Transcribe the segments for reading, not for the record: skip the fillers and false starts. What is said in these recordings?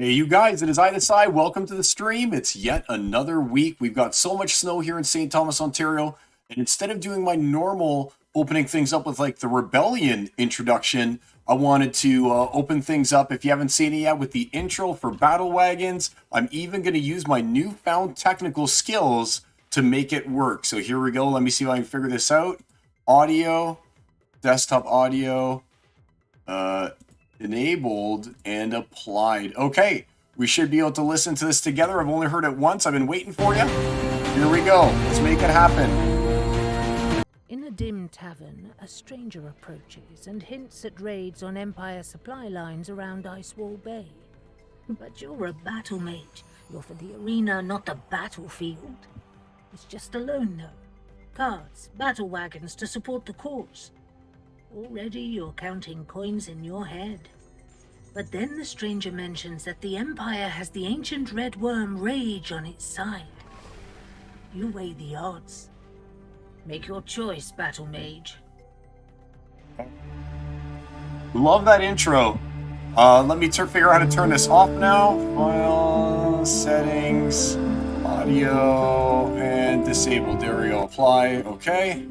Hey, you guys, it is I this I. Welcome to the stream. It's yet another week. We've got so much snow here in St. Thomas, Ontario. And instead of doing my normal opening things up with like the Rebellion introduction, I wanted to open things up, if you haven't seen it yet, with the intro for Battle Wagons. I'm even going to use my newfound technical skills to make it work. So here we go. Let me see if I can figure this out. Audio, desktop audio, enabled and applied. Okay, we should be able to listen to this together. I've only heard it once. I've been waiting for you. Here we go. Let's make it happen. In a dim tavern, a stranger approaches and hints at raids on Empire supply lines around Icewall Bay. But you're a battle mage. You're for the arena, not the battlefield. It's just a loan, though. Cards, battle wagons to support the cause. Already you're counting coins in your head. But then the stranger mentions that the Empire has the ancient red worm Rage on its side. You weigh the odds. Make your choice, battle mage. Love that intro. Let me figure out how to turn this off now. File, settings, audio, and disabled. There we go. Apply. Okay.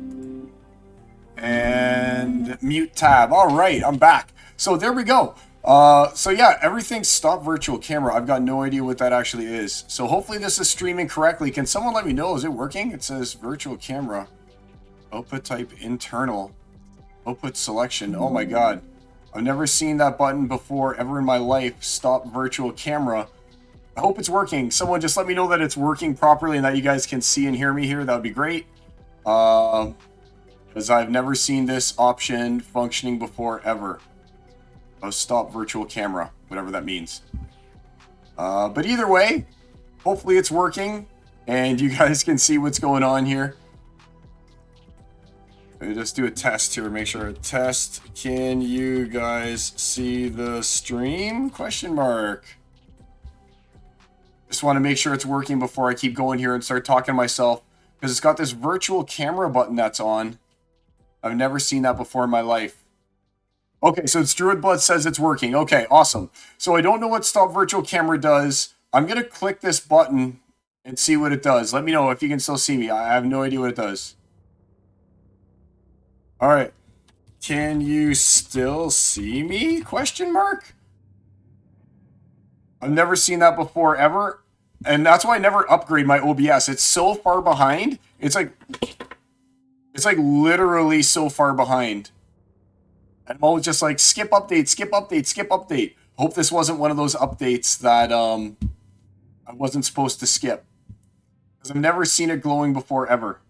And mute tab. All right, I'm back. So there we go. So yeah, everything's stopped virtual camera. I've got no idea what that actually is. So hopefully this is streaming correctly. Can someone let me know? Is it working? It says virtual camera. Output type internal. Output selection. Oh my god. I've never seen that button before ever in my life. Stop virtual camera. I hope it's working. Someone just let me know that it's working properly and that you guys can see and hear me here. That would be great. Because I've never seen this option functioning before ever. Oh, stop virtual camera, whatever that means. But either way, hopefully it's working and you guys can see what's going on here. Let me just do a test here, make sure. Test, can you guys see the stream? Question mark. Just want to make sure it's working before I keep going here and start talking to myself. Because it's got this virtual camera button that's on. I've never seen that before in my life. Okay, so it's Druid Blood says it's working. Okay, awesome. So I don't know what stop virtual camera does. I'm going to click this button and see what it does. Let me know if you can still see me. I have no idea what it does. All right. Can you still see me? Question mark. I've never seen that before ever. And that's why I never upgrade my OBS. It's so far behind. It's like literally so far behind. And I'm always just like, skip update, skip update, skip update. Hope this wasn't one of those updates that I wasn't supposed to skip. Because I've never seen it glowing before ever.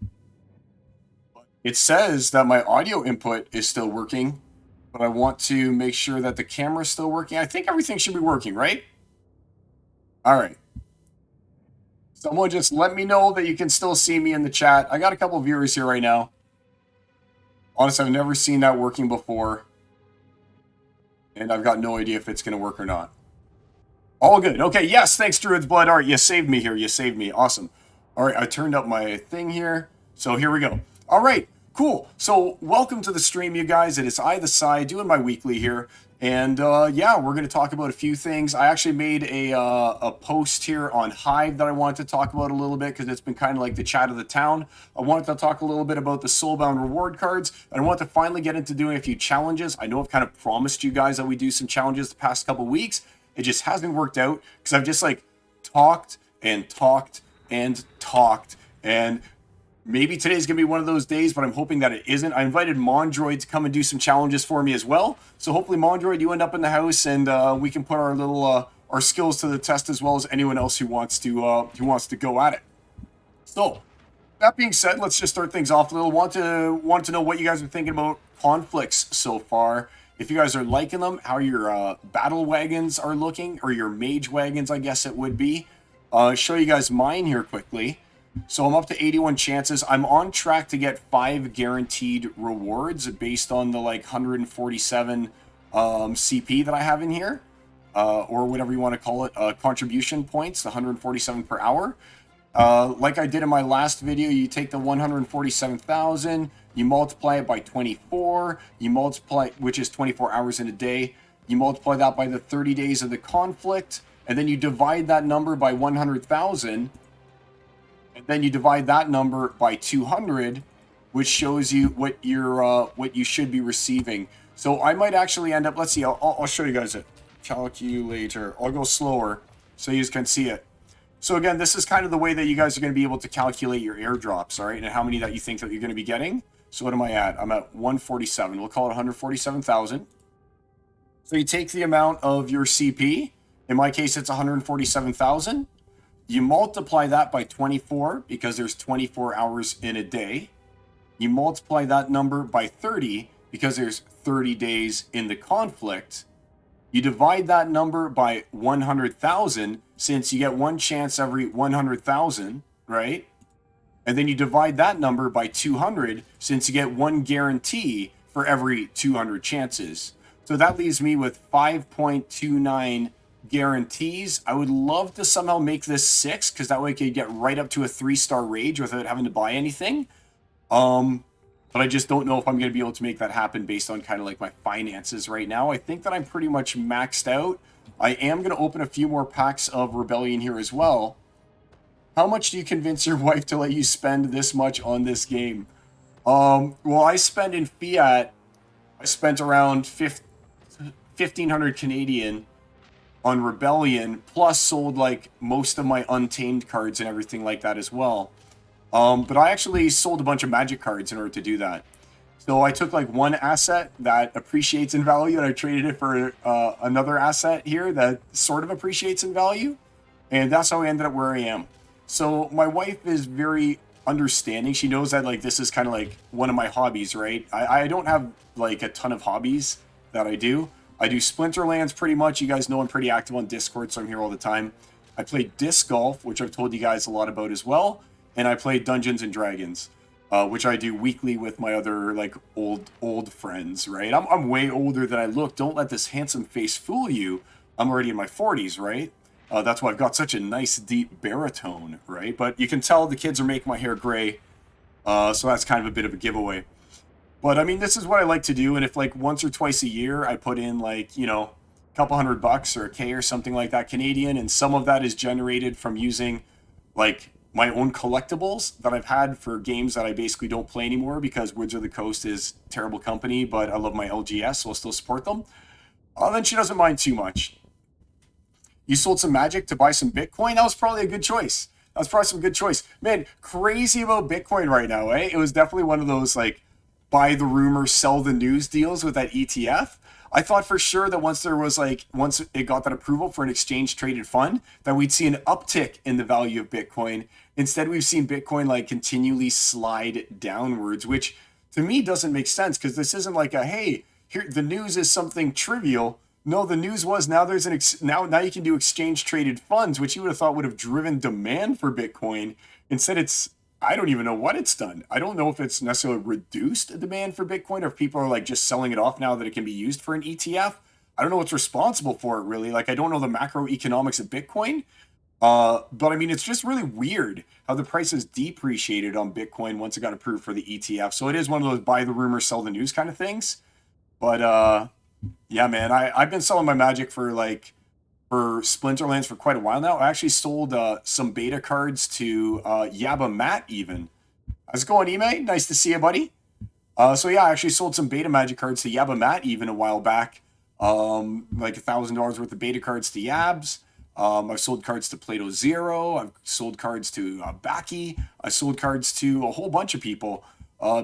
It says that my audio input is still working. But I want to make sure that the camera's still working. I think everything should be working, right? Alright. Someone just let me know that you can still see me in the chat. I got a couple viewers here right now. Honestly, I've never seen that working before. And I've got no idea if it's going to work or not. All good. Okay, yes, thanks, Druid's Blood. All right, you saved me here. You saved me. Awesome. All right, I turned up my thing here. So here we go. All right, cool. So welcome to the stream, you guys. It is I, the Psy, doing my weekly here. And yeah, we're going to talk about a few things. I actually made a post here on Hive that I wanted to talk about a little bit because it's been kind of like the chat of the town. I wanted to talk a little bit about the Soulbound reward cards. And I want to finally get into doing a few challenges. I know I've kind of promised you guys that we do some challenges the past couple weeks. It just hasn't worked out because I've just like talked and talked and talked. And maybe today's going to be one of those days, but I'm hoping that it isn't. I invited Mondroid to come and do some challenges for me as well. So hopefully, Mondroid, you end up in the house and we can put our little our skills to the test as well as anyone else who wants to go at it. So that being said, let's just start things off a little. Want to know what you guys are thinking about conflicts so far. If you guys are liking them, how your battle wagons are looking, or your mage wagons, I guess it would be. Show you guys mine here quickly. So I'm up to 81 chances. I'm on track to get 5 guaranteed rewards based on the like 147 CP that I have in here, or whatever you want to call it, contribution points, the 147 per hour. Like I did in my last video, you take the 147,000, you multiply it by 24, you multiply, which is 24 hours in a day. You multiply that by the 30 days of the conflict. and then you divide that number by 100,000, and then you divide that number by 200, which shows you what you should be receiving. So I might actually end up, let's see, I'll show you guys it. Calculator. I'll go slower so you can see it. So again, this is kind of the way that you guys are going to be able to calculate your airdrops, all right, and how many that you think that you're going to be getting. So what am I at? I'm at 147. We'll call it 147,000. So you take the amount of your CP. In my case, it's 147,000. You multiply that by 24 because there's 24 hours in a day. You multiply that number by 30 because there's 30 days in the conflict. You divide that number by 100,000 since you get one chance every 100,000, right? And then you divide that number by 200 since you get one guarantee for every 200 chances. So that leaves me with 5.29 guarantees. I would love to somehow make this 6 because that way I could get right up to a 3-star rage without having to buy anything. But I just don't know if I'm going to be able to make that happen based on kind of like my finances right now. I think that I'm pretty much maxed out. I am going to open a few more packs of Rebellion here as well. How much do you convince your wife to let you spend this much on this game? Well, I spend in fiat. I spent around 1,500 Canadian on Rebellion, plus sold like most of my Untamed cards and everything like that as well. But I actually sold a bunch of Magic cards in order to do that. So I took like one asset that appreciates in value and I traded it for another asset here that sort of appreciates in value. And that's how I ended up where I am. So my wife is very understanding. She knows that like this is kind of like one of my hobbies, right? I don't have like a ton of hobbies that I do. I do Splinterlands pretty much. You guys know I'm pretty active on Discord, so I'm here all the time. I play disc golf, which I've told you guys a lot about as well. And I play Dungeons and Dragons, which I do weekly with my other like old friends, right? I'm way older than I look. Don't let this handsome face fool you. I'm already in my 40s, right? That's why I've got such a nice deep baritone, right? But you can tell the kids are making my hair gray, so that's kind of a bit of a giveaway. But I mean, this is what I like to do, and if like once or twice a year I put in like, you know, a couple $100 or a K or something like that Canadian, and some of that is generated from using like my own collectibles that I've had for games that I basically don't play anymore because Wizards of the Coast is terrible company, but I love my LGS, so I'll still support them. Then she doesn't mind too much. You sold some Magic to buy some Bitcoin? That was probably a good choice. That was probably some good choice. Man, crazy about Bitcoin right now, eh? It was definitely one of those, like, buy the rumor, sell the news deals with that ETF. I thought for sure that once it got that approval for an exchange-traded fund, that we'd see an uptick in the value of Bitcoin. Instead, we've seen Bitcoin, like, continually slide downwards, which, to me, doesn't make sense, because this isn't like a, hey, here, the news is something trivial. No, the news was now there's now you can do exchange traded funds, which you would have thought would have driven demand for Bitcoin. Instead, I don't even know what it's done. I don't know if it's necessarily reduced demand for Bitcoin or if people are like just selling it off now that it can be used for an ETF. I don't know what's responsible for it really. Like I don't know the macroeconomics of Bitcoin. But I mean, it's just really weird how the price has depreciated on Bitcoin once it got approved for the ETF. So it is one of those buy the rumor, sell the news kind of things. But yeah, man, I've been selling my Magic for Splinterlands for quite a while now. I actually sold some beta cards to Yabba Matt even. How's it going, Ime? Nice to see you, buddy. So yeah, I actually sold some beta Magic cards to Yabba Matt even a while back. Like $1,000 worth of beta cards to Yabs. I've sold cards to Plato Zero. I've sold cards to Baki. I sold cards to a whole bunch of people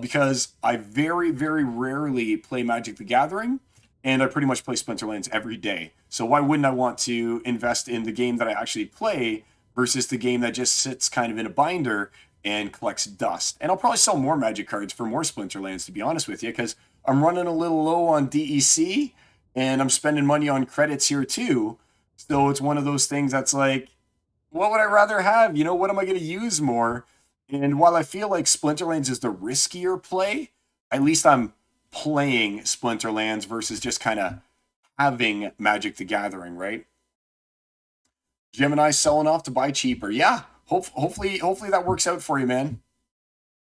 because I very, very rarely play Magic the Gathering. And I pretty much play Splinterlands every day. So why wouldn't I want to invest in the game that I actually play versus the game that just sits kind of in a binder and collects dust? And I'll probably sell more Magic cards for more Splinterlands, to be honest with you, because I'm running a little low on DEC and I'm spending money on credits here too. So it's one of those things that's like, what would I rather have? You know, what am I going to use more? And while I feel like Splinterlands is the riskier play, at least I'm playing Splinterlands versus just kind of having Magic the Gathering, right? Gemini selling off to buy cheaper. Yeah, hopefully that works out for you, man.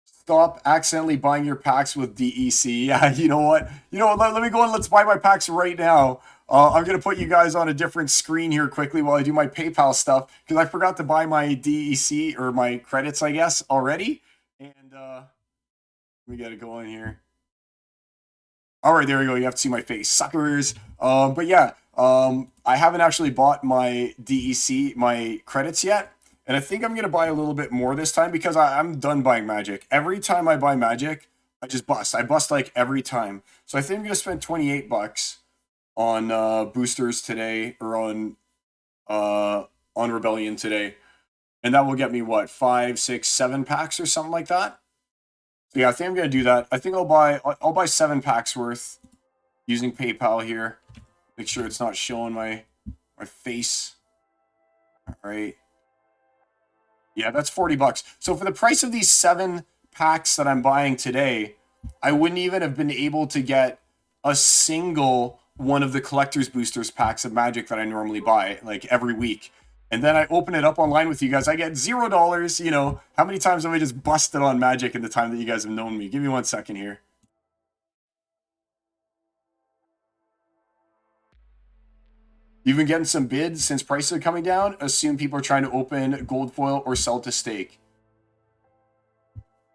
Stop accidentally buying your packs with DEC. Yeah, you know what? Let me go and let's buy my packs right now. I'm going to put you guys on a different screen here quickly while I do my PayPal stuff, because I forgot to buy my DEC, or my credits, I guess, already. And we got to go in here. All right, there we go. You have to see my face, suckers. But yeah, I haven't actually bought my DEC, my credits yet. And I think I'm going to buy a little bit more this time, because I'm done buying Magic. Every time I buy Magic, I just bust. I bust like every time. So I think I'm going to spend 28 bucks on boosters today, or on Rebellion today. And that will get me, what, 5, 6, 7 packs or something like that? So yeah, I think I'm going to do that. I think I'll buy 7 packs worth using PayPal here. Make sure it's not showing my face. All right. Yeah, that's 40 bucks. So for the price of these 7 packs that I'm buying today, I wouldn't even have been able to get a single one of the collector's boosters packs of Magic that I normally buy, like, every week. And then I open it up online with you guys. I get $0. You know, how many times have I just busted on Magic in the time that you guys have known me? Give me 1 second here. You've been getting some bids since prices are coming down. Assume people are trying to open gold foil or sell to stake.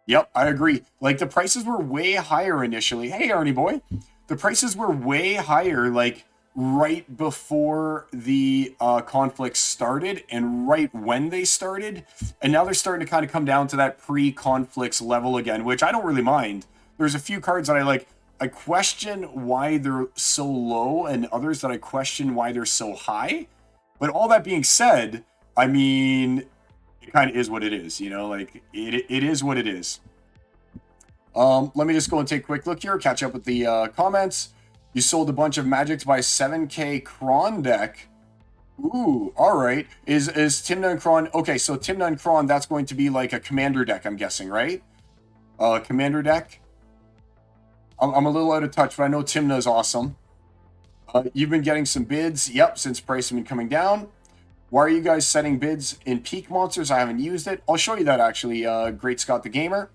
Yep, I agree. Like, the prices were way higher initially. Hey, Arnie boy. The prices were way higher, like, right before the conflict started and right when they started. And now they're starting to kind of come down to that pre-conflicts level again, which I don't really mind. There's a few cards that I question why they're so low, and others that I question why they're so high. But all that being said, I mean, it kind of is what it is, you know, like, it is what it is. Let me just go and take a quick look here, catch up with the comments. You sold a bunch of Magics by 7K Kron deck. Ooh, all right. Is Tymna and Kron... Okay, so Tymna and Kron, that's going to be like a commander deck, I'm guessing, right? Commander deck. I'm a little out of touch, but I know Tymna is awesome. You've been getting some bids. Yep, since price has been coming down. Why are you guys setting bids in Peak Monsters? I haven't used it. I'll show you that, actually. Great Scott the Gamer.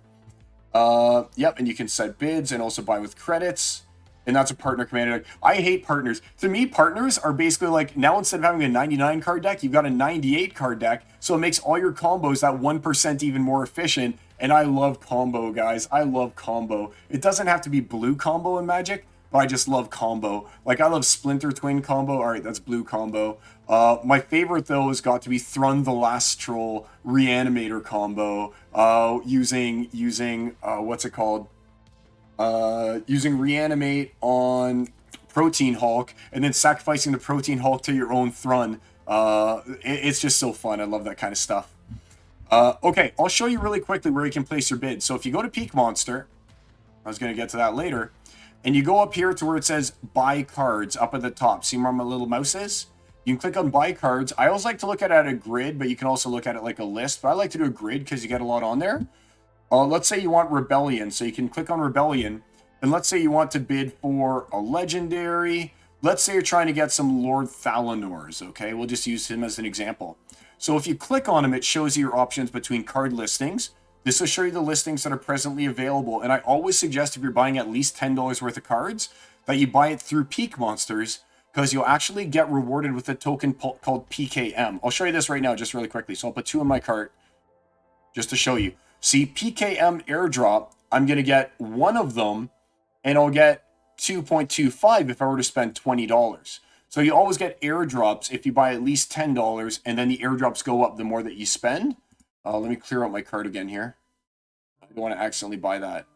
Yep, and you can set bids and also buy with credits. And that's a partner commander deck. I hate partners. To me, partners are basically like, now instead of having a 99 card deck, you've got a 98 card deck. So it makes all your combos that 1% even more efficient. And I love combo, guys. I love combo. It doesn't have to be blue combo in Magic, but I just love combo. Like, I love Splinter Twin combo. All right, that's blue combo. My favorite, though, has got to be Thrun the Last Troll Reanimator combo. Using what's it called? Using Reanimate on Protein Hulk, and then sacrificing the Protein Hulk to your own Thrun. It's just so fun. I love that kind of stuff. Okay, I'll show you really quickly where you can place your bid. So if you go to Peak Monster, I was going to get to that later, and you go up here to where it says Buy Cards up at the top. See where my little mouse is? You can click on Buy Cards. I always like to look at it at a grid, but you can also look at it like a list. But I like to do a grid because you get a lot on there. Let's say you want Rebellion, so you can click on Rebellion, and let's say you want to bid for a Legendary. Let's say you're trying to get some Lord Thalanors, okay? We'll just use him as an example. So if you click on him, it shows you your options between card listings. This will show you the listings that are presently available, and I always suggest if you're buying at least $10 worth of cards, that you buy it through Peak Monsters, because you'll actually get rewarded with a token called PKM. I'll show you this right now, just really quickly. So I'll put 2 in my cart, just to show you. See, PKM airdrop, I'm going to get 1 of them, and I'll get 2.25 if I were to spend $20. So you always get airdrops if you buy at least $10, and then the airdrops go up the more that you spend. Let me clear out my card again here. I don't want to accidentally buy that.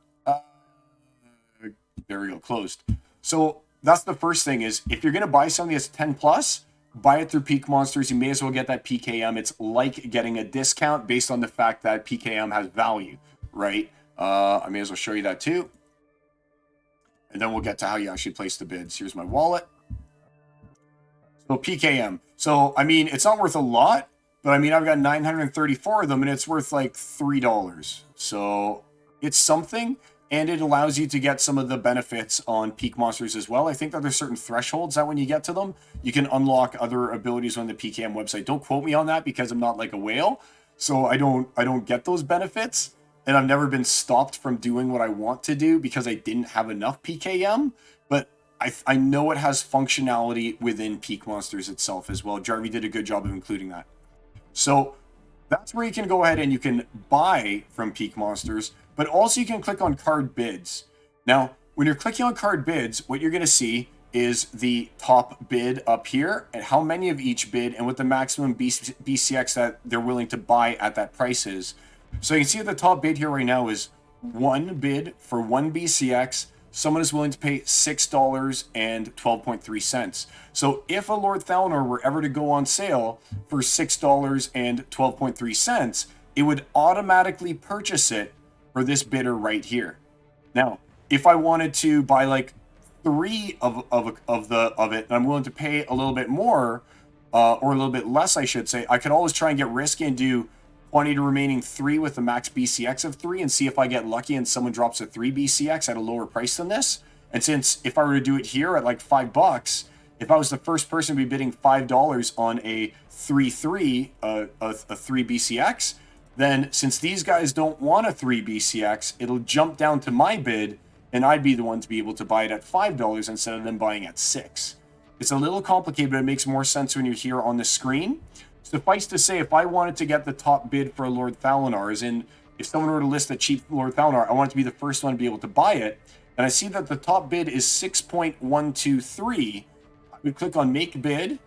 There we go, closed. So that's the first thing, is if you're going to buy something that's 10 plus, buy it through Peak Monsters. You may as well get that PKM. It's like getting a discount based on the fact that PKM has value, right? I may as well show you that too. And then we'll get to how you actually place the bids. Here's my wallet. So PKM. So, I mean, it's not worth a lot, but I mean, I've got 934 of them, and it's worth like $3. So it's something, and it allows you to get some of the benefits on Peak Monsters as well. I think that there's certain thresholds that when you get to them, you can unlock other abilities on the PKM website. Don't quote me on that, because I'm not like a whale, so I don't get those benefits, and I've never been stopped from doing what I want to do because I didn't have enough PKM. But I know it has functionality within Peak Monsters itself as well. Jarvie did a good job of including that. So that's where you can go ahead and you can buy from Peak Monsters, but also you can click on card bids. Now, when you're clicking on card bids, what you're going to see is the top bid up here and how many of each bid and what the maximum BCX that they're willing to buy at that price is. So you can see the top bid here right now is one bid for one BCX. Someone is willing to pay $6.12.3. So if a Lord Thalanor were ever to go on sale for $6.12.3, it would automatically purchase it for this bidder right here. Now, if I wanted to buy like 3 of it, and I'm willing to pay a little bit more, or a little bit less, I should say, I could always try and get risky and do 20 to remaining 3 with the max BCX of 3 and see if I get lucky and someone drops a 3 BCX at a lower price than this. And since if I were to do it here at like $5, if I was the first person to be bidding $5 on a 3-3, a 3 BCX, then since these guys don't want a 3 BCX, it'll jump down to my bid and I'd be the one to be able to buy it at $5 instead of them buying at $6. It's a little complicated, but it makes more sense when you're here on the screen. Suffice to say, if I wanted to get the top bid for a Lord Thalanor, as in if someone were to list a cheap Lord Thalanor, I want to be the first one to be able to buy it, and I see that the top bid is 6.123, I would click on make bid.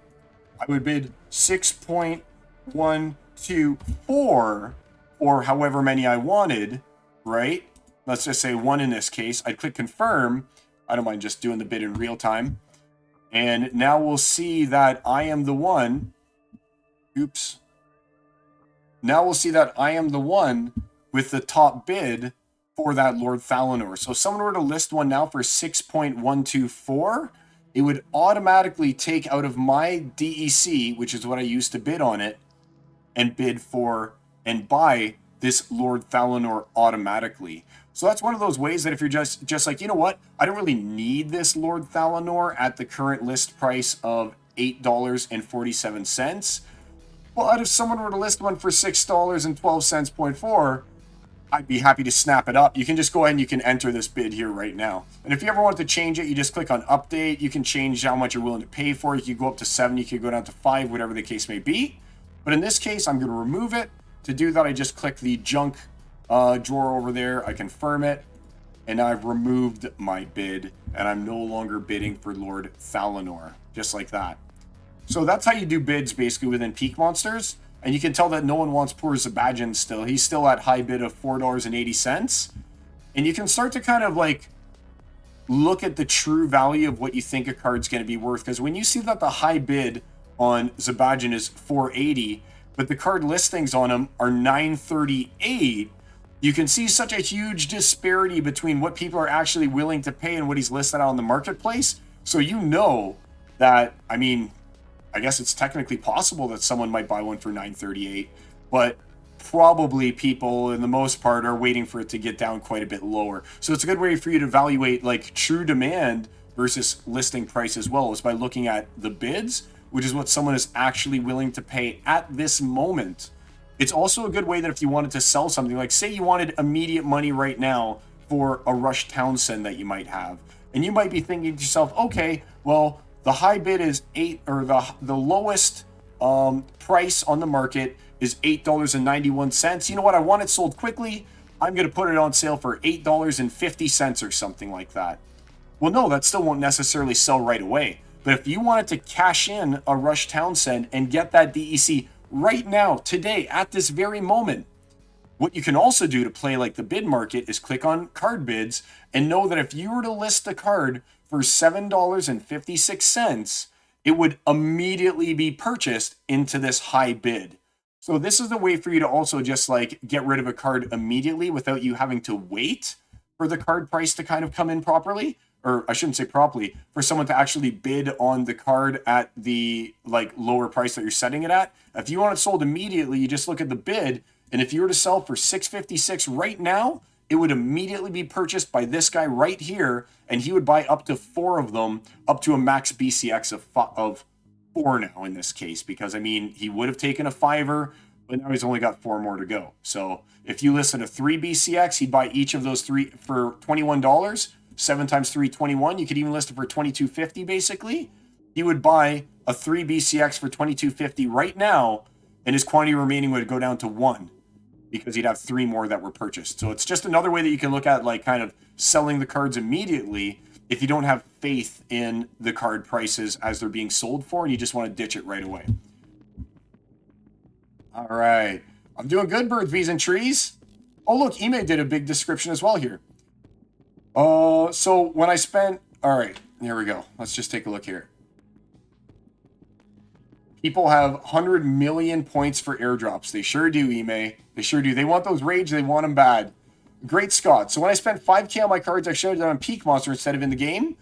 I would bid 6.124 or however many I wanted, right? Let's just say 1 in this case. I'd click confirm. I don't mind just doing the bid in real time. And now we'll see that I am the one. Oops. Now we'll see that I am the one with the top bid for that Lord Thalanor. So if someone were to list one now for 6.124, it would automatically take out of my DEC, which is what I used to bid on it, and bid for and buy this Lord Thalanor automatically. So that's one of those ways that if you're just like, you know what, I don't really need this Lord Thalanor at the current list price of $8.47. Well, if someone were to list one for $6.12.4, I'd be happy to snap it up. You can just go ahead and you can enter this bid here right now. And if you ever want to change it, you just click on update. You can change how much you're willing to pay for it. You can go up to 7, you can go down to 5, whatever the case may be. But in this case, I'm going to remove it. To do that, I just click the junk drawer over there. I confirm it. And I've removed my bid. And I'm no longer bidding for Lord Thalanor. Just like that. So that's how you do bids basically within Peak Monsters. And you can tell that no one wants poor Zabajan still. He's still at high bid of $4.80. And you can start to kind of like look at the true value of what you think a card's going to be worth. Because when you see that the high bid on Zabajan is $4.80, but the card listings on him are $9.38, you can see such a huge disparity between what people are actually willing to pay and what he's listed out on the marketplace. So you know that, I mean, I guess it's technically possible that someone might buy one for $9.38, but probably people, in the most part, are waiting for it to get down quite a bit lower. So it's a good way for you to evaluate like true demand versus listing price as well, is by looking at the bids, which is what someone is actually willing to pay at this moment. It's also a good way that if you wanted to sell something, like say you wanted immediate money right now for a Rush Townsend that you might have, and you might be thinking to yourself, okay, well, the high bid is the lowest price on the market is $8.91. You know what? I want it sold quickly. I'm going to put it on sale for $8.50 or something like that. Well, no, that still won't necessarily sell right away. But if you wanted to cash in a Rush Townsend and get that DEC right now, today, at this very moment, what you can also do to play like the bid market is click on card bids and know that if you were to list a card for $7.56, it would immediately be purchased into this high bid. So this is the way for you to also just like get rid of a card immediately without you having to wait for the card price to kind of come in properly. Or I shouldn't say properly, for someone to actually bid on the card at the like lower price that you're setting it at. If you want it sold immediately, you just look at the bid, and if you were to sell for $6.56 right now, it would immediately be purchased by this guy right here, and he would buy up to 4 of them, up to a max BCX of 4 now in this case, because I mean, he would have taken a 5er, but now he's only got 4 more to go. So if you listed a 3 BCX, he'd buy each of those 3 for $21. 7 times 3, 21. You could even list it for 2250 basically. He would buy a 3 BCX for 2250 right now, and his quantity remaining would go down to 1 because he'd have 3 more that were purchased. So it's just another way that you can look at like kind of selling the cards immediately if you don't have faith in the card prices as they're being sold for and you just want to ditch it right away. All right. I'm doing good, birds, bees, and trees. Oh, look, Ime did a big description as well here. So when I spent... All right, here we go. Let's just take a look here. People have 100 million points for airdrops. They sure do, Ime. They sure do. They want those rage. They want them bad. Great, Scott. So when I spent 5K on my cards, I should have done on Peak Monster instead of in the game.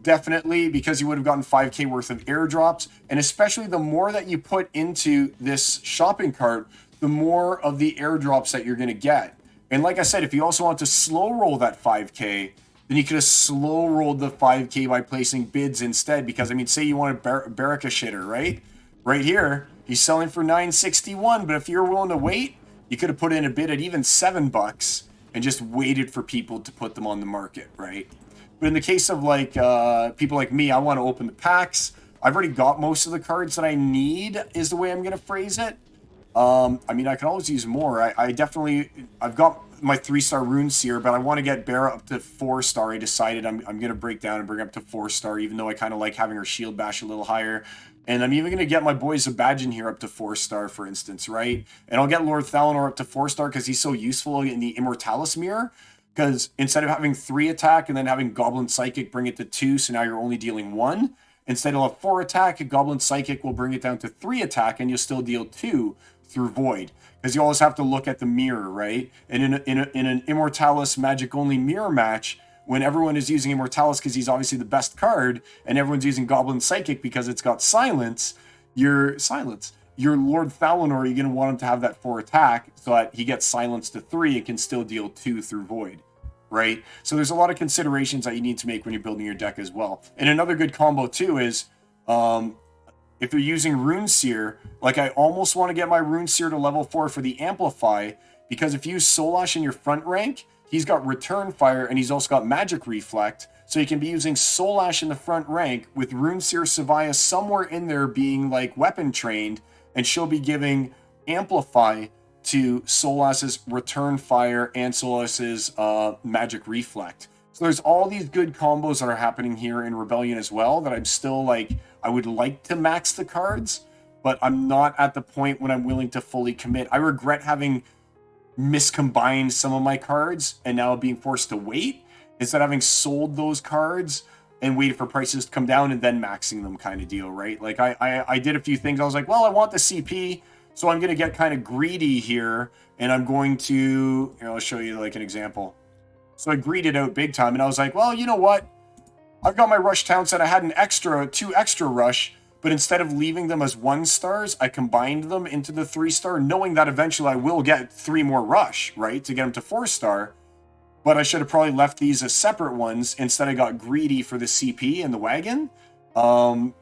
Definitely, because you would have gotten 5K worth of airdrops. And especially the more that you put into this shopping cart, the more of the airdrops that you're going to get. And like I said, if you also want to slow roll that 5K, then you could have slow rolled the 5K by placing bids instead. Because, I mean, say you want a Baraka shitter, right? Right here, he's selling for $9.61. But if you're willing to wait, you could have put in a bid at even $7 and just waited for people to put them on the market, right? But in the case of like people like me, I want to open the packs. I've already got most of the cards that I need, is the way I'm going to phrase it. I mean, I can always use more. I've got my 3-star Rune Seer, but I want to get Bara up to 4-star. I decided I'm going to break down and bring up to 4-star, even though I kind of like having her shield bash a little higher. And I'm even going to get my boy Zabajin here up to 4-star, for instance, right? And I'll get Lord Thalanor up to 4-star because he's so useful in the Immortalis mirror. Because instead of having 3 attack and then having Goblin Psychic bring it to 2, so now you're only dealing 1. Instead of 4 attack, a Goblin Psychic will bring it down to 3 attack and you'll still deal 2 through Void. Because you always have to look at the mirror, right? And in an Immortalis Magic-only mirror match, when everyone is using Immortalis because he's obviously the best card, and everyone's using Goblin Psychic because it's got silence, your Lord Thalanor, you're going to want him to have that 4 attack so that he gets silence to 3 and can still deal 2 through Void, right? So there's a lot of considerations that you need to make when you're building your deck as well. And another good combo too is if you're using Rune Seer, like I almost want to get my Rune Seer to level 4 for the Amplify, because if you use Solash in your front rank, he's got Return Fire and he's also got Magic Reflect. So you can be using Solash in the front rank with Rune Seer Savaya somewhere in there being like weapon trained, and she'll be giving Amplify to Solash's Return Fire and Solash's Magic Reflect. So there's all these good combos that are happening here in Rebellion as well that I'm still like, I would like to max the cards, but I'm not at the point when I'm willing to fully commit. I regret having miscombined some of my cards and now being forced to wait instead of having sold those cards and waited for prices to come down and then maxing them kind of deal, right? Like I did a few things. I was like, well, I want the CP, so I'm going to get kind of greedy here, and I'm going to, here, I'll show you like an example. So I greeded out big time, and I was like, well, you know what? I've got my Rush Town set. I had an 2 extra Rush, but instead of leaving them as 1-stars, I combined them into the 3-star, knowing that eventually I will get 3 more Rush, right, to get them to 4-star. But I should have probably left these as separate ones. Instead, I got greedy for the CP and the wagon, and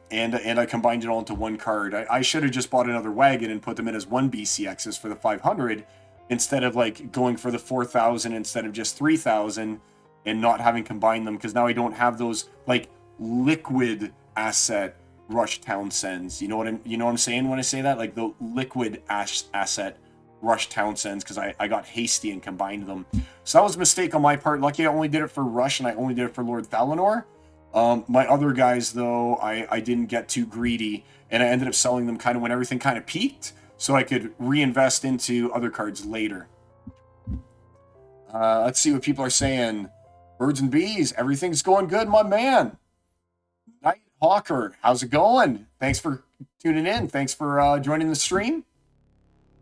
I combined it all into 1 card. I should have just bought another wagon and put them in as 1 BCXs for the 500, instead of like going for the 4,000 instead of just 3,000 and not having combined them, because now I don't have those like liquid asset Rush Townsends. You know what I'm saying when I say that? Like the liquid asset Rush Townsends, because I got hasty and combined them. So that was a mistake on my part. Lucky I only did it for Rush and I only did it for Lord Thalanor. My other guys, though, I didn't get too greedy, and I ended up selling them kind of when everything kind of peaked, so I could reinvest into other cards later. Let's see what people are saying. Birds and bees, everything's going good, my man. Night Hawker, how's it going? Thanks for tuning in. Thanks for joining the stream.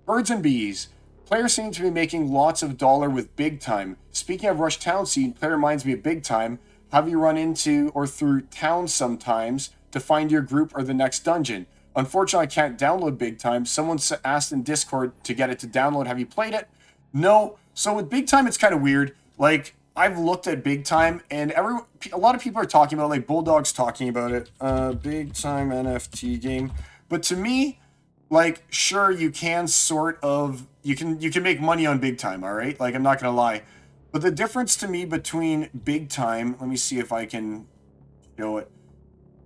Birds and bees. Player seems to be making lots of dollar with Big Time. Speaking of Rush Town Scene, player reminds me of Big Time. Have you run into or through town sometimes to find your group or the next dungeon? Unfortunately, I can't download Big Time. Someone asked in Discord to get it to download. Have you played it? No. So with Big Time, it's kind of weird. Like, I've looked at Big Time, and a lot of people are talking about, like Bulldog's talking about it. Big Time NFT game. But to me, like, sure, you can sort of, you can make money on Big Time, all right? Like, I'm not going to lie. But the difference to me between big time, let me see if I can show it.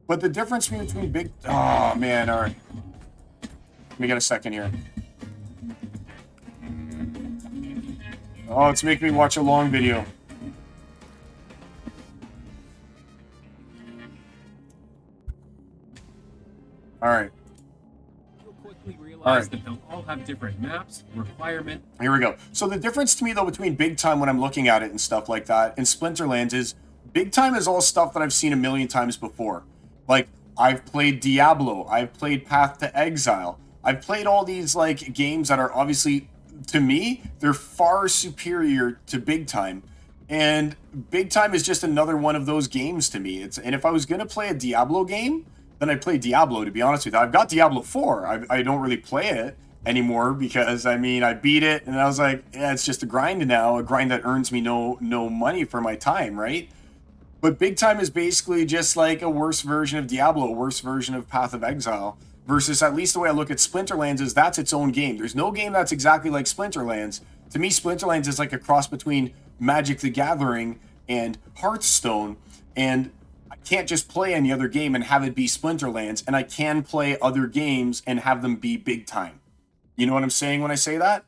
But the difference between big, oh man, all right. Let me get a second here. Oh, it's making me watch a long video. All right. You'll quickly realize that they'll all have different maps, requirement. Here we go. So the difference to me, though, between big time when I'm looking at it and stuff like that and Splinterlands is big time is all stuff that I've seen a million times before. Like, I've played Diablo. I've played Path to Exile. I've played all these, like, games that are obviously, to me, they're far superior to big time. And big time is just another one of those games to me. And if I was going to play a Diablo game, then I'd play Diablo, to be honest with you. I've got Diablo 4. I don't really play it anymore because, I mean, I beat it and I was like, yeah, it's just a grind now, a grind that earns me no money for my time, right? But big time is basically just like a worse version of Diablo, a worse version of Path of Exile. Versus, at least the way I look at Splinterlands is that's its own game. There's no game that's exactly like Splinterlands. To me, Splinterlands is like a cross between Magic the Gathering and Hearthstone. And I can't just play any other game and have it be Splinterlands. And I can play other games and have them be big time. You know what I'm saying when I say that?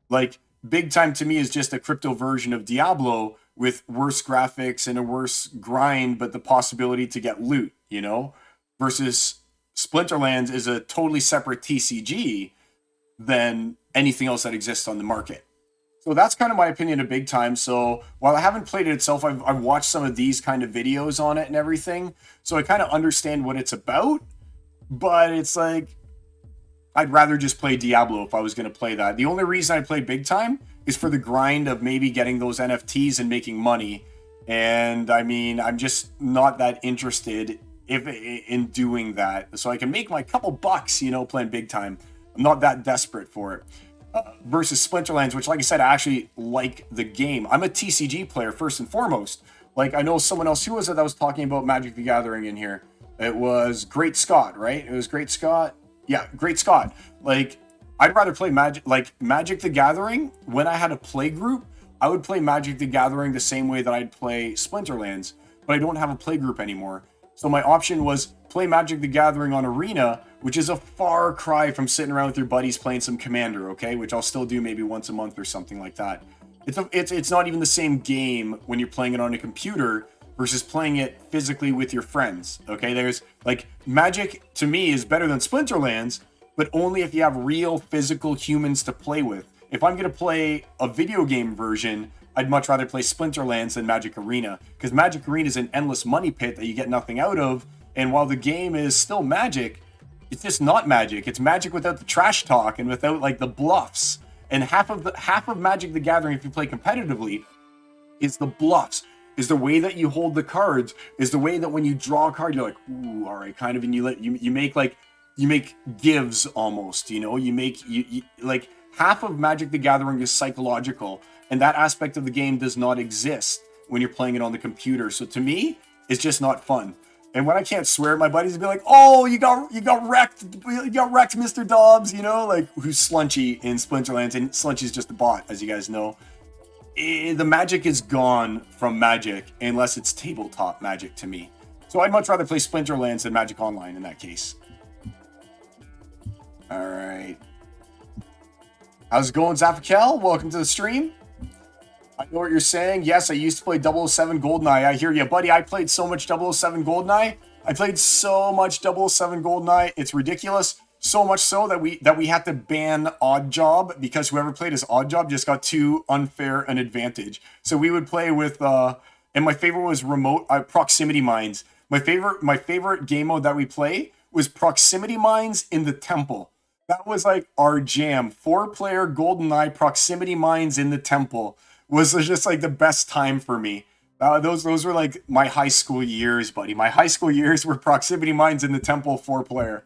Like, big time to me is just a crypto version of Diablo with worse graphics and a worse grind, but the possibility to get loot, you know? Versus Splinterlands is a totally separate TCG than anything else that exists on the market. So that's kind of my opinion of big time. So while I haven't played it itself, I've watched some of these kind of videos on it and everything. So I kind of understand what it's about, but it's like, I'd rather just play Diablo if I was going to play that. The only reason I play big time is for the grind of maybe getting those NFTs and making money. And I mean, I'm just not that interested in doing that. So I can make my couple bucks, you know, playing big time. I'm not that desperate for it. Versus Splinterlands, which, like I said, I actually like the game. I'm a TCG player first and foremost. Like, I know someone else, who was it that was talking about Magic the Gathering in here? It was Great Scott, right? It was Great Scott. Yeah, Great Scott. Like, I'd rather play Magic the Gathering. When I had a play group, I would play Magic the Gathering the same way that I'd play Splinterlands, but I don't have a play group anymore. So my option was play Magic the Gathering on Arena, which is a far cry from sitting around with your buddies playing some Commander, okay? Which I'll still do maybe once a month or something like that. It's not even the same game when you're playing it on a computer versus playing it physically with your friends, okay? There's, like, Magic, to me, is better than Splinterlands, but only if you have real physical humans to play with. If I'm going to play a video game version, I'd much rather play Splinterlands than Magic Arena, because Magic Arena is an endless money pit that you get nothing out of, and while the game is still Magic, it's just not Magic. It's Magic without the trash talk and without, like, the bluffs. And half of Magic the Gathering, if you play competitively, is the bluffs, is the way that you hold the cards, is the way that when you draw a card, you're like, ooh, all right, kind of, and you make gives almost, you know, you like, half of Magic the Gathering is psychological, and that aspect of the game does not exist when you're playing it on the computer. So to me, it's just not fun. And when I can't swear at my buddies and be like, oh, you got wrecked, Mr. Dobbs, you know, like, who's Slunchy in Splinterlands, and Slunchy's just a bot, as you guys know. The magic is gone from Magic, unless it's tabletop Magic to me. So I'd much rather play Splinterlands than Magic Online in that case. All right. How's it going, Zafakel? Welcome to the stream. I know what you're saying. Yes, I used to play 007 GoldenEye. I hear you, buddy. I played so much 007 GoldenEye. I played so much 007 GoldenEye. It's ridiculous. So much so that we had to ban Odd Job, because whoever played as Odd Job just got too unfair an advantage. So we would play with, and my favorite was remote proximity mines. My favorite game mode that we play was proximity mines in the temple. That was like our jam. 4-player GoldenEye proximity mines in the temple was just like the best time for me. Those were like my high school years, buddy. My high school years were proximity mines in the temple 4-player.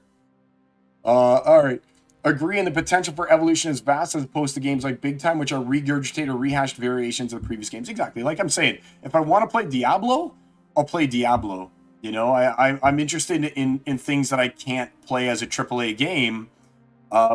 All right. Agree on the potential for evolution is vast as opposed to games like Big Time, which are regurgitated or rehashed variations of the previous games. Exactly. Like I'm saying, if I want to play Diablo, I'll play Diablo. You know, I'm interested in things that I can't play as a AAA game,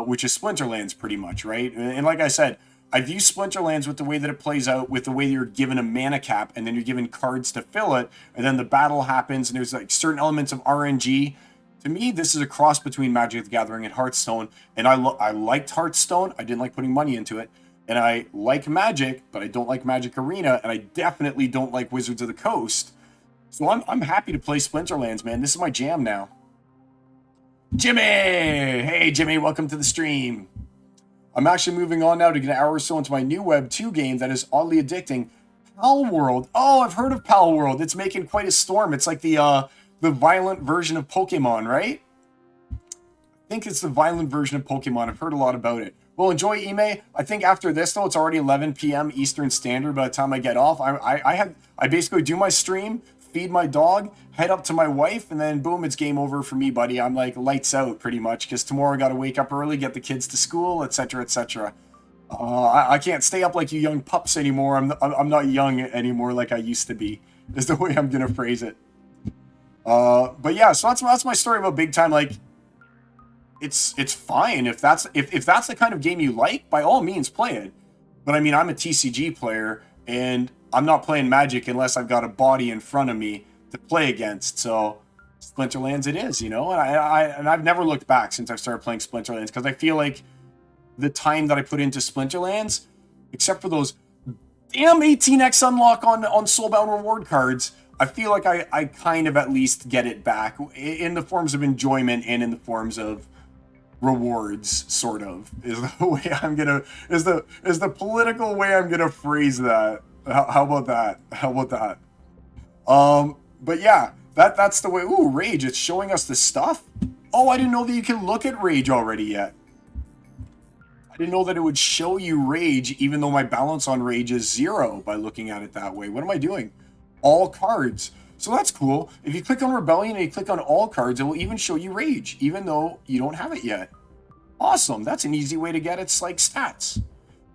which is Splinterlands pretty much, right? And like I said, I view Splinterlands with the way that it plays out, with the way you're given a mana cap and then you're given cards to fill it, and then the battle happens and there's like certain elements of RNG. To me, this is a cross between Magic the Gathering and Hearthstone, and I liked Hearthstone. I didn't like putting money into it, and I like Magic, but I don't like Magic Arena, and I definitely don't like Wizards of the Coast. So I'm happy to play Splinterlands, man. This is my jam now. Jimmy! Hey, Jimmy, welcome to the stream. I'm actually moving on now to get an hour or so into my new Web 2 game that is oddly addicting. Pal World. Oh, I've heard of Pal World. It's making quite a storm. It's like the violent version of Pokemon, right? I think it's the violent version of Pokemon. I've heard a lot about it. Well, enjoy Ime. I think after this, though, it's already 11 p.m. Eastern Standard by the time I get off. I basically do my stream, feed my dog, head up to my wife, and then boom, it's game over for me, buddy. I'm like lights out pretty much, because tomorrow I got to wake up early, get the kids to school, etc., etc. I can't stay up like you young pups anymore. I'm not young anymore like I used to be, is the way I'm gonna phrase it. But yeah, so that's my story about Big Time. Like, it's fine if that's the kind of game you like, by all means play it. But I mean, I'm a TCG player, and I'm not playing Magic unless I've got a body in front of me to play against. So Splinterlands it is, you know. And I've never looked back since I've started playing Splinterlands, because I feel like the time that I put into Splinterlands, except for those damn 18x unlock on Soulbound reward cards, I feel like I kind of at least get it back in the forms of enjoyment and in the forms of rewards, sort of, is the way I'm gonna, is the political way I'm gonna phrase that. How about that? How about that? But yeah, that's the way. Ooh, Rage, it's showing us the stuff. Oh, I didn't know that you can look at Rage already yet. I didn't know that it would show you Rage, even though my balance on Rage is 0 by looking at it that way. What am I doing? All cards. So that's cool. If you click on Rebellion and you click on all cards, it will even show you Rage, even though you don't have it yet. Awesome. That's an easy way to get its like stats.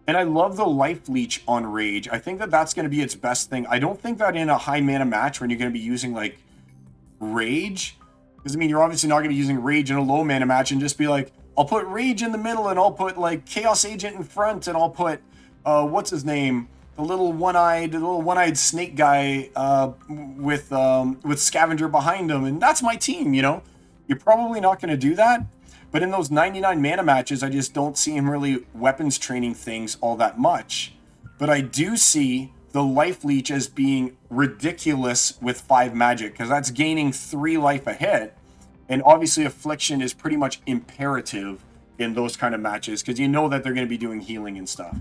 And I love the life leech on Rage. I think that that's going to be its best thing. I don't think that in a high mana match when you're going to be using like Rage, because I mean, you're obviously not going to be using Rage in a low mana match and just be like, I'll put Rage in the middle and I'll put like Chaos Agent in front and I'll put, what's his name? The little one-eyed snake guy with Scavenger behind him, and that's my team, you know? You're probably not going to do that, but in those 99 mana matches, I just don't see him really weapons training things all that much. But I do see the life leech as being ridiculous with 5 magic, because that's gaining 3 life a hit, and obviously Affliction is pretty much imperative in those kind of matches, because you know that they're going to be doing healing and stuff,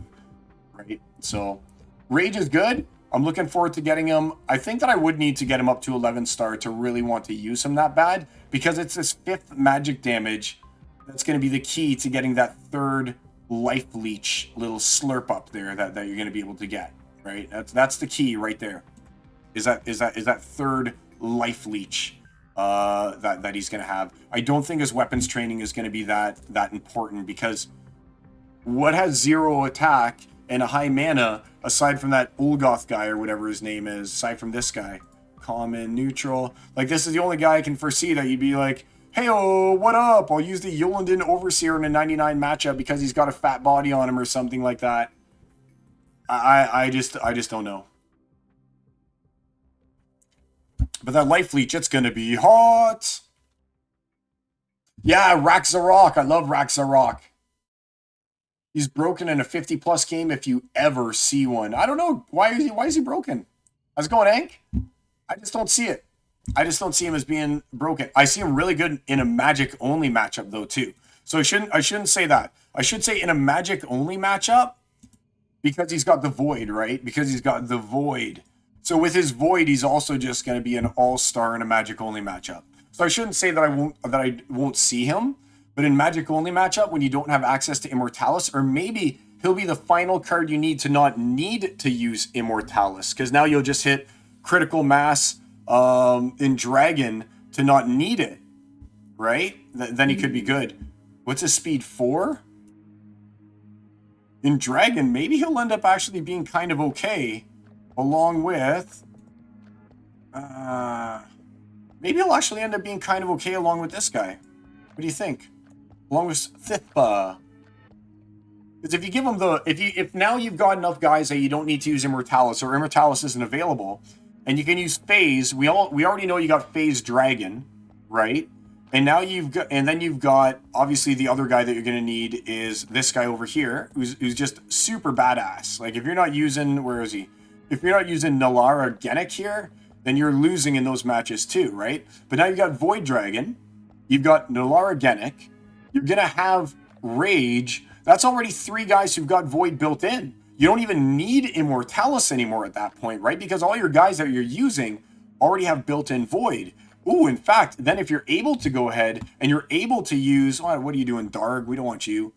right? So Rage is good. I'm looking forward to getting him. I think that I would need to get him up to 11 star to really want to use him that bad, because it's this 5th magic damage that's going to be the key to getting that 3rd life leech little slurp up there that you're going to be able to get, right? That's the key right there. Is that 3rd life leech that he's going to have. I don't think his weapons training is going to be that important, because what has 0 attack and a high mana, aside from that Olgoth guy or whatever his name is, aside from this guy, common, neutral, like this is the only guy I can foresee that you'd be like, hey, oh, what up? I'll use the Yolanden Overseer in a 99 matchup because he's got a fat body on him or something like that. I just don't know. But that life leech, it's gonna be hot. Yeah, Raxarok. I love Raxarok. He's broken in a 50-plus game if you ever see one. I don't know. Why is he broken? How's it going, Hank? I just don't see it. I just don't see him as being broken. I see him really good in a Magic-only matchup, though, too. So I shouldn't say that. I should say in a Magic-only matchup, because he's got the Void, right? Because he's got the Void. So with his Void, he's also just going to be an all-star in a Magic-only matchup. So I shouldn't say that I won't see him. But in Magic-only matchup, when you don't have access to Immortalis, or maybe he'll be the final card you need to not need to use Immortalis, because now you'll just hit critical mass in Dragon to not need it, right? Then he could be good. What's his speed, 4? In Dragon, maybe he'll end up actually being kind of okay, along with... maybe he'll actually end up being kind of okay along with this guy. What do you think? Along with Thithba. Because if you give them if now you've got enough guys that you don't need to use Immortalis, or Immortalis isn't available, and you can use Phase. We already know you got Phase Dragon, right? And now then you've got obviously the other guy that you're gonna need is this guy over here, who's just super badass. Like if you're not using, where is he? If you're not using Nalara Genic here, then you're losing in those matches too, right? But now you've got Void Dragon, you've got Nalara Genic, you're gonna have Rage. That's already 3 guys who've got Void built in. You don't even need Immortalis anymore at that point, right? Because all your guys that you're using already have built-in Void. Ooh, in fact, then if you're able to go ahead and you're able to use, oh, what are you doing, Darg? We don't want you.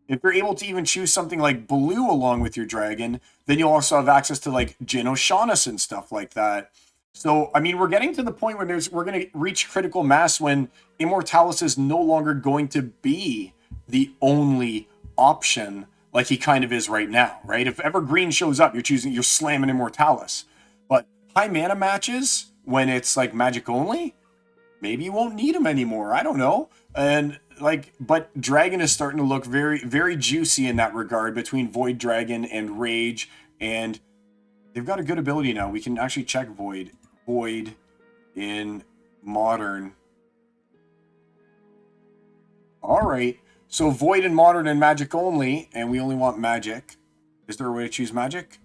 If you're able to even choose something like Blue along with your dragon, then you'll also have access to like Jin O'Shaughnessy and stuff like that. So, I mean, we're getting to the point where we're going to reach critical mass when Immortalis is no longer going to be the only option like he kind of is right now, right? If Evergreen shows up, you're slamming Immortalis. But high mana matches, when it's like magic only, maybe you won't need him anymore. I don't know. And like, but Dragon is starting to look very, very juicy in that regard between Void Dragon and Rage. And they've got a good ability now. We can actually check Void in Modern. All right. So Void in Modern and Magic only, and we only want Magic. Is there a way to choose Magic?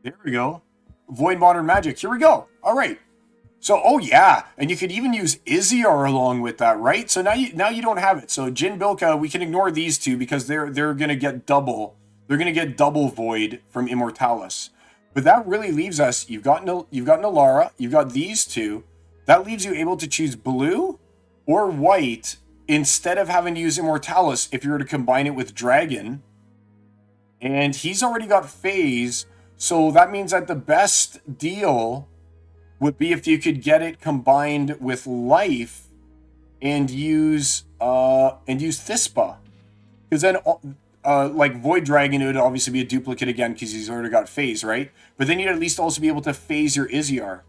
There we go. Void, Modern, Magic. Here we go. All right. So, oh yeah, and you could even use Iziar along with that, right? So now you don't have it. So Jin Bilka, we can ignore these two because they're gonna get double. They're gonna get double Void from Immortalis. But that really leaves us. You've got Nalara. You've got these two. That leaves you able to choose blue or white instead of having to use Immortalis if you were to combine it with Dragon. And he's already got Phase, so that means that the best deal would be if you could get it combined with Life and use Thispa. Because then, like Void Dragon, it would obviously be a duplicate again because he's already got Phase, right? But then you'd at least also be able to phase your Iziar.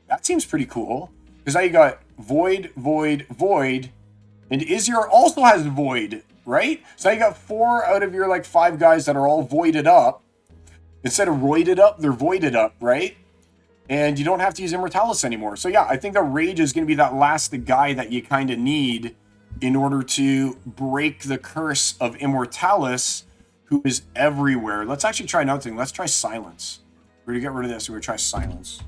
That seems pretty cool. Because now you got Void, Void, Void, and Iziar also has Void, right? So now you got 4 out of your like 5 guys that are all voided up. Instead of roided up, they're voided up, right? And you don't have to use Immortalis anymore. So yeah, I think that Rage is going to be that last guy that you kind of need in order to break the curse of Immortalis, who is everywhere. Let's actually try another thing. Let's try Silence. We're going to get rid of this. We're going to try Silence.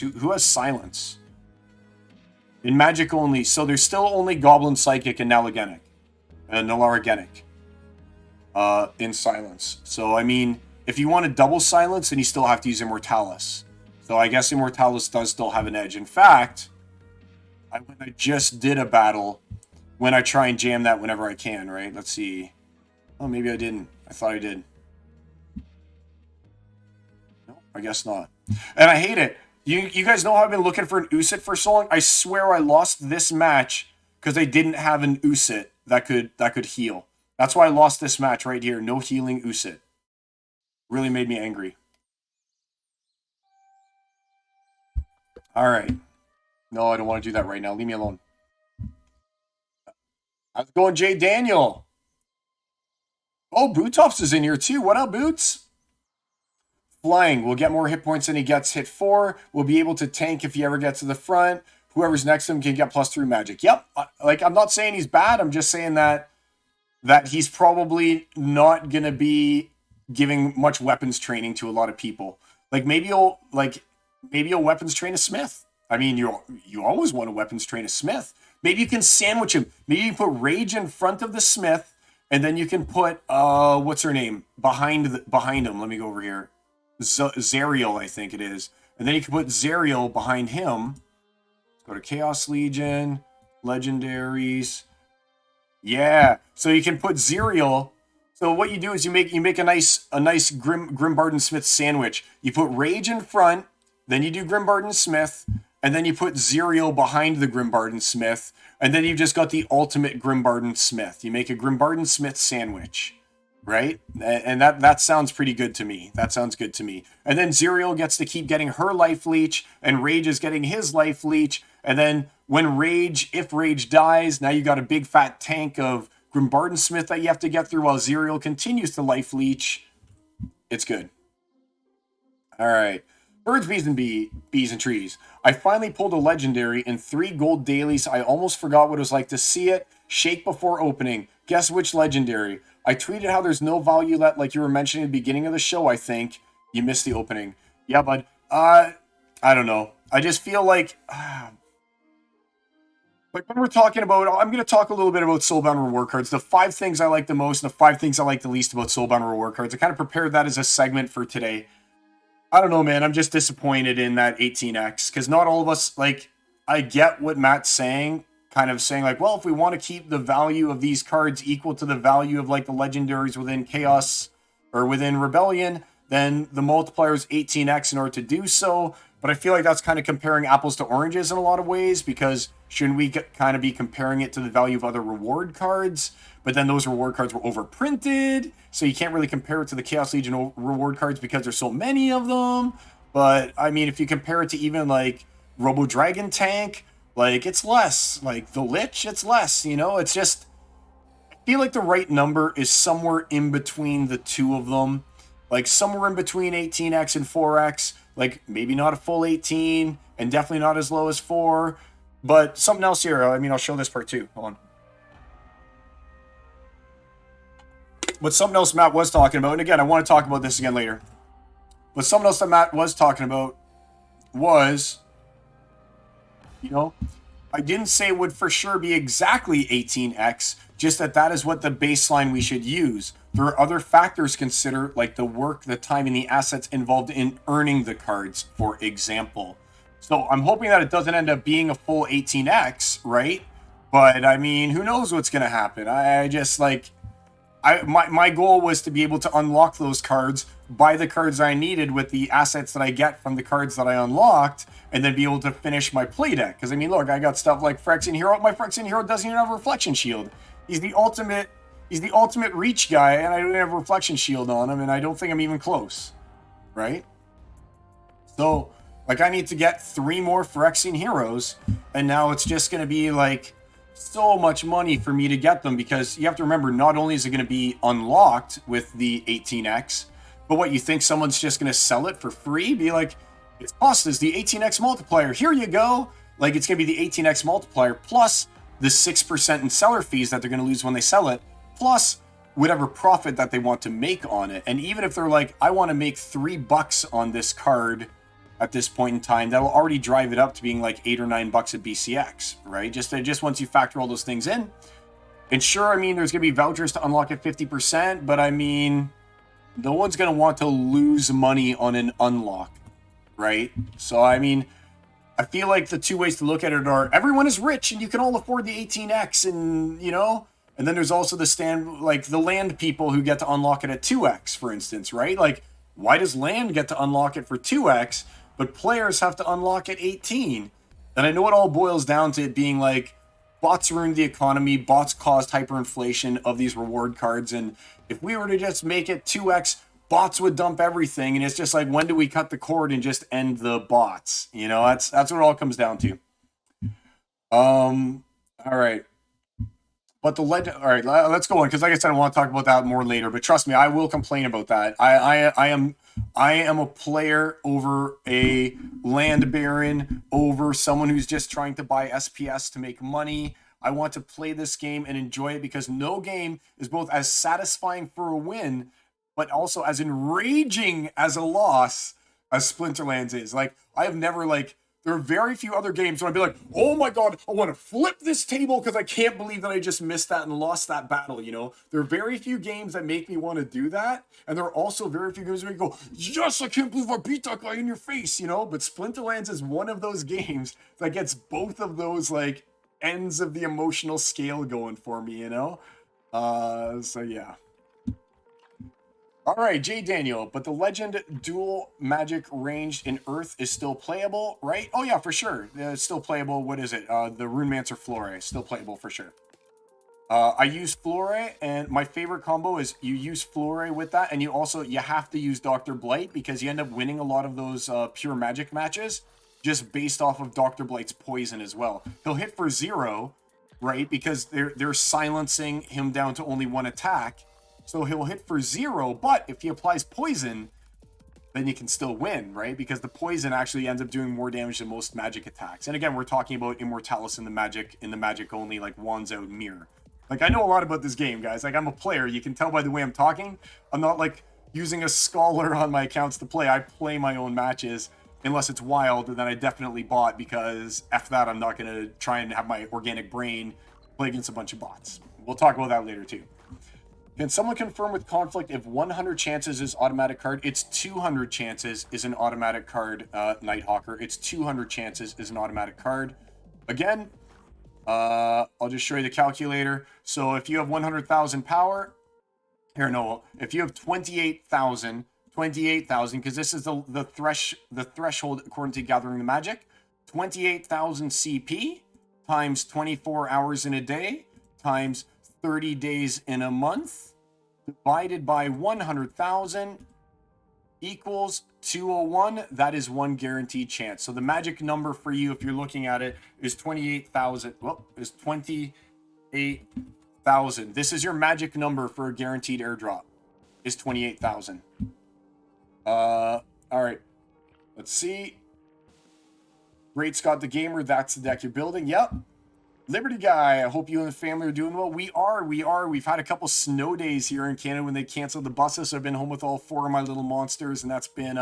Who has Silence? In Magic only. So there's still only Goblin Psychic and Nalara Genic in Silence. So, I mean, if you want to double Silence, then you still have to use Immortalis. So I guess Immortalis does still have an edge. In fact, I just did a battle when I try and jam that whenever I can, right? Let's see. Oh, maybe I didn't. I thought I did. No, I guess not. And I hate it. You guys know how I've been looking for an Usit for so long? I swear I lost this match because I didn't have an Usit that could heal. That's why I lost this match right here. No healing Usit. Really made me angry. All right. No, I don't want to do that right now. Leave me alone. How's it going, Jay Daniel? Oh, Bootoffs is in here too. What up, Boots? Flying will get more hit points than he gets hit for. Will be able to tank if he ever gets to the front. Whoever's next to him can get +3 magic. Yep. Like, I'm not saying he's bad. I'm just saying that he's probably not going to be giving much weapons training to a lot of people. Like, maybe you'll weapons train a smith. I mean, you always want to weapons train a smith. Maybe you can sandwich him. Maybe you put Rage in front of the smith, and then you can put what's her name behind him. Let me go over here. Zariel, I think it is. And then you can put Zariel behind him. Let's go to Chaos Legion, Legendaries. Yeah, so you can put Zariel. So what you do is you make a nice Grimbarden Smith sandwich. You put Rage in front, then you do Grimbarden Smith, and then you put Zariel behind the Grimbarden Smith, and then you've just got the ultimate Grimbarden Smith. You make a Grimbarden Smith sandwich. Right? And that sounds pretty good to me. That sounds good to me. And then Zariel gets to keep getting her life leech, and Rage is getting his life leech. And then if Rage dies, now you got a big fat tank of Grimbarden Smith that you have to get through while Zerial continues to life leech. It's good. All right. Birds, bees, and trees. I finally pulled a legendary in 3 gold dailies. I almost forgot what it was like to see it. Shake before opening. Guess which legendary? I tweeted how there's no value that, like you were mentioning at the beginning of the show, I think. You missed the opening. Yeah, bud. I don't know. I just feel like when we're talking about, I'm going to talk a little bit about Soulbound reward cards. The 5 things I like the most and the 5 things I like the least about Soulbound reward cards. I kind of prepared that as a segment for today. I don't know, man. I'm just disappointed in that 18x because not all of us, like, I get what Matt's saying, kind of saying like, well, if we want to keep the value of these cards equal to the value of like the legendaries within Chaos or within Rebellion, then the multiplier is 18x in order to do so. But I feel like that's kind of comparing apples to oranges in a lot of ways because shouldn't we kind of be comparing it to the value of other reward cards? But then those reward cards were overprinted, so you can't really compare it to the Chaos Legion reward cards because there's so many of them. But, I mean, if you compare it to even, like, Robo Dragon Tank, like, it's less. Like, the Lich, it's less, you know? It's just, I feel like the right number is somewhere in between the two of them. Like, somewhere in between 18x and 4x. Like, maybe not a full 18, and definitely not as low as 4. But something else here, I mean, I'll show this part too. Hold on. But something else Matt was talking about, and again, I want to talk about this again later. But something else that Matt was talking about was, you know, I didn't say it would for sure be exactly 18x, just that is what the baseline we should use. There are other factors considered, like the work, the time, and the assets involved in earning the cards, for example. So I'm hoping that it doesn't end up being a full 18x, right? But, I mean, who knows what's going to happen? I just, like... My goal was to be able to unlock those cards, buy the cards I needed with the assets that I get from the cards that I unlocked, and then be able to finish my play deck. Because, I mean, look, I got stuff like Phyrexian Hero. My Phyrexian Hero doesn't even have a Reflection Shield. He's the ultimate reach guy, and I don't have a Reflection Shield on him, and I don't think I'm even close. Right? So, like, I need to get 3 more Phyrexian Heroes, and now it's just going to be, like... so much money for me to get them because you have to remember not only is it going to be unlocked with the 18x, but what you think someone's just going to sell it for free? Be like, it's Pasta's the 18x multiplier. Here you go. Like it's going to be the 18x multiplier plus the 6% in seller fees that they're going to lose when they sell it, plus whatever profit that they want to make on it. And even if they're like, I want to make $3 on this card at this point in time, that'll already drive it up to being like $8 or $9 at BCX, right? Just once you factor all those things in. And sure, I mean, there's going to be vouchers to unlock at 50%, but I mean, no one's going to want to lose money on an unlock, right? So, I mean, I feel like the 2 ways to look at it are everyone is rich and you can all afford the 18x and, you know, and then there's also the land people who get to unlock it at 2x, for instance, right? Like, why does land get to unlock it for 2x? But players have to unlock at 18. And I know it all boils down to it being like, bots ruined the economy, bots caused hyperinflation of these reward cards, and if we were to just make it 2x, bots would dump everything, and it's just like, when do we cut the cord and just end the bots? You know, that's what it all comes down to. All right. But the legend, all right, let's go on, because like I said, I want to talk about that more later, but trust me, I will complain about that. I am a player over a land baron, over someone who's just trying to buy SPS to make money. I want to play this game and enjoy it because no game is both as satisfying for a win, but also as enraging as a loss as Splinterlands is. Like, I have never, like, there are very few other games where I'd be like, oh my god, I want to flip this table because I can't believe that I just missed that and lost that battle, you know? There are very few games that make me want to do that, and there are also very few games where you go, yes, I can't believe I beat that guy in your face, you know? But Splinterlands is one of those games that gets both of those, like, ends of the emotional scale going for me, you know? So yeah. All right, J. Daniel, but the Legend Dual Magic ranged in Earth is still playable, right? Oh yeah, for sure. It's still playable. What is it? The Runemancer Flore. Still playable for sure. I use Flore, and my favorite combo is you use Flore with that, and you have to use Dr. Blight because you end up winning a lot of those pure magic matches just based off of Dr. Blight's poison as well. He'll hit for 0, right? Because they're silencing him down to only 1 attack. So he'll hit for 0, but if he applies poison, then you can still win, right? Because the poison actually ends up doing more damage than most magic attacks. And again, we're talking about Immortalis in the magic only, like wands out mirror. Like, I know a lot about this game, guys. Like, I'm a player. You can tell by the way I'm talking. I'm not like using a scholar on my accounts to play. I play my own matches unless it's wild, and then I definitely bot, because F that, I'm not going to try and have my organic brain play against a bunch of bots. We'll talk about that later too. Can someone confirm with conflict if 100 chances is automatic card? It's 200 chances is an automatic card, Nighthawker. It's 200 chances is an automatic card. Again, I'll just show you the calculator. So if you have 100,000 power, here, no, if you have 28,000, because this is the threshold according to Gathering the Magic, 28,000 CP times 24 hours in a day times 30 days in a month divided by 100,000 equals 201. That is 1 guaranteed chance. So the magic number for you, if you're looking at it, is 28,000. Well, is 28,000. This is your magic number for a guaranteed airdrop, is 28,000. All right. Let's see. Great Scott the Gamer, that's the deck you're building. Yep. Liberty Guy, I hope you and the family are doing well. We are. We've had a couple snow days here in Canada when they canceled the buses. So I've been home with all 4 of my little monsters, and that's been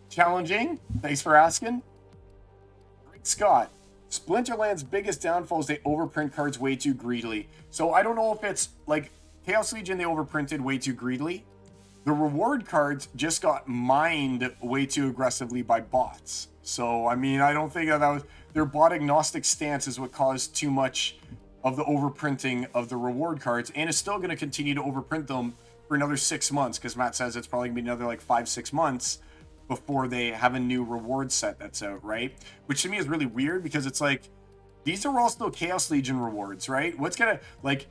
challenging. Thanks for asking. Great Scott. Splinterlands' biggest downfall is they overprint cards way too greedily. So I don't know if it's like Chaos Legion, they overprinted way too greedily. The reward cards just got mined way too aggressively by bots. So, I mean, I don't think that was... Their bot agnostic stance is what caused too much of the overprinting of the reward cards, and is still going to continue to overprint them for another 6 months, because Matt says it's probably going to be another like 5-6 months before they have a new reward set that's out, right? Which to me is really weird, because it's like, these are all still Chaos Legion rewards, right? What's going to, like,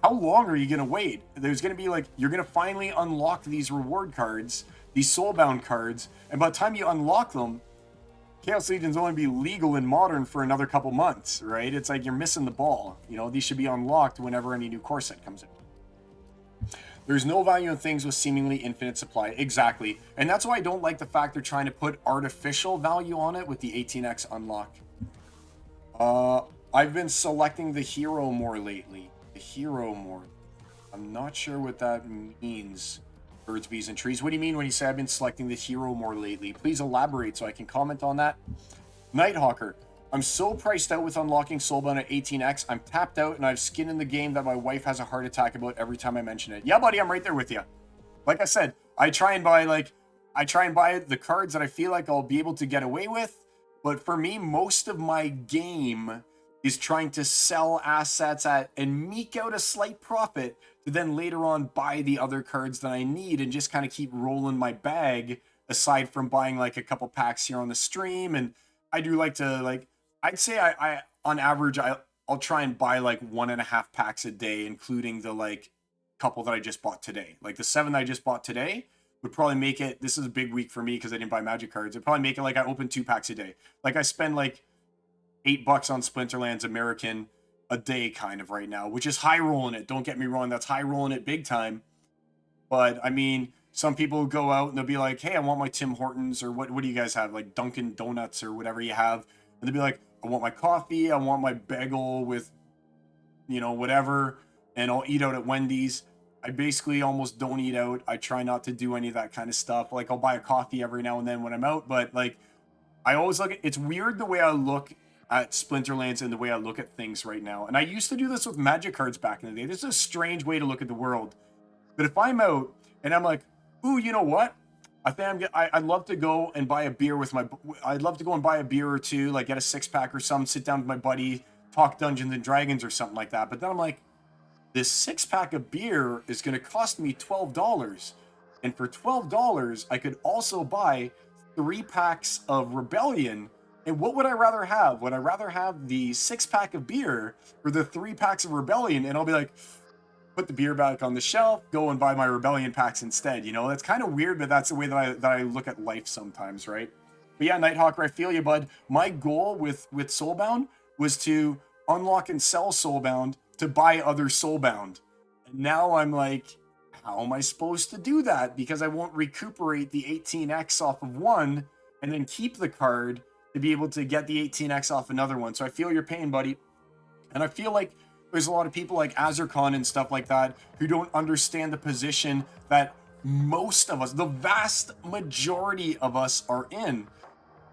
how long are you going to wait? There's going to be like, you're going to finally unlock these reward cards, these soulbound cards, and by the time you unlock them, Chaos Legion's only be legal in Modern for another couple months, right? It's like you're missing the ball. You know, these should be unlocked whenever any new core set comes in. There's no value in things with seemingly infinite supply. Exactly. And that's why I don't like the fact they're trying to put artificial value on it with the 18x unlock. I've been selecting the hero more lately. The hero more. I'm not sure what that means. Birds, bees, and trees. What do you mean when you say I've been selecting the hero more lately? Please elaborate so I can comment on that. Nighthawker. I'm so priced out with unlocking Soulbound at 18x. I'm tapped out and I have skin in the game that my wife has a heart attack about every time I mention it. Yeah, buddy, I'm right there with you. Like I said, I try and buy the cards that I feel like I'll be able to get away with. But for me, most of my game is trying to sell assets at and meek out a slight profit to then later on buy the other cards that I need and just kind of keep rolling my bag, aside from buying like a couple packs here on the stream. And I do like to, like, I'd say I on average, I'll try and buy like 1.5 packs a day, including the like couple that I just bought today. Like the 7 that I just bought today would probably make it, this is a big week for me because I didn't buy magic cards. It'd probably make it like I open 2 packs a day. Like I spend like $8 on Splinterlands American a day kind of right now, which is high rolling it. Don't get me wrong, that's high rolling it big time. But I mean, some people go out and they'll be like, hey, I want my Tim Hortons, or what do you guys have? Like Dunkin' Donuts or whatever you have. And they'll be like, I want my coffee, I want my bagel with, you know, whatever, and I'll eat out at Wendy's. I basically almost don't eat out. I try not to do any of that kind of stuff. Like I'll buy a coffee every now and then when I'm out, but like I always look at, it's weird the way I look at Splinterlands and the way I look at things right now. And I used to do this with magic cards back in the day. This is a strange way to look at the world. But if I'm out and I'm like, ooh, you know what? I think I'd love to go and buy a beer with I'd love to go and buy a beer or two, like get a 6-pack or something, sit down with my buddy, talk Dungeons and Dragons or something like that. But then I'm like, this 6-pack of beer is going to cost me $12. And for $12, I could also buy 3 packs of Rebellion. And what would I rather have? Would I rather have the 6-pack of beer or the 3 packs of Rebellion? And I'll be like, put the beer back on the shelf, go and buy my Rebellion packs instead. You know, that's kind of weird, but that's the way that I look at life sometimes, right? But yeah, Nighthawker, I feel you, bud. My goal with Soulbound was to unlock and sell Soulbound to buy other Soulbound. And now I'm like, how am I supposed to do that? Because I won't recuperate the 18x off of one and then keep the card to be able to get the 18x off another one. So I feel your pain, buddy. And I feel like there's a lot of people like Azurkon and stuff like that who don't understand the position that most of us, the vast majority of us, are in.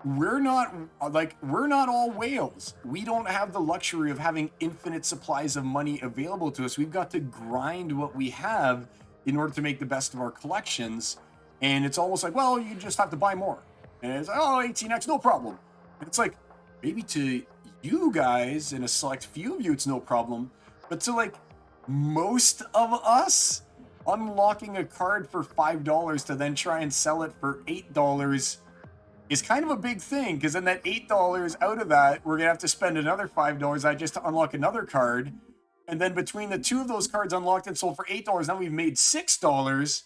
We're not all whales. We don't have the luxury of having infinite supplies of money available to us. We've got to grind what we have in order to make the best of our collections. And it's almost like, well, you just have to buy more. And it's like, oh, 18x, no problem. And it's like, maybe to you guys, and a select few of you, it's no problem. But to like most of us, unlocking a card for $5 to then try and sell it for $8 is kind of a big thing, because then that $8 out of that, we're gonna have to spend another $5 just to unlock another card. And then between the two of those cards unlocked and sold for $8, now we've made $6.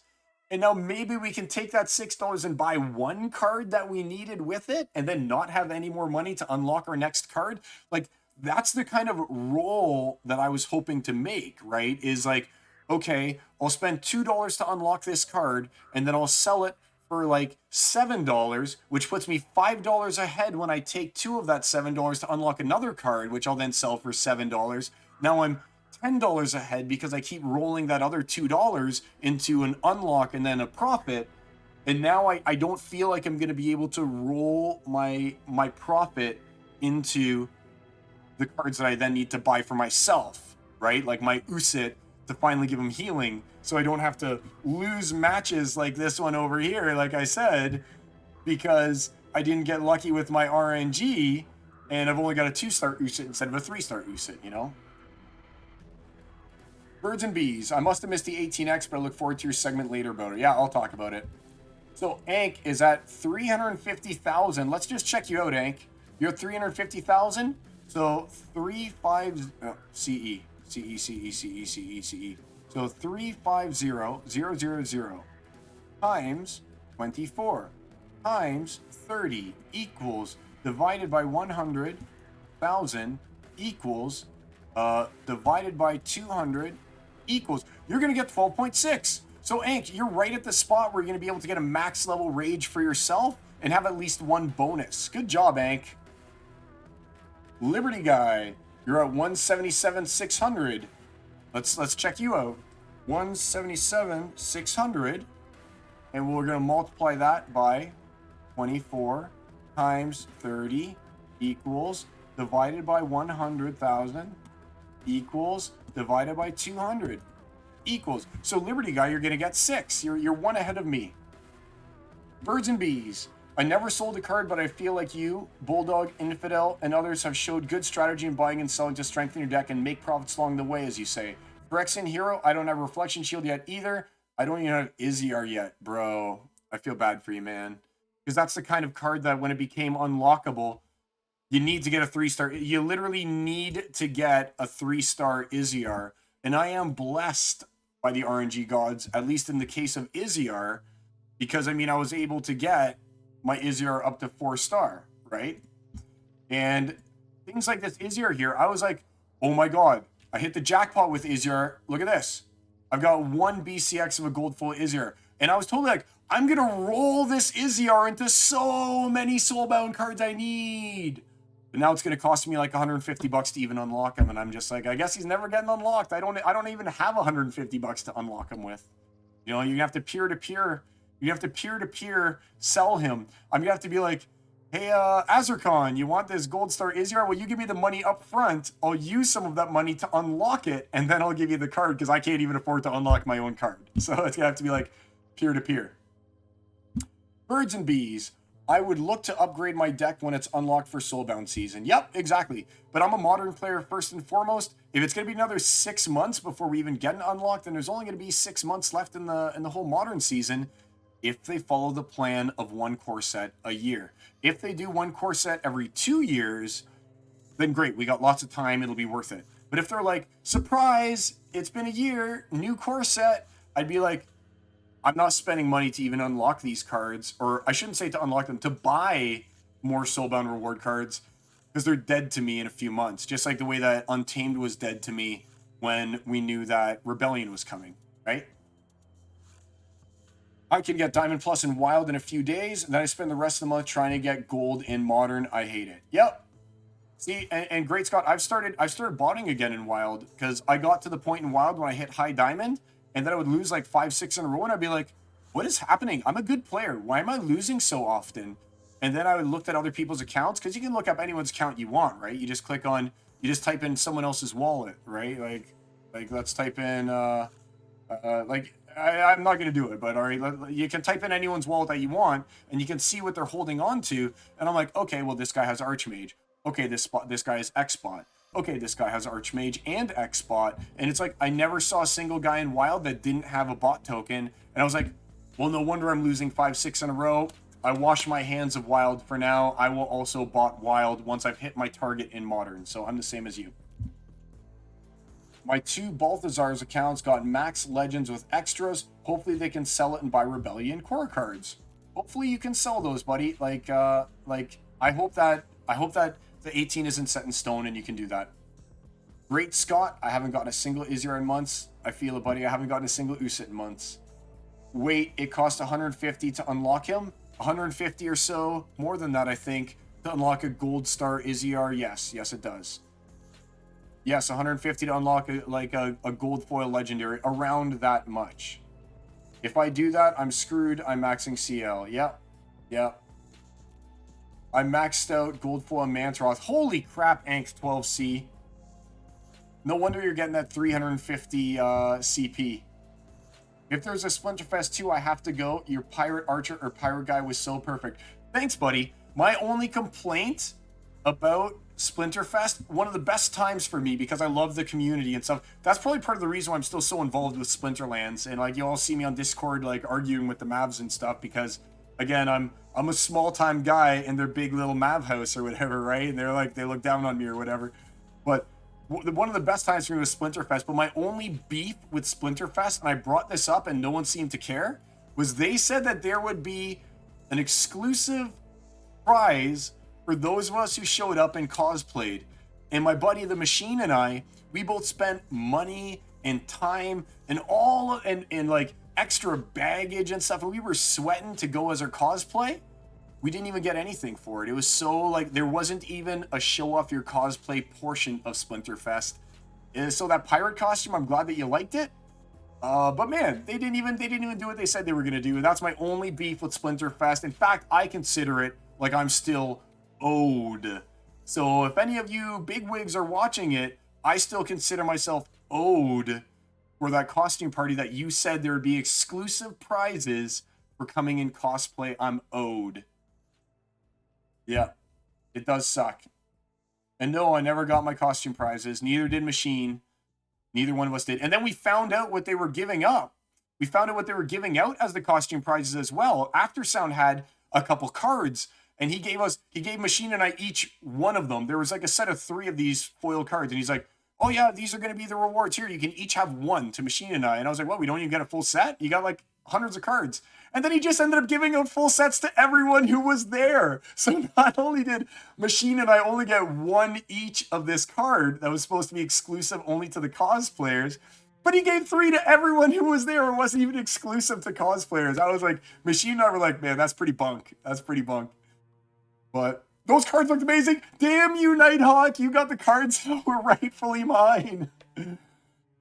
And now maybe we can take that $6 and buy one card that we needed with it and then not have any more money to unlock our next card. Like, that's the kind of roll that I was hoping to make, right? Is like, okay, I'll spend $2 to unlock this card and then I'll sell it for like $7, which puts me $5 ahead when I take two of that $7 to unlock another card, which I'll then sell for $7. Now I'm $10 ahead because I keep rolling that other $2 into an unlock and then a profit. And now I don't feel like I'm going to be able to roll my profit into the cards that I then need to buy for myself, right? Like my Usit to finally give him healing, so I don't have to lose matches like this one over here, like I said, because I didn't get lucky with my RNG and I've only got a 2-star Usit instead of a 3-star Usit, you know? Birds and bees. I must have missed the 18x, but I look forward to your segment later about it. Yeah, I'll talk about it. So Ank is at 350,000. Let's just check you out, Ank. You're at 350,000. So 350 CE. So 350,000 times 24 times 30 equals divided by 100,000 equals divided by 200 equals, you're going to get 12.6. So Ank, you're right at the spot where you're going to be able to get a max level rage for yourself and have at least one bonus. Good job, Ank. Liberty Guy, you're at 177,600. Let's check you out. 177,600, and we're going to multiply that by 24 times 30 equals divided by 100,000 equals divided by 200 equals. So Liberty Guy, you're going to get 6. You're one ahead of me. Birds and bees. I never sold a card, but I feel like you, Bulldog, Infidel, and others have showed good strategy in buying and selling to strengthen your deck and make profits along the way, as you say. Phyrexian Hero, I don't have Reflection Shield yet either. I don't even have Iziar yet, bro. I feel bad for you, man. Because that's the kind of card that when it became unlockable, you need to get a 3-star. You literally need to get a 3-star Iziar. And I am blessed by the RNG gods, at least in the case of Iziar, because, I mean, I was able to get my Iziar up to 4-star, right? And things like this Iziar here, I was like, oh my god, I hit the jackpot with Iziar. Look at this. I've got 1 BCX of a gold full Iziar. And I was totally like, I'm going to roll this Iziar into so many soulbound cards I need. But now it's going to cost me like $150 to even unlock him. And I'm just like, I guess he's never getting unlocked. I don't even have $150 to unlock him with. You know, you have to peer-to-peer. You have to peer-to-peer sell him. I'm going to have to be like, hey, Azurkon, you want this gold star Iziar? Well, you give me the money up front. I'll use some of that money to unlock it, and then I'll give you the card because I can't even afford to unlock my own card. So it's going to have to be like peer-to-peer. Birds and bees. I would look to upgrade my deck when it's unlocked for Soulbound season. Yep, exactly. But I'm a modern player first and foremost. If it's going to be another 6 months before we even get an unlock, then there's only going to be 6 months left in the whole modern season if they follow the plan of 1 core set a year. If they do 1 core set every 2 years, then great, we got lots of time, it'll be worth it. But if they're like, surprise, it's been a year, new core set, I'd be like, I'm not spending money to even unlock these cards, or I shouldn't say to unlock them, to buy more Soulbound reward cards. because they're dead to me in a few months, just like the way that Untamed was dead to me when we knew that Rebellion was coming, right? I can get Diamond Plus in Wild in a few days, and then I spend the rest of the month trying to get Gold in Modern. I hate it. Yep. See, and Great Scott, I've started botting again in Wild, because I got to the point in Wild when I hit High Diamond, and then I would lose like 5-6 in a row, and I'd be like, what is happening? I'm a good player. Why am I losing so often? And then I would look at other people's accounts, because you can look up anyone's account you want, right? You just click on, you just type in someone else's wallet, right? Like let's type in, I'm not going to do it, but all right, you can type in anyone's wallet that you want, and you can see what they're holding on to. And I'm like, okay, well, this guy has Archmage. Okay, this guy has X-Bot. Okay, this guy has Archmage and X-Bot. And it's like, I never saw a single guy in Wild that didn't have a bot token. And I was like, well, no wonder I'm losing 5-6 in a row. I wash my hands of Wild for now. I will also bot Wild once I've hit my target in Modern. So I'm the same as you. My 2 Balthazar's accounts got max legends with extras. Hopefully they can sell it and buy Rebellion core cards. Hopefully you can sell those, buddy. I hope that the 18 isn't set in stone and you can do that. Great Scott, I haven't gotten a single Izir in months. I feel it, buddy. I haven't gotten a single Usit in months. Wait, it cost 150 to unlock him? 150 or so, more than that, I think, to unlock a gold star Izir. Yes, it does. Yes, 150 to unlock a gold foil legendary, around that much. If I do that, I'm screwed. I'm maxing CL. Yep. I maxed out gold foil Mantroth. Holy crap, Ank 12C. No wonder you're getting that 350 CP. If there's a Splinterfest 2, I have to go. Your pirate archer or pirate guy was so perfect. Thanks, buddy. My only complaint about Splinterfest, one of the best times for me, because I love the community and stuff. That's probably part of the reason why I'm still so involved with Splinterlands. And like, you all see me on Discord, like arguing with the Mavs and stuff, because again, I'm a small time guy in their big little Mav house or whatever, right? And they're like, they look down on me or whatever. But one of the best times for me was Splinterfest. But my only beef with Splinterfest, and I brought this up and no one seemed to care, was they said that there would be an exclusive prize for those of us who showed up and cosplayed. And my buddy the Machine and I, we both spent money and time and all and like extra baggage and stuff, and we were sweating to go as our cosplay. We didn't even get anything for it. It was so like, there wasn't even a show off your cosplay portion of Splinterfest. So that pirate costume, I'm glad that you liked it. But man, they didn't even do what they said they were gonna do. That's my only beef with Splinterfest. In fact, I consider it like I'm still owed. So if any of you bigwigs are watching it, I still consider myself owed for that costume party that you said there would be exclusive prizes for coming in cosplay. I'm owed. Yeah, it does suck. And no, I never got my costume prizes. Neither did Machine. Neither one of us did. And then we found out what they were giving up. We found out what they were giving out as the costume prizes as well. Aftersound had a couple cards, and he gave Machine and I each one of them. There was like a set of 3 of these foil cards, and he's like, oh yeah, these are going to be the rewards here. You can each have one to Machine and I. And I was like, what, we don't even get a full set? You got like hundreds of cards. And then he just ended up giving out full sets to everyone who was there. So not only did Machine and I only get one each of this card that was supposed to be exclusive only to the cosplayers, but he gave 3 to everyone who was there. It wasn't even exclusive to cosplayers. I was like, Machine and I were like, man, that's pretty bunk. That's pretty bunk. But those cards looked amazing. Damn you, Nighthawk. You got the cards that were rightfully mine.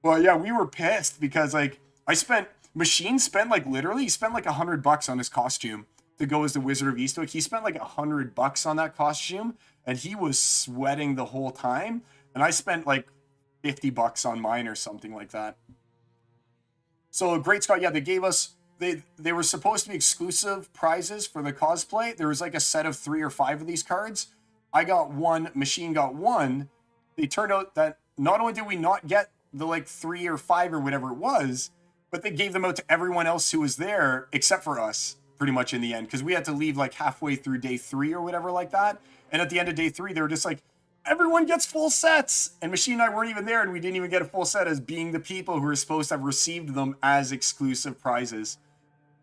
Well, yeah, we were pissed because like Machine spent like literally, he spent like $100 on his costume to go as the Wizard of Eastwick. He spent like $100 on that costume and he was sweating the whole time. And I spent like $50 on mine or something like that. So Great Scott, yeah, they gave us, they were supposed to be exclusive prizes for the cosplay. There was like a set of 3 or 5 of these cards. I got 1, Machine got 1. It turned out that not only did we not get the like 3 or 5 or whatever it was, but they gave them out to everyone else who was there except for us, pretty much in the end, because we had to leave like halfway through day 3 or whatever like that. And at the end of day 3, they were just like, everyone gets full sets. And Machine and I weren't even there, and we didn't even get a full set as being the people who were supposed to have received them as exclusive prizes.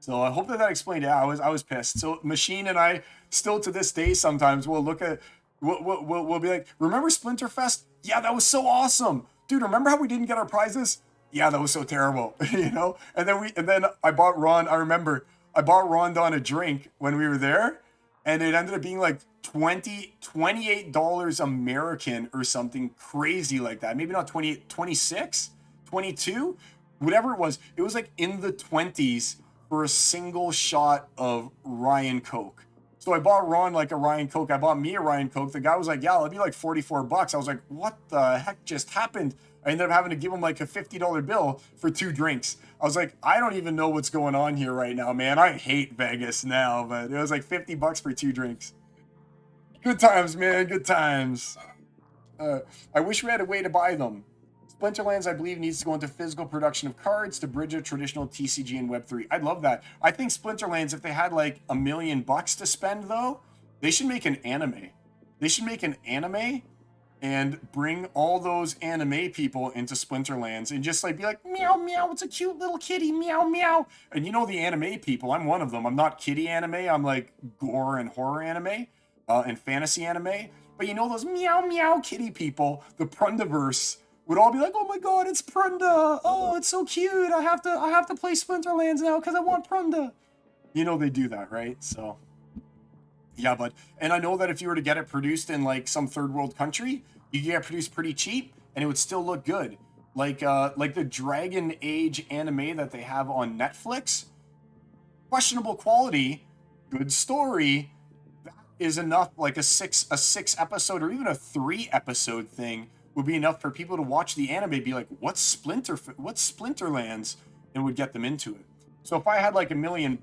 So I hope that explained it. I was pissed. So Machine and I still to this day sometimes will look at We'll be like, remember Splinterfest? Yeah, that was so awesome, dude. Remember how we didn't get our prizes? Yeah, that was so terrible, you know. And then I bought Ron. I remember I bought Rondon a drink when we were there, and it ended up being like $28 American or something crazy like that. Maybe not 28, 26, 22, whatever it was. It was like in the 20s for a single shot of Ryan Coke. So I bought Ron like a Ryan Coke. I bought me a Ryan Coke. The guy was like, yeah, it'll be like 44 bucks. I was like, what the heck just happened? I ended up having to give him like a $50 bill for 2 drinks. I was like, I don't even know what's going on here right now, man. I hate Vegas now, but it was like 50 bucks for 2 drinks. Good times, man. Good times. I wish we had a way to buy them. Splinterlands, I believe, needs to go into physical production of cards to bridge a traditional TCG and Web3. I'd love that. I think Splinterlands, if they had like $1 million to spend, though, they should make an anime. They should make an anime and bring all those anime people into Splinterlands and just like be like, meow, meow, it's a cute little kitty, meow, meow. And you know the anime people, I'm one of them. I'm not kitty anime. I'm like gore and horror anime and fantasy anime. But you know those meow, meow kitty people, the Prundaverse, would all be like, oh my god, it's Prunda. Oh, it's so cute. I have to play Splinterlands now because I want Prunda. You know they do that, right? So yeah, but and I know that if you were to get it produced in like some third world country, you get it produced pretty cheap and it would still look good. Like the Dragon Age anime that they have on Netflix, questionable quality, good story. That is enough. Like a six episode or even a 3 episode thing would be enough for people to watch the anime, be like, what's Splinterlands, and would get them into it. So if I had like $1 million,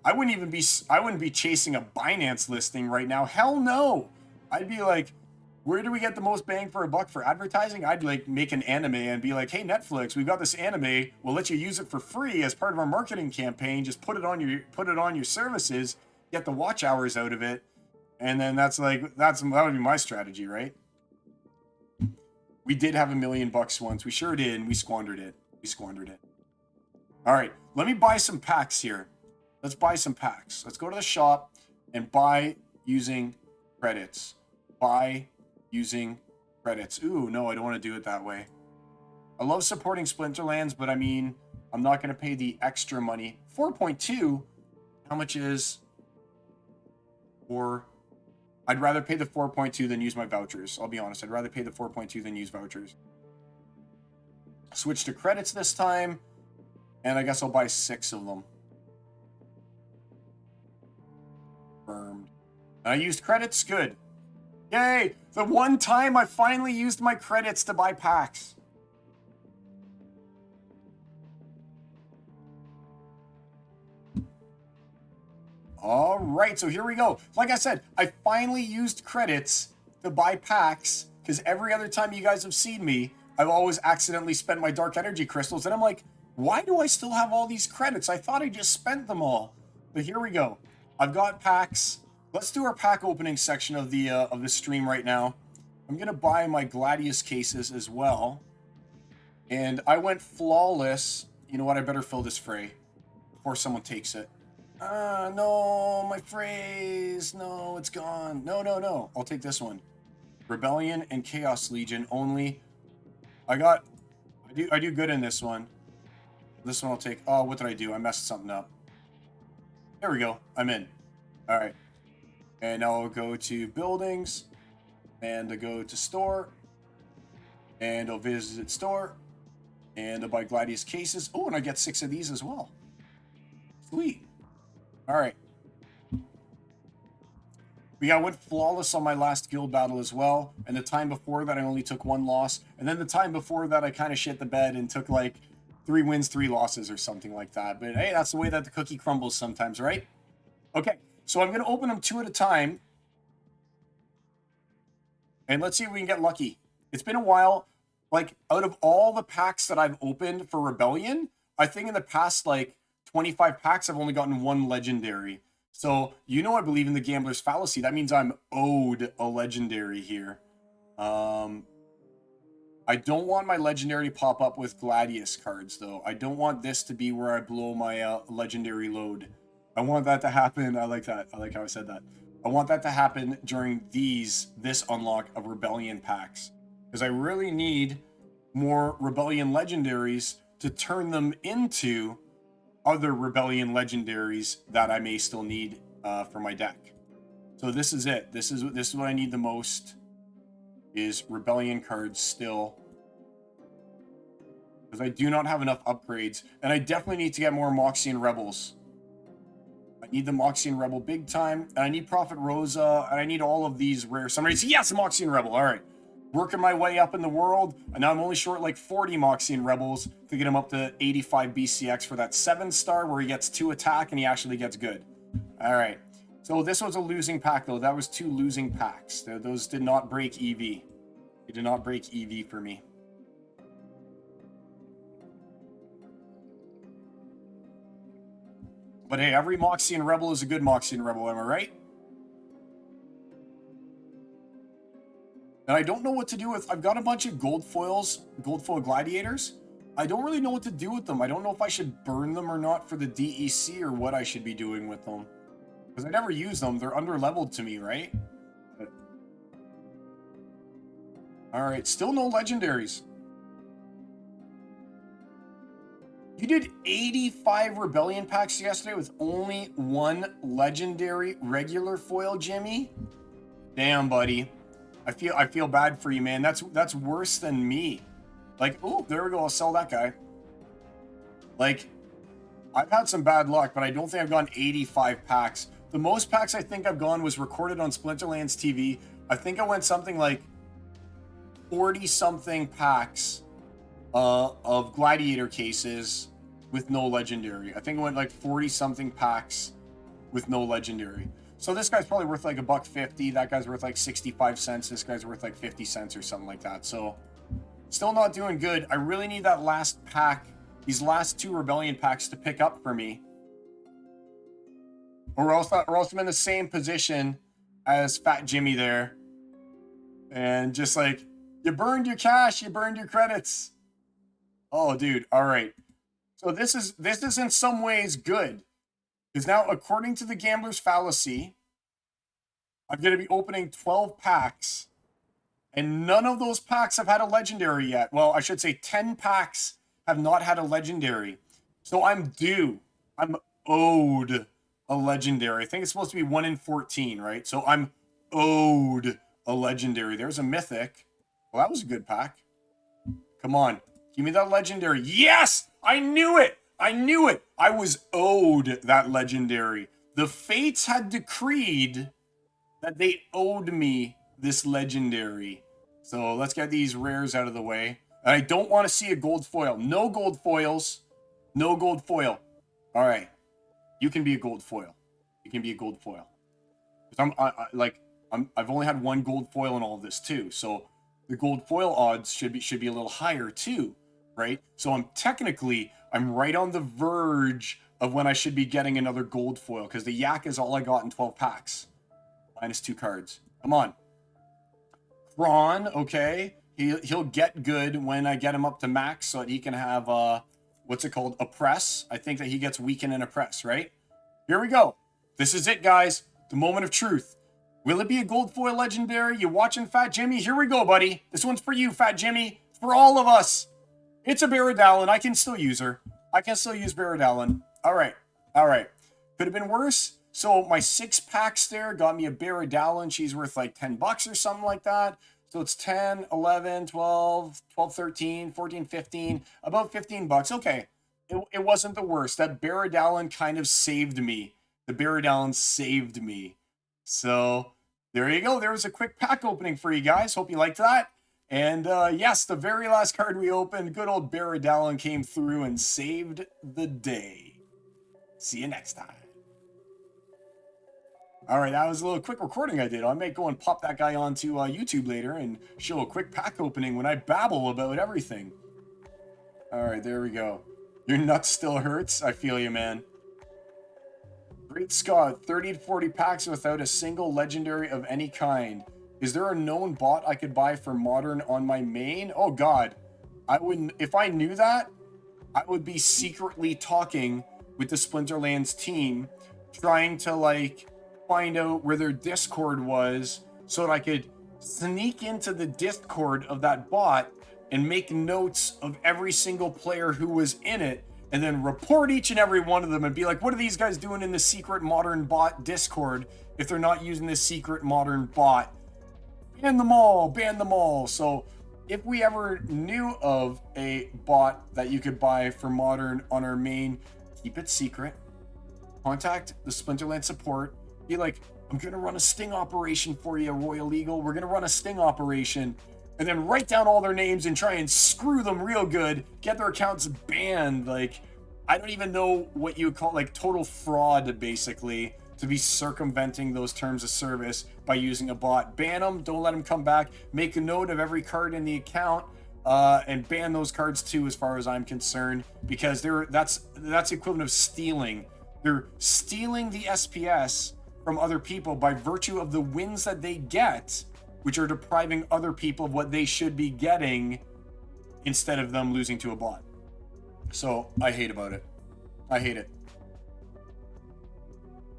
I wouldn't be chasing a Binance listing right now. Hell no. I'd be like, where do we get the most bang for a buck for advertising? I'd like make an anime and be like, hey Netflix, we've got this anime. We'll let you use it for free as part of our marketing campaign. Just put it on your services, get the watch hours out of it, and then that would be my strategy, right? We did have $1 million once. We sure did, and we squandered it. All right, let me buy some packs here. Let's buy some packs. Let's go to the shop and buy using credits. Buy using credits. Ooh, no, I don't want to do it that way. I love supporting Splinterlands, but I mean, I'm not going to pay the extra money. 4.2, how much is 4? I'd rather pay the 4.2 than use my vouchers. I'll be honest. I'd rather pay the 4.2 than use vouchers. Switch to credits this time, and I guess I'll buy 6 of them. Confirmed. I used credits. Good. Yay! The one time I finally used my credits to buy packs. All right, so here we go. Like I said, I finally used credits to buy packs because every other time you guys have seen me, I've always accidentally spent my dark energy crystals, and I'm like, why do I still have all these credits? I thought I just spent them all. But here we go. I've got packs. Let's do our pack opening section of the stream right now. I'm gonna buy my Gladius cases as well, and I went flawless. You know what? I better fill this fray before someone takes it. No, my phrase. No, it's gone. No. I'll take this one. Rebellion and Chaos Legion only. I do good in this one. This one I'll take. Oh, what did I do? I messed something up. There we go. I'm in. All right. And now I'll go to buildings, and I'll go to store, and I'll visit store, and I'll buy Gladius cases. Oh, and I get 6 of these as well. Sweet. All right. I went flawless on my last guild battle as well. And the time before that, I only took 1 loss. And then the time before that, I kind of shit the bed and took like 3 wins, 3 losses or something like that. But hey, that's the way that the cookie crumbles sometimes, right? Okay, so I'm going to open them 2 at a time. And let's see if we can get lucky. It's been a while. Like, out of all the packs that I've opened for Rebellion, I think in the past, like, 25 packs, I've only gotten 1 legendary. So, you know I believe in the gambler's fallacy. That means I'm owed a legendary here. I don't want my legendary to pop up with Gladius cards, though. I don't want this to be where I blow my legendary load. I want that to happen. I like that. I like how I said that. I want that to happen during this unlock of Rebellion packs. Because I really need more Rebellion legendaries to turn them into other Rebellion legendaries that I may still need for my deck. So this is it. This is what I need the most, is Rebellion cards still. Because I do not have enough upgrades. And I definitely need to get more Moxian Rebels. I need the Moxian Rebel big time. And I need Prophet Rosa. And I need all of these rare summaries. Yes, a Moxian Rebel. All right. Working my way up in the world. And now I'm only short like 40 Moxian Rebels to get him up to 85 BCX for that 7-star where he gets 2 attack and he actually gets good. All right. So this was a losing pack, though. That was 2 losing packs. Those did not break EV. They did not break EV for me. But hey, every Moxian Rebel is a good Moxian Rebel, am I right? And I don't know what to do with... I've got a bunch of gold foil gladiators. I don't really know what to do with them. I don't know if I should burn them or not for the DEC or what I should be doing with them. Because I never use them. They're under-leveled to me, right? Alright, still no legendaries. You did 85 Rebellion packs yesterday with only 1 legendary regular foil, Jimmy? Damn, buddy. I feel bad for you, man. That's worse than me. Like, oh, there we go. I'll sell that guy. Like, I've had some bad luck, but I don't think I've gone 85 packs. The most packs I think I've gone was recorded on Splinterlands TV. I think I went something like 40-something packs of Gladiator cases with no legendary. I think I went like 40-something packs with no legendary. So this guy's probably worth like $1.50. That guy's worth like 65 cents. This guy's worth like 50 cents or something like that. So still not doing good. I really need that last pack, these last 2 Rebellion packs to pick up for me. Or else I'm in the same position as Fat Jimmy there. And just like, you burned your cash, you burned your credits. Oh, dude. All right. So this is in some ways good. Because now, according to the Gambler's Fallacy, I'm going to be opening 12 packs. And none of those packs have had a legendary yet. Well, I should say 10 packs have not had a legendary. So I'm due. I'm owed a legendary. I think it's supposed to be 1 in 14, right? So I'm owed a legendary. There's a mythic. Well, that was a good pack. Come on. Give me that legendary. Yes! I knew it! I knew it! I was owed that legendary. The fates had decreed that they owed me this legendary. So let's get these rares out of the way. And I don't want to see a gold foil. No gold foils. No gold foil. All right. You can be a gold foil. You can be a gold foil. I've only had 1 gold foil in all of this too. So the gold foil odds should be a little higher too, right? So I'm right on the verge of when I should be getting another gold foil, because the yak is all I got in 12 packs. Minus 2 cards. Come on. Kron, okay. He'll get good when I get him up to max so that he can have, what's it called? Oppress. I think that he gets weaken and oppress, right? Here we go. This is it, guys. The moment of truth. Will it be a gold foil legendary? You watching, Fat Jimmy? Here we go, buddy. This one's for you, Fat Jimmy. It's for all of us. It's a Baradalin. I can still use her. I can still use Baradalin. All right. All right. Could have been worse. So my 6 packs there got me a Baradalin. She's worth like $10 or something like that. So it's 10, 11, 12, 12, 13, 14, 15, about $15. Okay. It wasn't the worst. That Baradalin kind of saved me. The Baradalin saved me. So there you go. There was a quick pack opening for you guys. Hope you liked that. And yes, the very last card we opened, good old Baradalin came through and saved the day. See you next time. All right, that was a little quick recording I did. I may go and pop that guy onto YouTube later and show a quick pack opening when I babble about everything. All right, there we go. Your nuts still hurts? I feel you, man. Great Scott, 30 to 40 packs without a single legendary of any kind. Is there a known bot I could buy for Modern on my main? Oh, God. I wouldn't. If I knew that, I would be secretly talking with the Splinterlands team, trying to, like, find out where their Discord was so that I could sneak into the Discord of that bot and make notes of every single player who was in it, and then report each and every one of them and be like, what are these guys doing in the secret modern bot Discord if they're not using this secret modern bot? Ban them all, ban them all. So if we ever knew of a bot that you could buy for modern on our main, keep it secret. Contact the Splinterlands support. Be like, I'm going to run a sting operation for you, Royal Eagle. We're going to run a sting operation. And then write down all their names and try and screw them real good. Get their accounts banned. Like, I don't even know what you would call, like, total fraud, basically, to be circumventing those terms of service by using a bot. Ban them. Don't let them come back. Make a note of every card in the account. And ban those cards too, as far as I'm concerned, because that's equivalent of stealing. They're stealing the SPS from other people by virtue of the wins that they get, which are depriving other people of what they should be getting instead of them losing to a bot. So I hate about it. I hate it.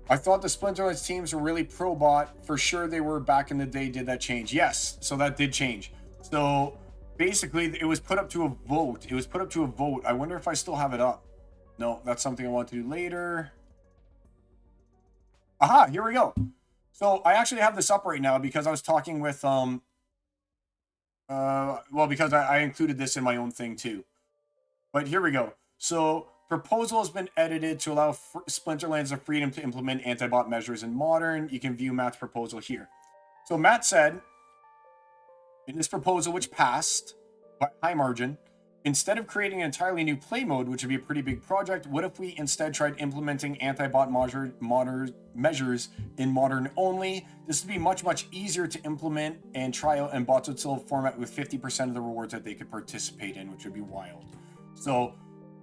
I thought the Splinterlands teams were really pro bot. For sure they were back in the day. Did that change? Yes. So that did change. So basically it was put up to a vote. It was put up to a vote. I wonder if I still have it up. No, that's something I want to do later. Aha, here we go. So I actually have this up right now because I was talking with, well, because I included this in my own thing too. But here we go. So proposal has been edited to allow Splinterlands the freedom to implement anti-bot measures in modern. You can view Matt's proposal here. So Matt said, in this proposal, which passed by high margin, instead of creating an entirely new play mode, which would be a pretty big project, what if we instead tried implementing anti-bot measures in modern only? This would be much, much easier to implement and try out, and bots would still format with 50% of the rewards that they could participate in, which would be wild. So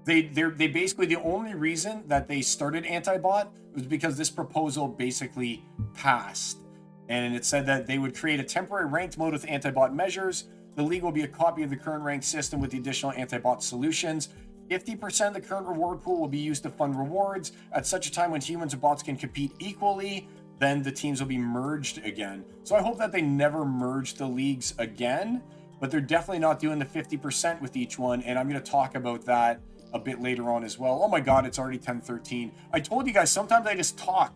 they basically, the only reason that they started anti-bot was because this proposal basically passed. And it said that they would create a temporary ranked mode with anti-bot measures. The league will be a copy of the current ranked system with the additional anti-bot solutions. 50% of the current reward pool will be used to fund rewards. At such a time when humans and bots can compete equally, then the teams will be merged again. So I hope that they never merge the leagues again, but they're definitely not doing the 50% with each one, and I'm going to talk about that a bit later on as well. Oh my god, it's already 10:13. I told you guys, sometimes I just talk,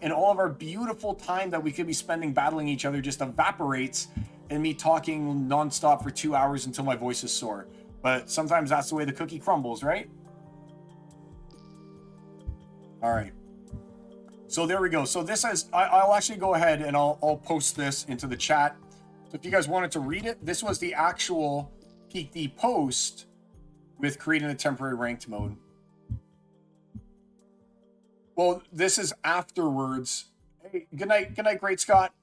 and all of our beautiful time that we could be spending battling each other just evaporates, and me talking nonstop for 2 hours until my voice is sore. But sometimes that's the way the cookie crumbles, right? All right. So there we go. So this is, I'll actually go ahead and I'll post this into the chat. So if you guys wanted to read it, this was the actual Peak D post with creating a temporary ranked mode. Well, this is afterwards. Hey, good night, Great Scott.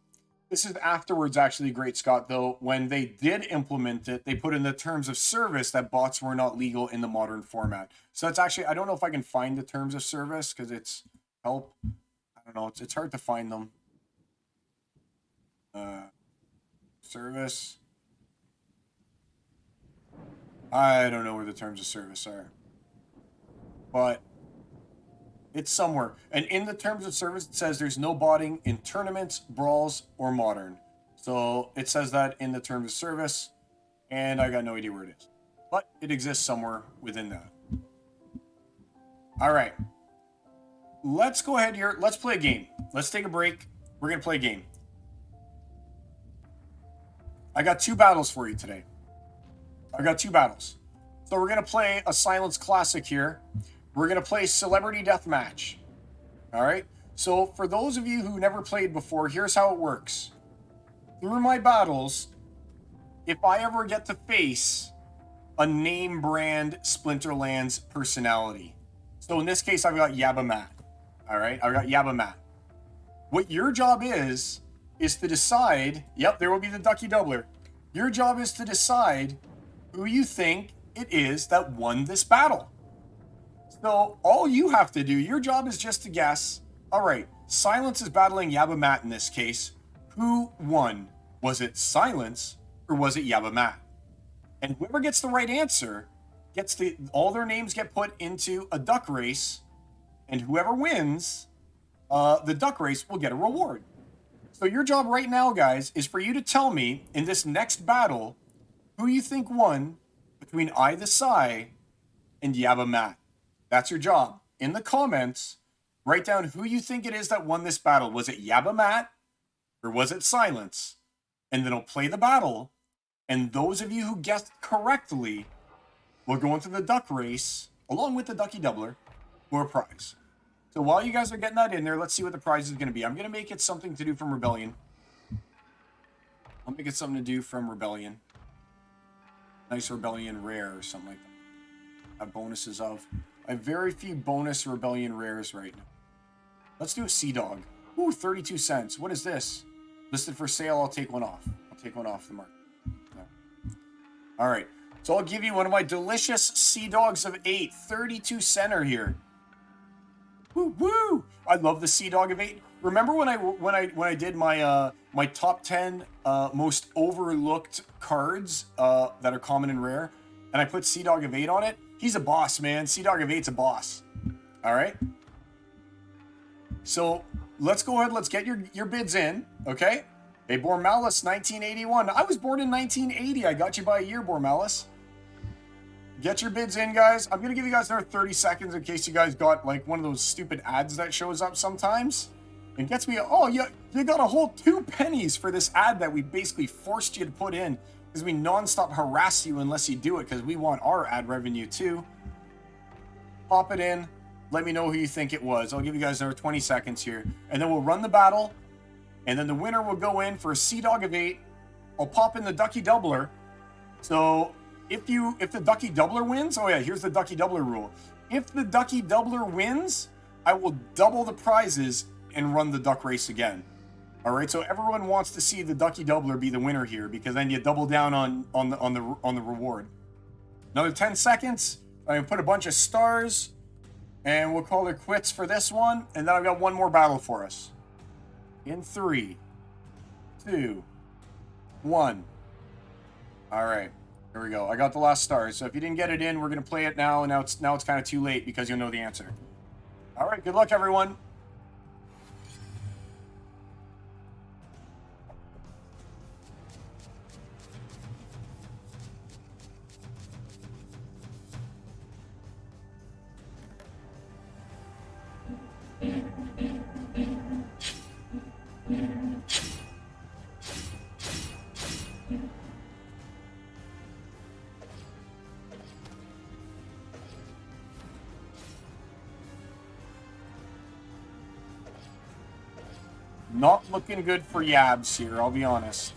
This is afterwards, actually, Great Scott, though. When they did implement it, they put in the terms of service that bots were not legal in the modern format. So it's actually, I don't know if I can find the terms of service because it's help. I don't know. It's hard to find them. Service. I don't know where the terms of service are. But it's somewhere. And in the terms of service, it says there's no botting in tournaments, brawls, or modern. So it says that in the terms of service, and I got no idea where it is. But it exists somewhere within that. All right. Let's go ahead here. Let's play a game. Let's take a break. We're going to play a game. I got 2 battles for you today. I got 2 battles. So we're going to play a Silence Classic here. We're going to play Celebrity Deathmatch. All right? So for those of you who never played before, here's how it works. Through my battles, if I ever get to face a name brand Splinterlands personality. So in this case, I've got Yabba Matt. All right? I've got Yabba Matt. What your job is to decide, yep, there will be the Ducky Doubler. Your job is to decide who you think it is that won this battle. So all you have to do, your job is just to guess, all right, Silence is battling Yabba Matt in this case. Who won? Was it Silence or was it Yabba Matt? And whoever gets the right answer gets all their names get put into a duck race, and whoever wins the duck race will get a reward. So your job right now, guys, is for you to tell me in this next battle who you think won between I the Psy and Yabba Matt. That's your job. In the comments, write down who you think it is that won this battle. Was it Yabba Matt or was it Silence? And then I'll play the battle. And those of you who guessed correctly will go into the duck race along with the Ducky Doubler for a prize. So while you guys are getting that in there, let's see what the prize is going to be. I'm going to make it something to do from Rebellion. I'll make it something to do from Rebellion. Nice Rebellion rare or something like that. Have bonuses of. I have very few bonus Rebellion rares right now. Let's do a Sea Dog. Ooh, 32 cents. What is this? Listed for sale. I'll take one off. I'll take one off the market. Yeah. All right. So I'll give you one of my delicious Sea Dogs of 8. 32 center here. Woo woo! I love the Sea Dog of 8. Remember when I did my my top 10 most overlooked cards that are common and rare, and I put Sea Dog of 8 on it? He's a boss, man. Sea Dog of 8's a boss. All right. So let's go ahead. Let's get your bids in. Okay. Hey, Bormalis, 1981. I was born in 1980. I got you by a year, Bormalis. Get your bids in, guys. I'm going to give you guys another 30 seconds in case you guys got like one of those stupid ads that shows up sometimes. It gets me, oh, you got a whole 2 pennies for this ad that we basically forced you to put in because we nonstop harass you unless you do it because we want our ad revenue too. Pop it in. Let me know who you think it was. I'll give you guys another 20 seconds here. And then we'll run the battle. And then the winner will go in for a Sea Dog of 8. I'll pop in the Ducky Doubler. So if the Ducky Doubler wins, oh yeah, here's the Ducky Doubler rule. If the Ducky Doubler wins, I will double the prizes and run the duck race again. All right, so everyone wants to see the Ducky Doubler be the winner here because then you double down on the reward. Another 10 seconds. I'm gonna put a bunch of stars, and we'll call it quits for this one. And then I've got one more battle for us. In 3, 2, 1. All right. Here we go. I got the last stars. So if you didn't get it in, we're going to play it now. And now it's kind of too late because you'll know the answer. All right. Good luck, everyone. Not looking good for Yabs here, I'll be honest.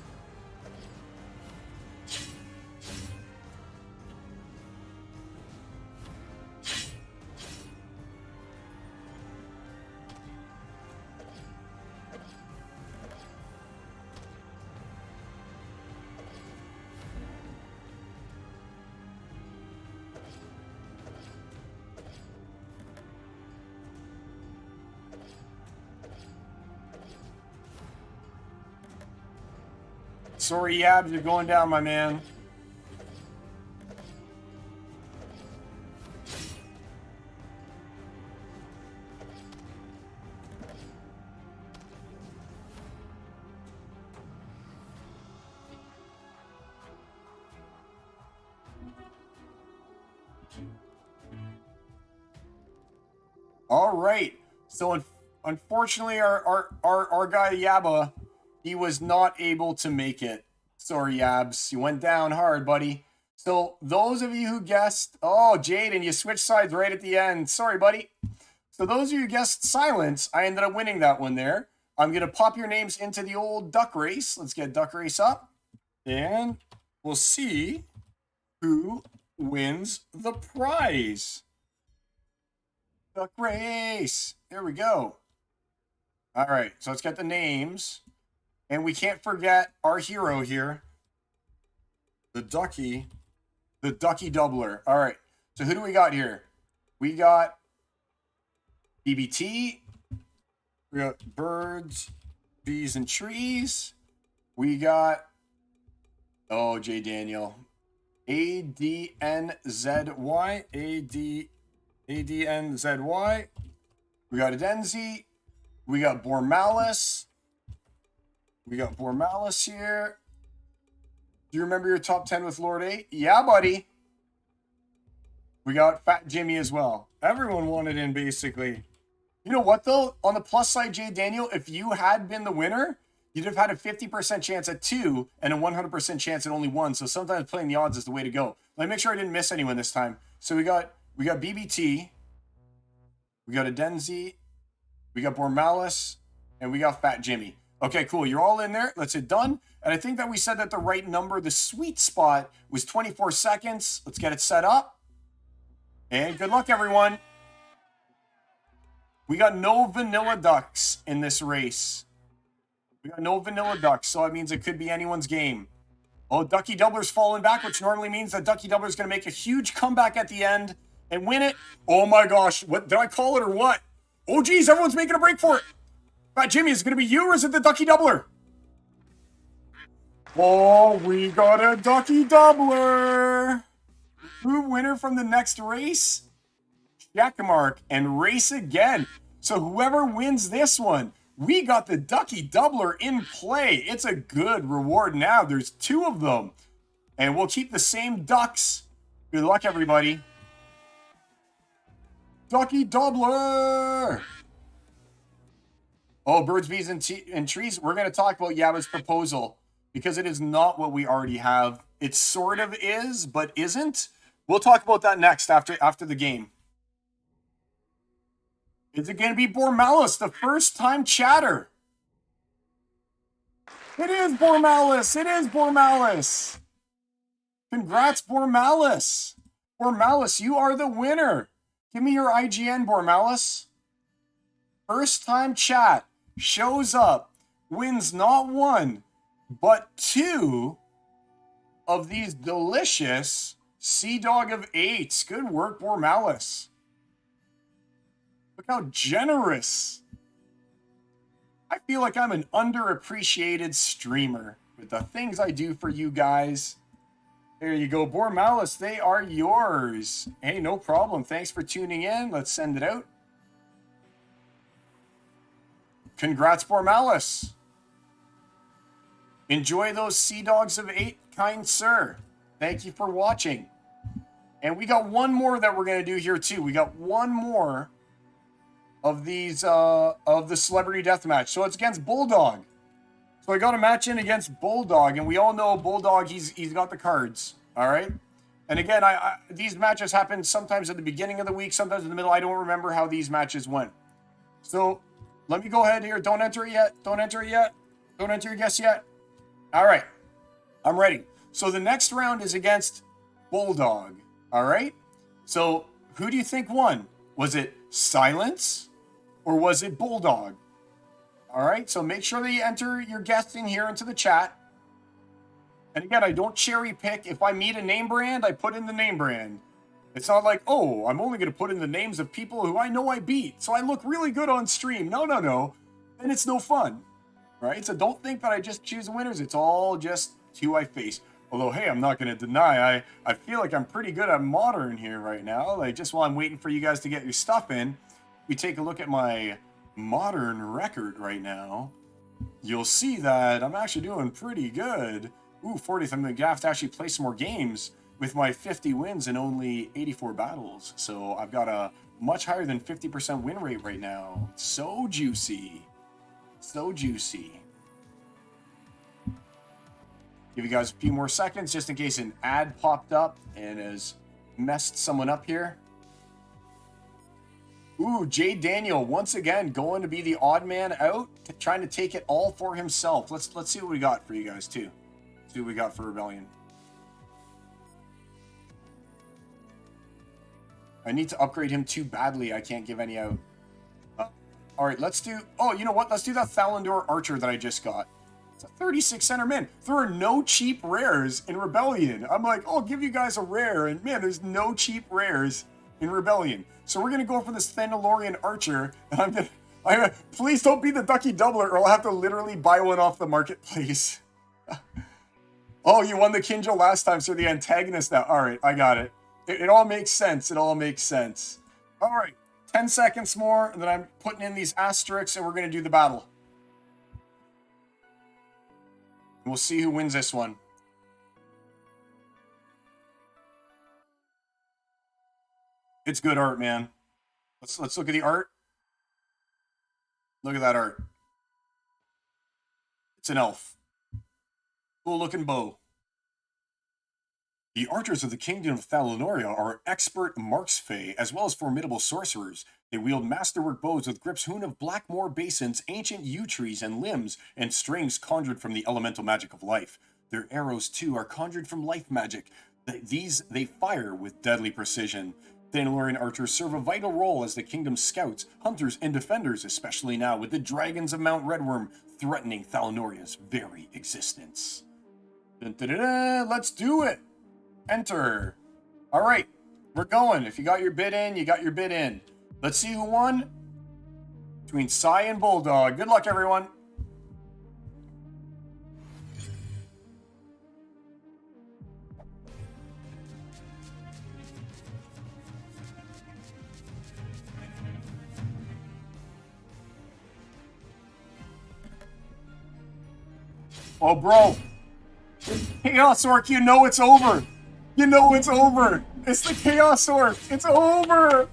Sorry, Yabs, you're going down, my man. All right. So unfortunately, our guy Yabba, he was not able to make it. Sorry, Yabs. You went down hard, buddy. So those of you who guessed, oh, Jaden, you switched sides right at the end. Sorry, buddy. So those of you who guessed Silence, I ended up winning that one there. I'm going to pop your names into the old duck race. Let's get duck race up. And we'll see who wins the prize. Duck race. There we go. All right. So let's get the names. And we can't forget our hero here. The Ducky Doubler. All right. So who do we got here? We got BBT. We got Birds, Bees, and Trees. We got, oh, J. Daniel. ADNZY. ADNZY. We got Adenzi. We got Bormalis. We got Bormalis here. Do you remember your top 10 with Lord 8? Yeah, buddy. We got Fat Jimmy as well. Everyone wanted in, basically. You know what, though? On the plus side, Jay Daniel, if you had been the winner, you'd have had a 50% chance at 2 and a 100% chance at only 1. So sometimes playing the odds is the way to go. Let me make sure I didn't miss anyone this time. So we got BBT. We got Adenzi. We got Bormalis. And we got Fat Jimmy. Okay, cool. You're all in there. Let's hit done. And I think that we said that the right number, the sweet spot, was 24 seconds. Let's get it set up. And good luck, everyone. We got no vanilla ducks in this race. We got no vanilla ducks, so that means it could be anyone's game. Oh, Ducky Doubler's falling back, which normally means that Ducky Doubler's going to make a huge comeback at the end and win it. Oh my gosh, what did I call it or what? Oh geez, everyone's making a break for it. Fat Jimmy, is it going to be you or is it the Ducky Doubler? Oh, we got a Ducky Doubler. Who winner from the next race? Check mark and race again. So whoever wins this one, we got the Ducky Doubler in play. It's a good reward now. There's 2 of them. And we'll keep the same ducks. Good luck, everybody. Ducky Doubler. Oh, birds, bees, and trees. We're going to talk about Yabba's proposal because it is not what we already have. It sort of is, but isn't. We'll talk about that next after the game. Is it going to be Bormalis, the first-time chatter? It is Bormalis. It is Bormalis. Congrats, Bormalis. Bormalis, you are the winner. Give me your IGN, Bormalis. First-time chat. Shows up. Wins not 1, but 2 of these delicious Sea Dog of 8s. Good work, Bormalis. Look how generous. I feel like I'm an underappreciated streamer with the things I do for you guys. There you go, Bormalis. They are yours. Hey, no problem. Thanks for tuning in. Let's send it out. Congrats, Bormalis. Enjoy those Sea Dogs of 8, kind sir. Thank you for watching. And we got one more that we're going to do here, too. We got one more of these, of the Celebrity Deathmatch. So it's against Bulldog. So I got a match in against Bulldog, and we all know Bulldog, he's got the cards, all right? And again, these matches happen sometimes at the beginning of the week, sometimes in the middle. I don't remember how these matches went. So let me go ahead here. Don't enter it yet. Don't enter it yet. Don't enter your guess yet. All right. I'm ready. So the next round is against Bulldog, all right? So who do you think won? Was it Silence or was it Bulldog? All right, so make sure that you enter your guess in here into the chat. And again, I don't cherry pick. If I meet a name brand, I put in the name brand. It's not like, oh, I'm only going to put in the names of people who I know I beat, so I look really good on stream. No, no, no. And it's no fun, right? So don't think that I just choose the winners. It's all just who I face. Although, hey, I'm not going to deny, I feel like I'm pretty good at Modern here right now. Like, just while I'm waiting for you guys to get your stuff in, we take a look at my Modern record right now. You'll see that I'm actually doing pretty good. Ooh, 40th. I'm going to have to actually play some more games with my 50 wins and only 84 battles. So I've got a much higher than 50% win rate right now. So juicy. So juicy. Give you guys a few more seconds just in case an ad popped up and has messed someone up here. Ooh, Jay Daniel once again going to be the odd man out, trying to take it all for himself. Let's see what we got for you guys too. See what we got for Rebellion. I need to upgrade him too badly. I can't give any out. All right, let's do. Oh, you know what? Let's do that Thalandor Archer that I just got. It's a 36 center man. There are no cheap rares in Rebellion. I'm like, oh, I'll give you guys a rare, and man, there's no cheap rares in Rebellion. So we're gonna go for this Thalandorian Archer, and please don't be the Ducky Doubler, or I'll have to literally buy one off the marketplace. Oh, you won the Kinjo last time, so the antagonist now. All right, I got it. It all makes sense. It all makes sense. All right, 10 seconds more, and then I'm putting in these asterisks, and we're going to do the battle. We'll see who wins this one. It's good art, man. Let's look at the art. Look at that art. It's an elf. Cool looking bow. The archers of the kingdom of Thalonoria are expert marksfey, as well as formidable sorcerers. They wield masterwork bows with grips hewn of blackmoor basins, ancient yew trees, and limbs, and strings conjured from the elemental magic of life. Their arrows, too, are conjured from life magic. These they fire with deadly precision. Thanalorian archers serve a vital role as the kingdom's scouts, hunters, and defenders, especially now with the dragons of Mount Redworm threatening Thalanoria's very existence. Dun, dun, dun, dun, let's do it! Enter. All right, we're going. If you got your bid in, you got your bid in. Let's see who won between Sai and Bulldog. Good luck, everyone. Oh, bro. Chaos Orc, you know it's over. You know it's over. It's the Chaos Orc. It's over.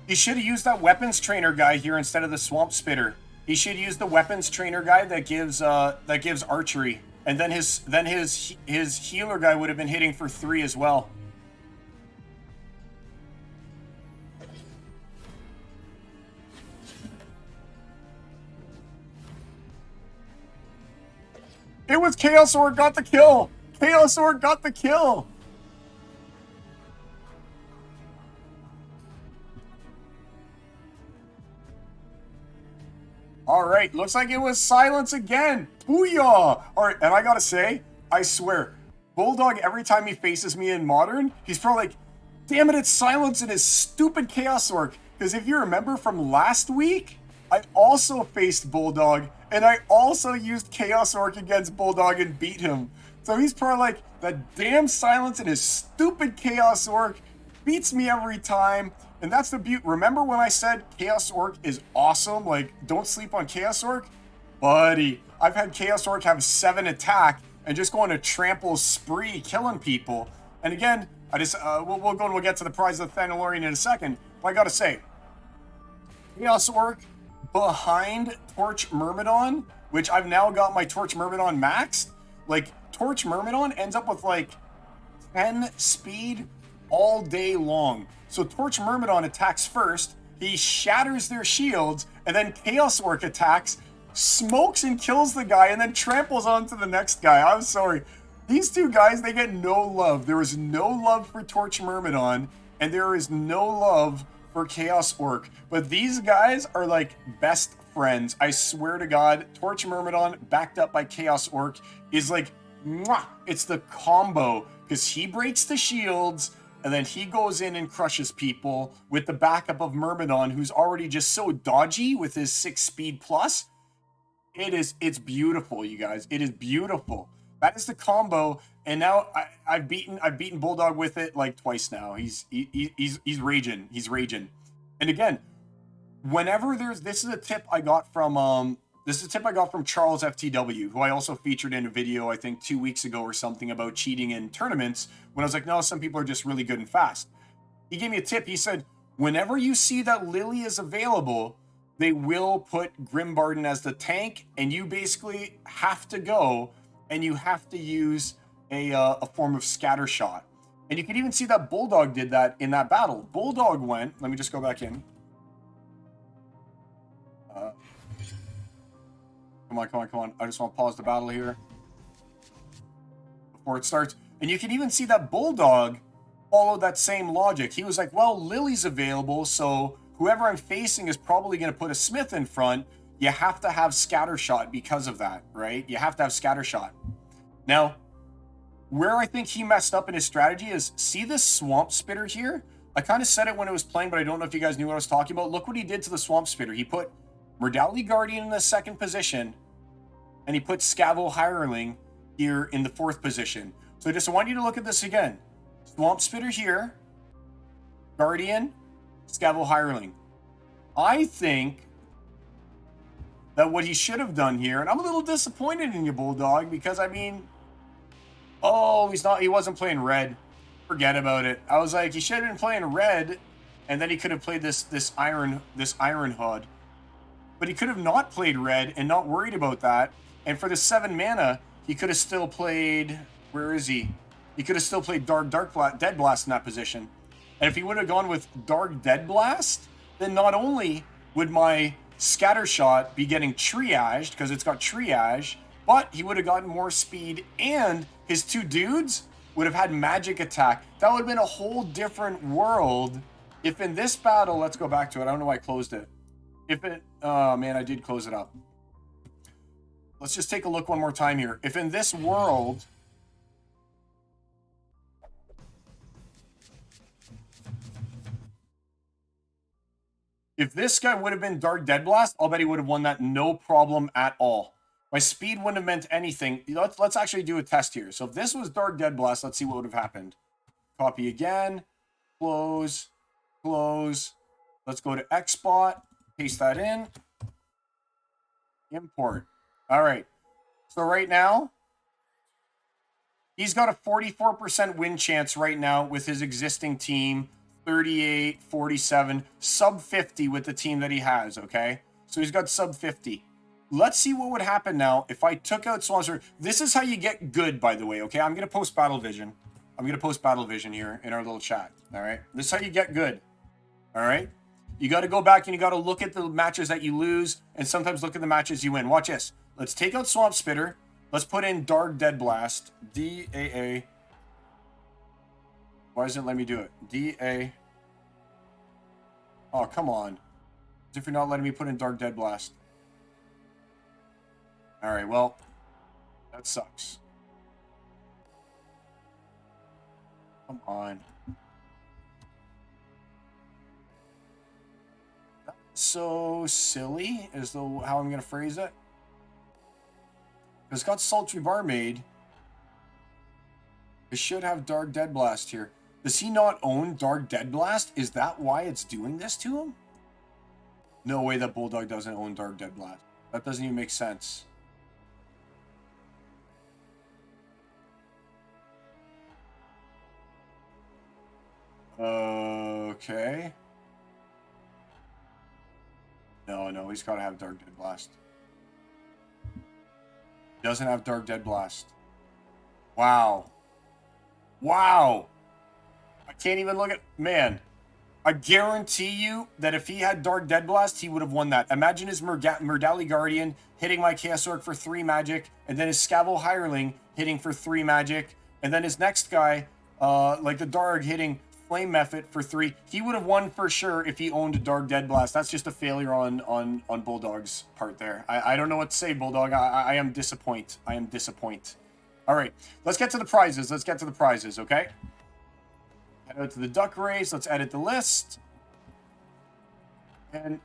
He should have used that weapons trainer guy here instead of the swamp spitter. He should use the weapons trainer guy that gives archery, and then his healer guy would have been hitting for 3 as well. It was Chaos Orc got the kill. Chaos Orc got the kill. All right, looks like it was silence again. Booyah! All right, and I gotta say, I swear, Bulldog, every time he faces me in Modern, he's probably like, damn it, it's silence in his stupid Chaos Orc. Because if you remember from last week, I also faced Bulldog, and I also used Chaos Orc against Bulldog and beat him. So he's probably like, that damn silence in his stupid Chaos Orc beats me every time. And that's the beauty. Remember when I said Chaos Orc is awesome? Like, don't sleep on Chaos Orc? Buddy, I've had Chaos Orc have 7 attack and just go on a trample spree killing people. And again, I just, we'll get to the prize of the Thanalorian in a second. But I gotta say, Chaos Orc behind Torch Myrmidon, which I've now got my Torch Myrmidon maxed. Like, Torch Myrmidon ends up with like 10 speed all day long. So Torch Myrmidon attacks first, he shatters their shields, and then Chaos Orc attacks, smokes and kills the guy, and then tramples onto the next guy. I'm sorry. These two guys, they get no love. There is no love for Torch Myrmidon, and there is no love for Chaos Orc. But these guys are like best friends. I swear to God, Torch Myrmidon backed up by Chaos Orc is like, mwah! It's the combo, because he breaks the shields, and then he goes in and crushes people with the backup of Myrmidon, who's already just so dodgy with his 6 speed plus. It's beautiful, you guys. It is beautiful. That is the combo, and now I've beaten Bulldog with it like twice now. He's raging. He's raging. And again, whenever this is a tip I got from Charles FTW, who I also featured in a video, I think 2 weeks ago or something, about cheating in tournaments, when I was like, no, some people are just really good and fast. He gave me a tip. He said, whenever you see that Lily is available, they will put Grimbarden as the tank, and you basically have to go, and you have to use a form of scatter shot. And you can even see that Bulldog did that in that battle. Bulldog went, let me just go back in. Come on. I just want to pause the battle here before it starts. And you can even see that Bulldog followed that same logic. He was like, well, Lily's available, so whoever I'm facing is probably going to put a Smith in front. you have to have Scattershot because of that, right? You have to have Scattershot. Now, where I think he messed up in his strategy is, see this Swamp Spitter here? I kind of said it when it was playing, but I don't know if you guys knew what I was talking about. Look what he did to the Swamp Spitter. He put Mordality Guardian in the 2nd position, and he put Scavo Hireling here in the 4th position. So I want you to look at this again. Swamp Spitter here, Guardian, Scavo Hireling. I think that what he should have done here, and I'm a little disappointed in you, Bulldog, because I mean, oh, he wasn't playing red. Forget about it. I was like, he should have been playing red, and then he could have played this Iron Hood. But he could have not played red and not worried about that. And for the 7 mana, he could have still played, where is he? He could have still played Dead Blast in that position. And if he would have gone with Dark Dead Blast, then not only would my Scattershot be getting triaged, because it's got triage, but he would have gotten more speed, and his 2 dudes would have had magic attack. That would have been a whole different world if in this battle, let's go back to it. I don't know why I closed it. Oh man, I did close it up. Let's just take a look one more time here. If in this world, if this guy would have been Dark Dead Blast, I'll bet he would have won that no problem at all. My speed wouldn't have meant anything. Let's actually do a test here. So if this was Dark Dead Blast, let's see what would have happened. Copy again. Close. Close. Let's go to Xbot. Paste that in. Import. All right. So right now, he's got a 44% win chance right now with his existing team. 38, 47, sub 50 with the team that he has, okay? So he's got sub 50. Let's see what would happen now if I took out Swanser. This is how you get good, by the way, okay? I'm going to post Battle Vision. I'm going to post Battle Vision here in our little chat, all right? This is how you get good, all right? You got to go back and you got to look at the matches that you lose and sometimes look at the matches you win. Watch this. Let's take out Swamp Spitter. Let's put in Dark Dead Blast. D-A-A. Why doesn't it let me do it? D-A. Oh, come on. As if you're not letting me put in Dark Dead Blast. Alright, well, that sucks. Come on. That's so silly, is how I'm going to phrase it. It's got Sultry Barmaid. It should have Dark Dead Blast here. Does he not own Dark Dead Blast? Is that why it's doing this to him? No way that Bulldog doesn't own Dark Dead Blast. That doesn't even make sense. Okay. No, he's got to have Dark Dead Blast. Doesn't have Dark Dead Blast. Wow. Wow. I can't even look at... Man, I guarantee you that if he had Dark Dead Blast, he would have won that. Imagine his Murdali Guardian hitting my Chaos Orc for 3 magic, and then his Scavo Hireling hitting for 3 magic, and then his next guy, like the Darg, hitting Flame Method for 3. He would have won for sure if he owned a Dark Dead Blast. That's just a failure on Bulldog's part there. I don't know what to say, Bulldog. I am disappointed. I am disappointed. All right, let's get to the prizes. Let's get to the prizes, okay? Head out to the duck race. Let's edit the list. And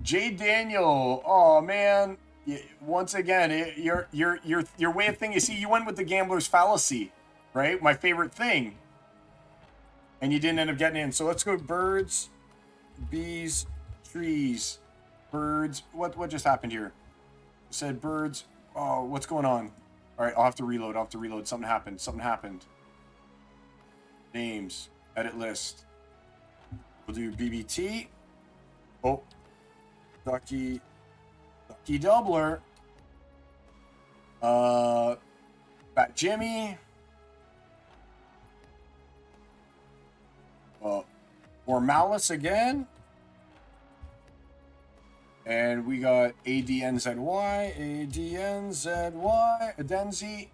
Jay Daniel, oh man, once again, your way of thinking. You see, you went with the gambler's fallacy, right? My favorite thing, and you didn't end up getting in. So let's go birds, bees, trees, birds. What just happened here? It said birds. Oh, what's going on? All right, I'll have to reload. Something happened. Names. Edit list. We'll do BBT. Oh. Ducky Doubler. Fat Jimmy. Or Malice again. And we got ADNZY, Adenzi.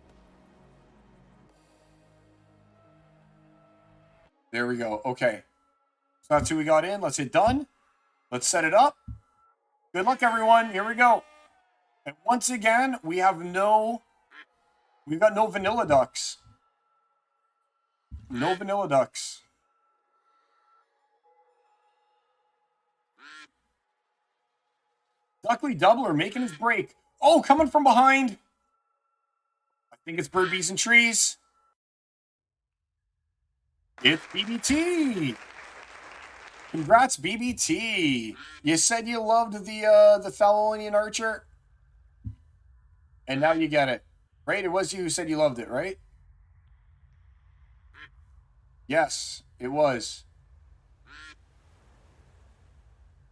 There we go. Okay. So that's who we got in. Let's hit done. Let's set it up. Good luck, everyone. Here we go. And once again, we've got no vanilla ducks. No vanilla ducks. Duckley Doubler making his break. Oh, coming from behind. I think it's Bird, Bees, and Trees. It's BBT. Congrats, BBT. You said you loved the Thalonian Archer, and now you get it. Right? It was you who said you loved it, right? Yes, it was.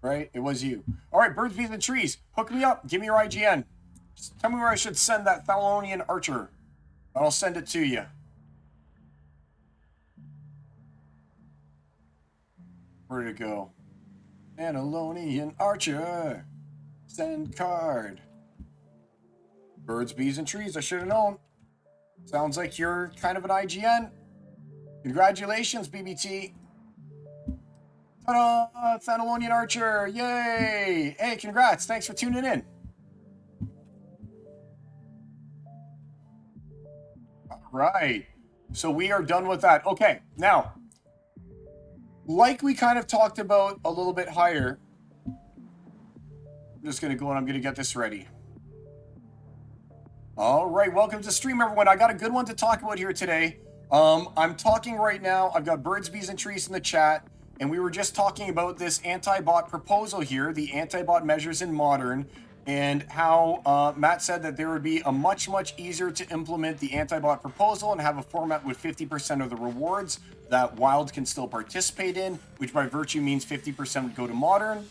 Right? It was you. All right, Birds, Bees, and Trees. Hook me up. Give me your IGN. Just tell me where I should send that Thalonian Archer. I'll send it to you. Where'd it go? Thalonian Archer. Send card. Birds, Bees, and Trees. I should have known. Sounds like you're kind of an IGN. Congratulations, BBT. Ta-da! Thalonian Archer. Yay! Hey, congrats. Thanks for tuning in. All right. So we are done with that. Okay. Now, like we kind of talked about a little bit higher, I'm just going to go and I'm going to get this ready. All right. Welcome to the stream, everyone. I got a good one to talk about here today. I'm talking right now. I've got Birds, Bees, and Trees in the chat. And we were just talking about this anti-bot proposal here, the anti-bot measures in Modern, and how Matt said that there would be a much easier to implement the anti-bot proposal and have a format with 50% of the rewards that Wild can still participate in, which by virtue means 50% would go to Modern.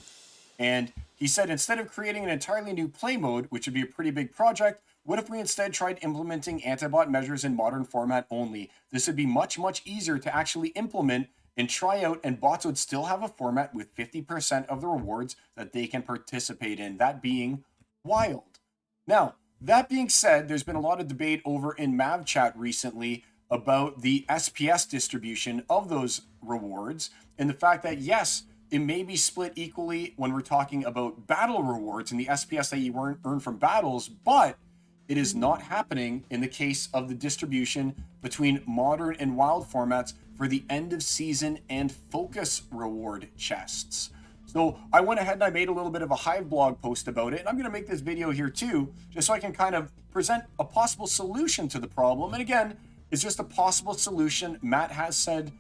And he said, instead of creating an entirely new play mode, which would be a pretty big project, what if we instead tried implementing anti-bot measures in Modern format only? This would be much easier to actually implement and try out, and bots would still have a format with 50% of the rewards that they can participate in, that being Wild. Now, that being said, there's been a lot of debate over in Mav chat recently about the SPS distribution of those rewards, and the fact that, yes, it may be split equally when we're talking about battle rewards and the SPS that you earn from battles, but it is not happening in the case of the distribution between Modern and Wild formats for the end of season and focus reward chests. So I went ahead and I made a little bit of a Hive blog post about it, and I'm going to make this video here too, just so I can kind of present a possible solution to the problem. And again, it's just a possible solution. Matt has said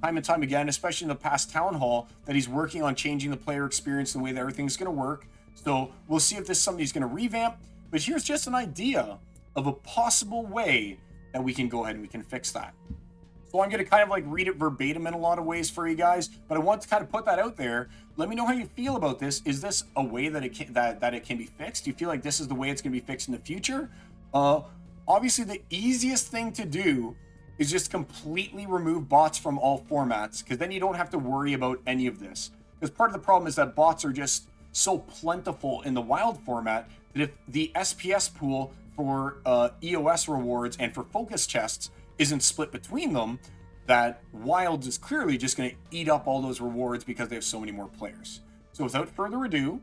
time and time again, especially in the past town hall, that he's working on changing the player experience and the way that everything's going to work. So we'll see if this is something he's going to revamp. But here's just an idea of a possible way that we can go ahead and we can fix that. So I'm going to kind of like read it verbatim in a lot of ways for you guys, but I want to kind of put that out there. Let me know how you feel about this. Is this a way that it can be fixed? Do you feel like this is the way it's going to be fixed in the future? Obviously, the easiest thing to do is just completely remove bots from all formats, because then you don't have to worry about any of this. Because part of the problem is that bots are just so plentiful in the Wild format that if the SPS pool for EOS rewards and for focus chests isn't split between them, that Wild is clearly just going to eat up all those rewards because they have so many more players. So without further ado,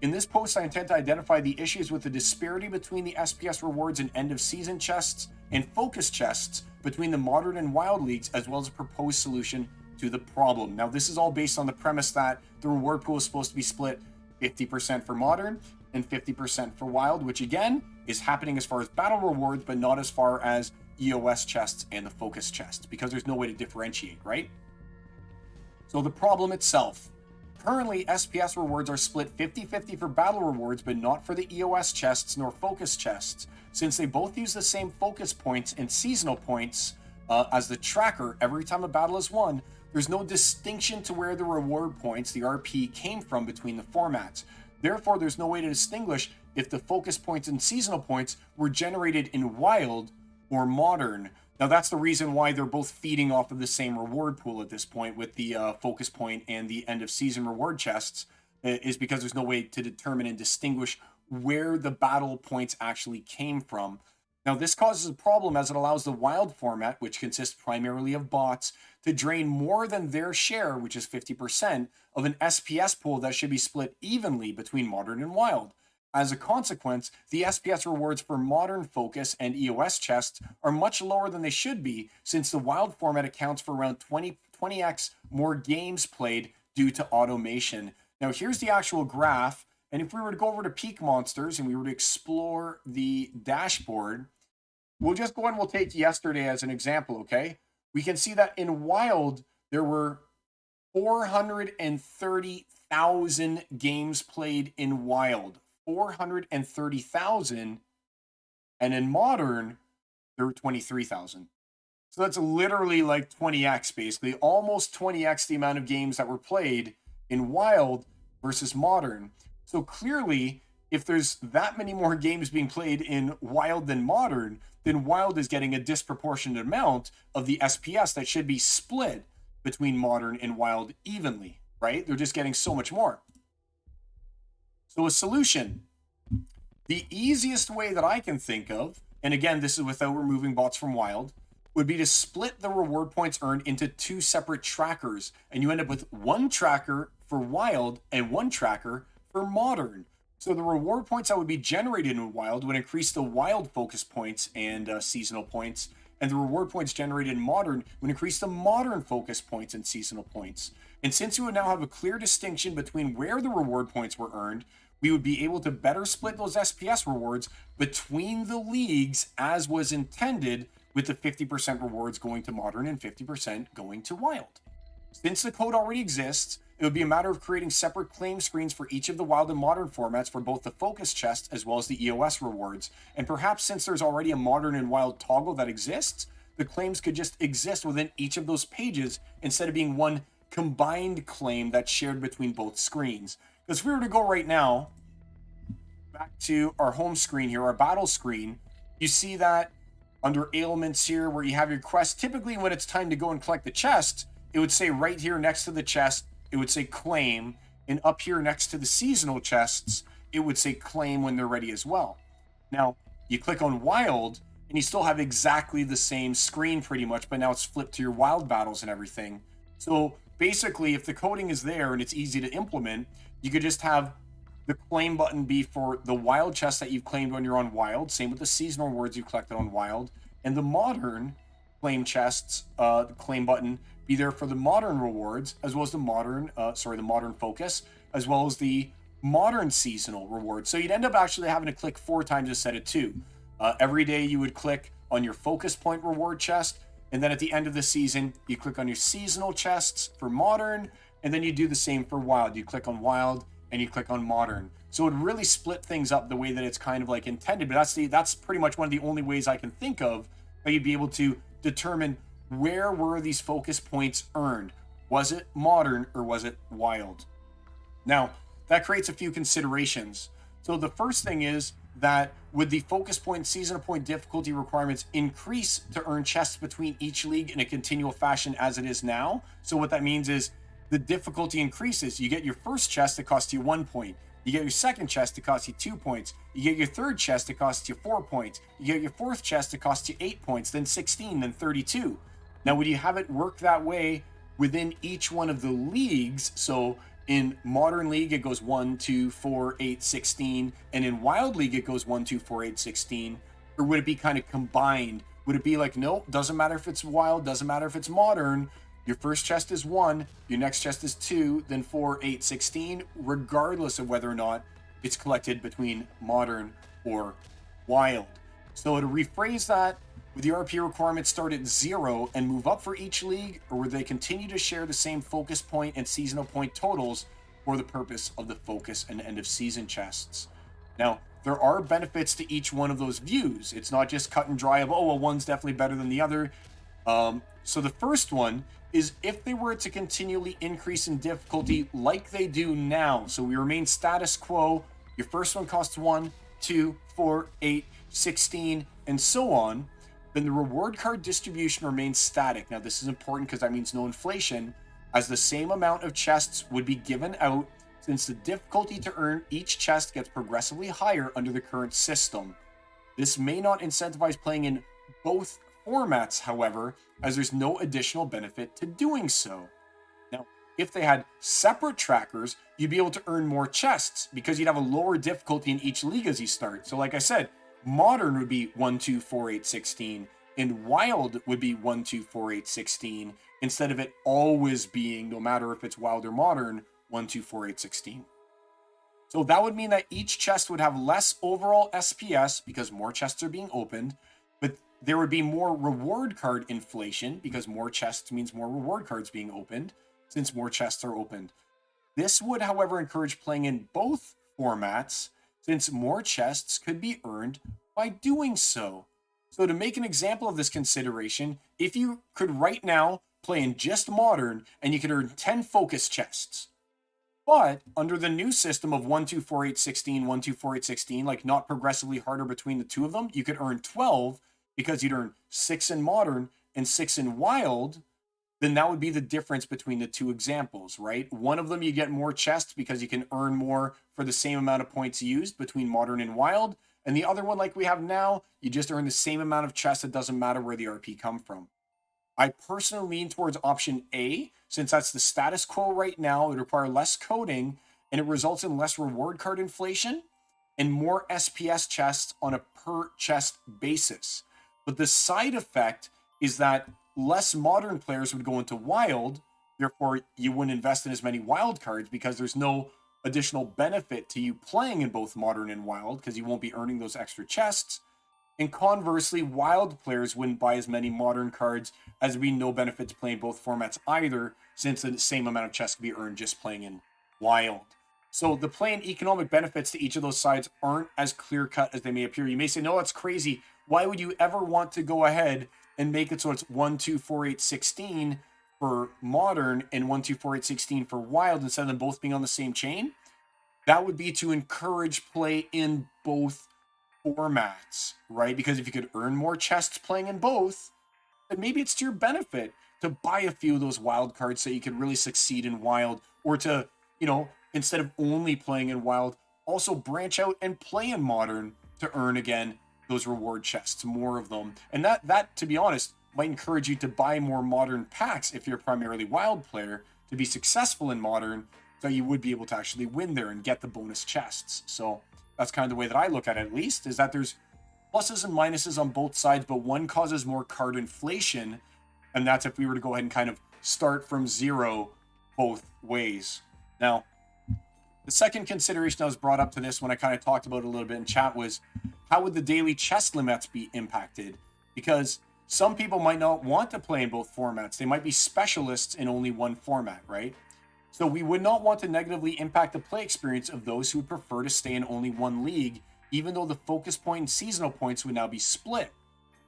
in this post I intend to identify the issues with the disparity between the SPS rewards and end of season chests and focus chests between the Modern and Wild leagues, as well as a proposed solution to the problem. Now this is all based on the premise that the reward pool is supposed to be split 50% for Modern and 50% for Wild, which again is happening as far as battle rewards, but not as far as EOS chests and the focus chests, because there's no way to differentiate, right? So the problem itself. Currently, SPS rewards are split 50-50 for battle rewards, but not for the EOS chests nor focus chests, since they both use the same focus points and seasonal points as the tracker every time a battle is won. There's no distinction to where the reward points, the RP, came from between the formats. Therefore, there's no way to distinguish if the focus points and seasonal points were generated in Wild or Modern. Now, that's the reason why they're both feeding off of the same reward pool at this point with the focus point and the end of season reward chests, is because there's no way to determine and distinguish where the battle points actually came from. Now, this causes a problem as it allows the wild format, which consists primarily of bots, to drain more than their share, which is 50%, of an SPS pool that should be split evenly between modern and wild. As a consequence, the SPS rewards for modern focus and EOS chests are much lower than they should be, since the wild format accounts for around 20x more games played due to automation. Now, here's the actual graph. And if we were to go over to Peak Monsters and we were to explore the dashboard, we'll just go and we'll take yesterday as an example, okay? We can see that in Wild, there were 430,000 games played in Wild. 430,000. And in Modern, there were 23,000. So that's literally like 20x, basically. Almost 20x the amount of games that were played in Wild versus Modern. So clearly, if there's that many more games being played in Wild than Modern, then Wild is getting a disproportionate amount of the SPS that should be split between Modern and Wild evenly, right? They're just getting so much more. So a solution. The easiest way that I can think of, and again, this is without removing bots from Wild, would be to split the reward points earned into two separate trackers, and you end up with one tracker for Wild and one tracker for Modern. So the reward points that would be generated in Wild would increase the Wild focus points and seasonal points, and the reward points generated in Modern would increase the Modern focus points and seasonal points. And since you would now have a clear distinction between where the reward points were earned, we would be able to better split those SPS rewards between the leagues as was intended, with the 50% rewards going to Modern and 50% going to Wild. Since the code already exists, it would be a matter of creating separate claim screens for each of the Wild and Modern formats for both the focus chest as well as the EOS rewards. And perhaps since there's already a Modern and Wild toggle that exists, the claims could just exist within each of those pages instead of being one combined claim that's shared between both screens. Because if we were to go right now back to our home screen here, our battle screen, you see that under ailments here where you have your quest, typically when it's time to go and collect the chest, it would say right here next to the chest, it would say claim, and up here next to the seasonal chests, it would say claim when they're ready as well. Now, you click on Wild, and you still have exactly the same screen pretty much, but now it's flipped to your Wild battles and everything. So basically, if the coding is there and it's easy to implement, you could just have the claim button be for the Wild chest that you've claimed when you're on Wild, same with the seasonal rewards you've collected on Wild, and the Modern claim chests, the claim button, be there for the Modern rewards, as well as the Modern, the Modern focus, as well as the Modern seasonal rewards. So you'd end up actually having to click 4 times instead of 2. Every day you would click on your focus point reward chest, and then at the end of the season, you click on your seasonal chests for Modern, and then you do the same for Wild. You click on Wild, and you click on Modern. So it would really split things up the way that it's kind of like intended, but that's pretty much one of the only ways I can think of that you'd be able to determine where were these focus points earned. Was it Modern or was it Wild? Now, that creates a few considerations. So the first thing is that would the focus point seasonal point difficulty requirements increase to earn chests between each league in a continual fashion as it is now? So what that means is the difficulty increases. You get your first chest that costs you 1 point. You get your second chest that costs you 2 points. You get your third chest that costs you 4 points. You get your fourth chest that costs you 8 points, then 16, then 32. Now, would you have it work that way within each one of the leagues? So in Modern League, it goes 1, 2, 4, 8, 16. And in Wild League, it goes 1, 2, 4, 8, 16. Or would it be kind of combined? Would it be like, no, doesn't matter if it's Wild, doesn't matter if it's Modern. Your first chest is 1, your next chest is 2, then 4, 8, 16, regardless of whether or not it's collected between Modern or Wild. So to rephrase that, would the RP requirements start at 0 and move up for each league, or would they continue to share the same focus point and seasonal point totals for the purpose of the focus and end of season chests? Now, there are benefits to each one of those views. It's not just cut and dry of, oh, well, one's definitely better than the other. So the first one is if they were to continually increase in difficulty like they do now. So we remain status quo. Your first one costs 1, 2, 4, 8, 16, and so on. Then the reward card distribution remains static. Now this is important because that means no inflation, as the same amount of chests would be given out since the difficulty to earn each chest gets progressively higher under the current system. This may not incentivize playing in both formats, however, as there's no additional benefit to doing so. Now, if they had separate trackers, you'd be able to earn more chests because you'd have a lower difficulty in each league as you start. So like I said, Modern would be 1, 2, 4, 8, 16, and Wild would be 1, 2, 4, 8, 16, instead of it always being, no matter if it's Wild or Modern, 1, 2, 4, 8, 16. So that would mean that each chest would have less overall SPS because more chests are being opened, but there would be more reward card inflation because more chests means more reward cards being opened since more chests are opened. This would, however, encourage playing in both formats since more chests could be earned by doing so. So to make an example of this consideration, if you could right now play in just Modern and you could earn 10 focus chests, but under the new system of 1, 2, 4, 8, 16, 1, 2, 4, 8, 16, like not progressively harder between the two of them, you could earn 12 because you'd earn 6 in Modern and 6 in Wild, then that would be the difference between the two examples, right? One of them you get more chests because you can earn more for the same amount of points used between Modern and Wild, and the other one, like we have now, you just earn the same amount of chests. It doesn't matter where the RP come from. I personally lean towards option A, since that's the status quo right now. It would require less coding, and it results in less reward card inflation and more SPS chests on a per chest basis. But the side effect is that less Modern players would go into Wild, therefore you wouldn't invest in as many Wild cards because there's no additional benefit to you playing in both Modern and Wild because you won't be earning those extra chests. And conversely, Wild players wouldn't buy as many Modern cards, as there'd be no benefit to playing both formats either, since the same amount of chests could be earned just playing in Wild. So the play and economic benefits to each of those sides aren't as clear-cut as they may appear. You may say, no, that's crazy. Why would you ever want to go ahead and make it so it's 1, 2, 4, 8, 16 for Modern and 1, 2, 4, 8, 16 for Wild instead of them both being on the same chain? That would be to encourage play in both formats, right? Because if you could earn more chests playing in both, then maybe it's to your benefit to buy a few of those Wild cards so you could really succeed in Wild, or to, instead of only playing in Wild, also branch out and play in Modern to earn again those reward chests, more of them. And that to be honest, might encourage you to buy more Modern packs if you're a primarily Wild player to be successful in Modern, so you would be able to actually win there and get the bonus chests. So that's kind of the way that I look at it, at least, is that there's pluses and minuses on both sides, but one causes more card inflation, and that's if we were to go ahead and kind of start from zero both ways. Now, the second consideration that was brought up to this when I kind of talked about it a little bit in chat was, how would the daily chest limits be impacted? Because some people might not want to play in both formats. They might be specialists in only one format, right? So we would not want to negatively impact the play experience of those who would prefer to stay in only one league, even though the focus point and seasonal points would now be split.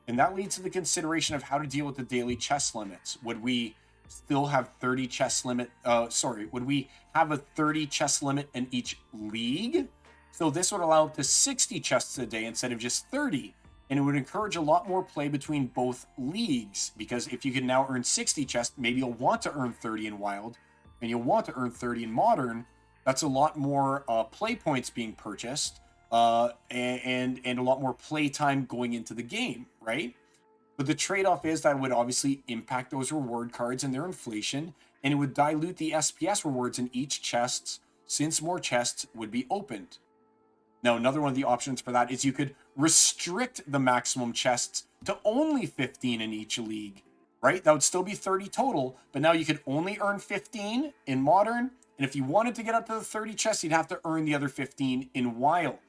And that leads to the consideration of how to deal with the daily chest limits. Would we still have 30 chest limit? Would we have a 30 chest limit in each league? So this would allow up to 60 chests a day instead of just 30. And it would encourage a lot more play between both leagues, because if you can now earn 60 chests, maybe you'll want to earn 30 in Wild, and you'll want to earn 30 in Modern. That's a lot more play points being purchased, and a lot more play time going into the game, right? But the trade-off is that it would obviously impact those reward cards and their inflation, and it would dilute the SPS rewards in each chest, since more chests would be opened. Now, another one of the options for that is you could restrict the maximum chests to only 15 in each league, right? That would still be 30 total, but now you could only earn 15 in Modern, and if you wanted to get up to the 30 chests, you'd have to earn the other 15 in Wild.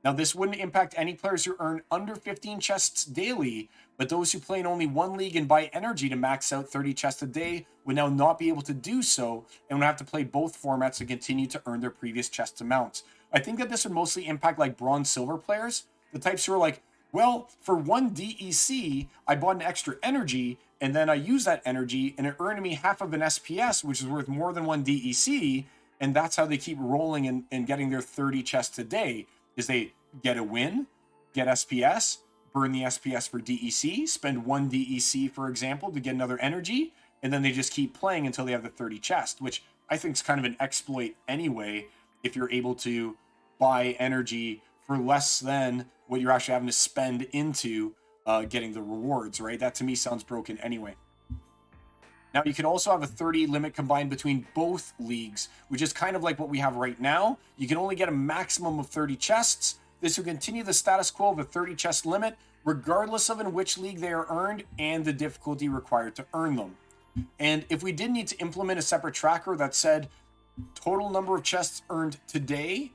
Now, this wouldn't impact any players who earn under 15 chests daily, but those who play in only one league and buy energy to max out 30 chests a day would now not be able to do so, and would have to play both formats to continue to earn their previous chest amounts. I think that this would mostly impact like bronze silver players, the types who are like, well, for one DEC, I bought an extra energy, and then I use that energy, and it earned me half of an SPS, which is worth more than one DEC, and that's how they keep rolling and getting their 30 chests a day, is they get a win, get SPS, burn the SPS for DEC, spend one DEC, for example, to get another energy, and then they just keep playing until they have the 30 chest, which I think is kind of an exploit anyway, if you're able to buy energy for less than what you're actually having to spend into getting the rewards, right? That to me sounds broken anyway. Now, you can also have a 30 limit combined between both leagues, which is kind of like what we have right now. You can only get a maximum of 30 chests. This will continue the status quo of a 30 chest limit, regardless of in which league they are earned and the difficulty required to earn them. And if we did need to implement a separate tracker that said total number of chests earned today,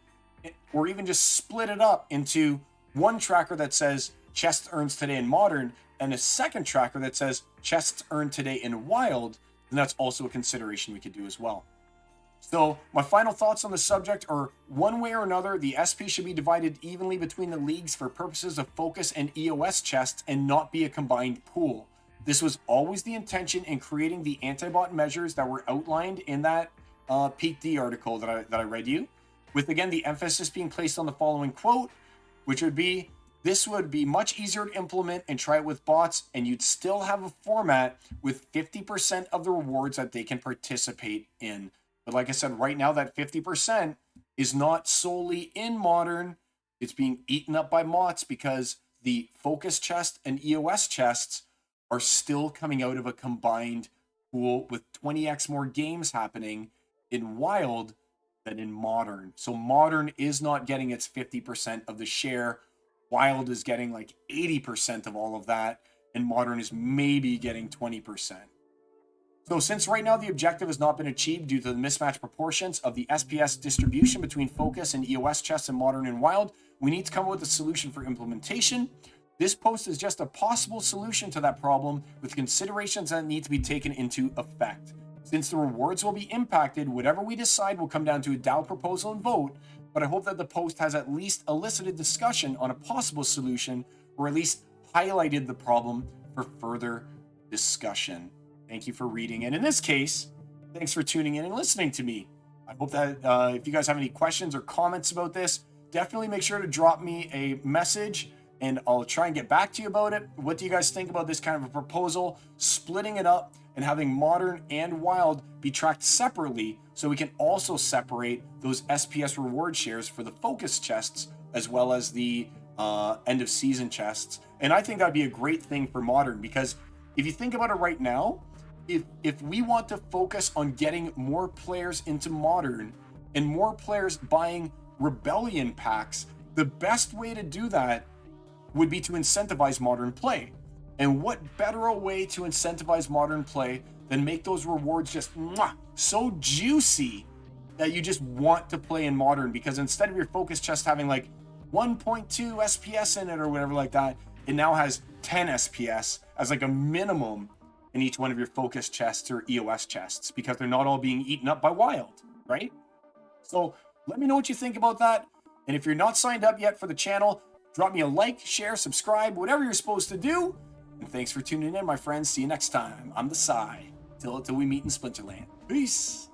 or even just split it up into one tracker that says chests earned today in Modern, and a second tracker that says chests earned today in Wild, then that's also a consideration we could do as well. So my final thoughts on the subject are, one way or another, the SP should be divided evenly between the leagues for purposes of focus and EOS chests and not be a combined pool. This was always the intention in creating the anti-bot measures that were outlined in that Peak D article that I read you, with again the emphasis being placed on the following quote, which would be, this would be much easier to implement and try it with bots, and you'd still have a format with 50% of the rewards that they can participate in. But like I said, right now that 50% is not solely in Modern. It's being eaten up by mods because the focus chest and EOS chests are still coming out of a combined pool with 20x more games happening in Wild than in Modern. So Modern is not getting its 50% of the share. Wild is getting like 80% of all of that, and Modern is maybe getting 20%. So since right now the objective has not been achieved due to the mismatched proportions of the SPS distribution between focus and EOS chests in Modern and Wild, we need to come up with a solution for implementation. This post is just a possible solution to that problem with considerations that need to be taken into effect. Since the rewards will be impacted, whatever we decide will come down to a DAO proposal and vote, but I hope that the post has at least elicited discussion on a possible solution, or at least highlighted the problem for further discussion. Thank you for reading, and in this case, thanks for tuning in and listening to me. I hope that if you guys have any questions or comments about this, definitely make sure to drop me a message, and I'll try and get back to you about it. What do you guys think about this kind of a proposal, splitting it up and having Modern and Wild be tracked separately, so we can also separate those SPS reward shares for the focus chests as well as the end of season chests? And I think that'd be a great thing for Modern, because if you think about it right now, if we want to focus on getting more players into Modern and more players buying Rebellion packs, the best way to do that would be to incentivize Modern play. And what better a way to incentivize Modern play than make those rewards just so juicy that you just want to play in Modern? Because instead of your focus chest having like 1.2 SPS in it or whatever like that, it now has 10 SPS as like a minimum in each one of your focus chests or EOS chests, because they're not all being eaten up by Wild, right? So let me know what you think about that. And if you're not signed up yet for the channel, drop me a like, share, subscribe, whatever you're supposed to do. And thanks for tuning in, my friends. See you next time. I'm the Psy. Till we meet in Splinterland. Peace.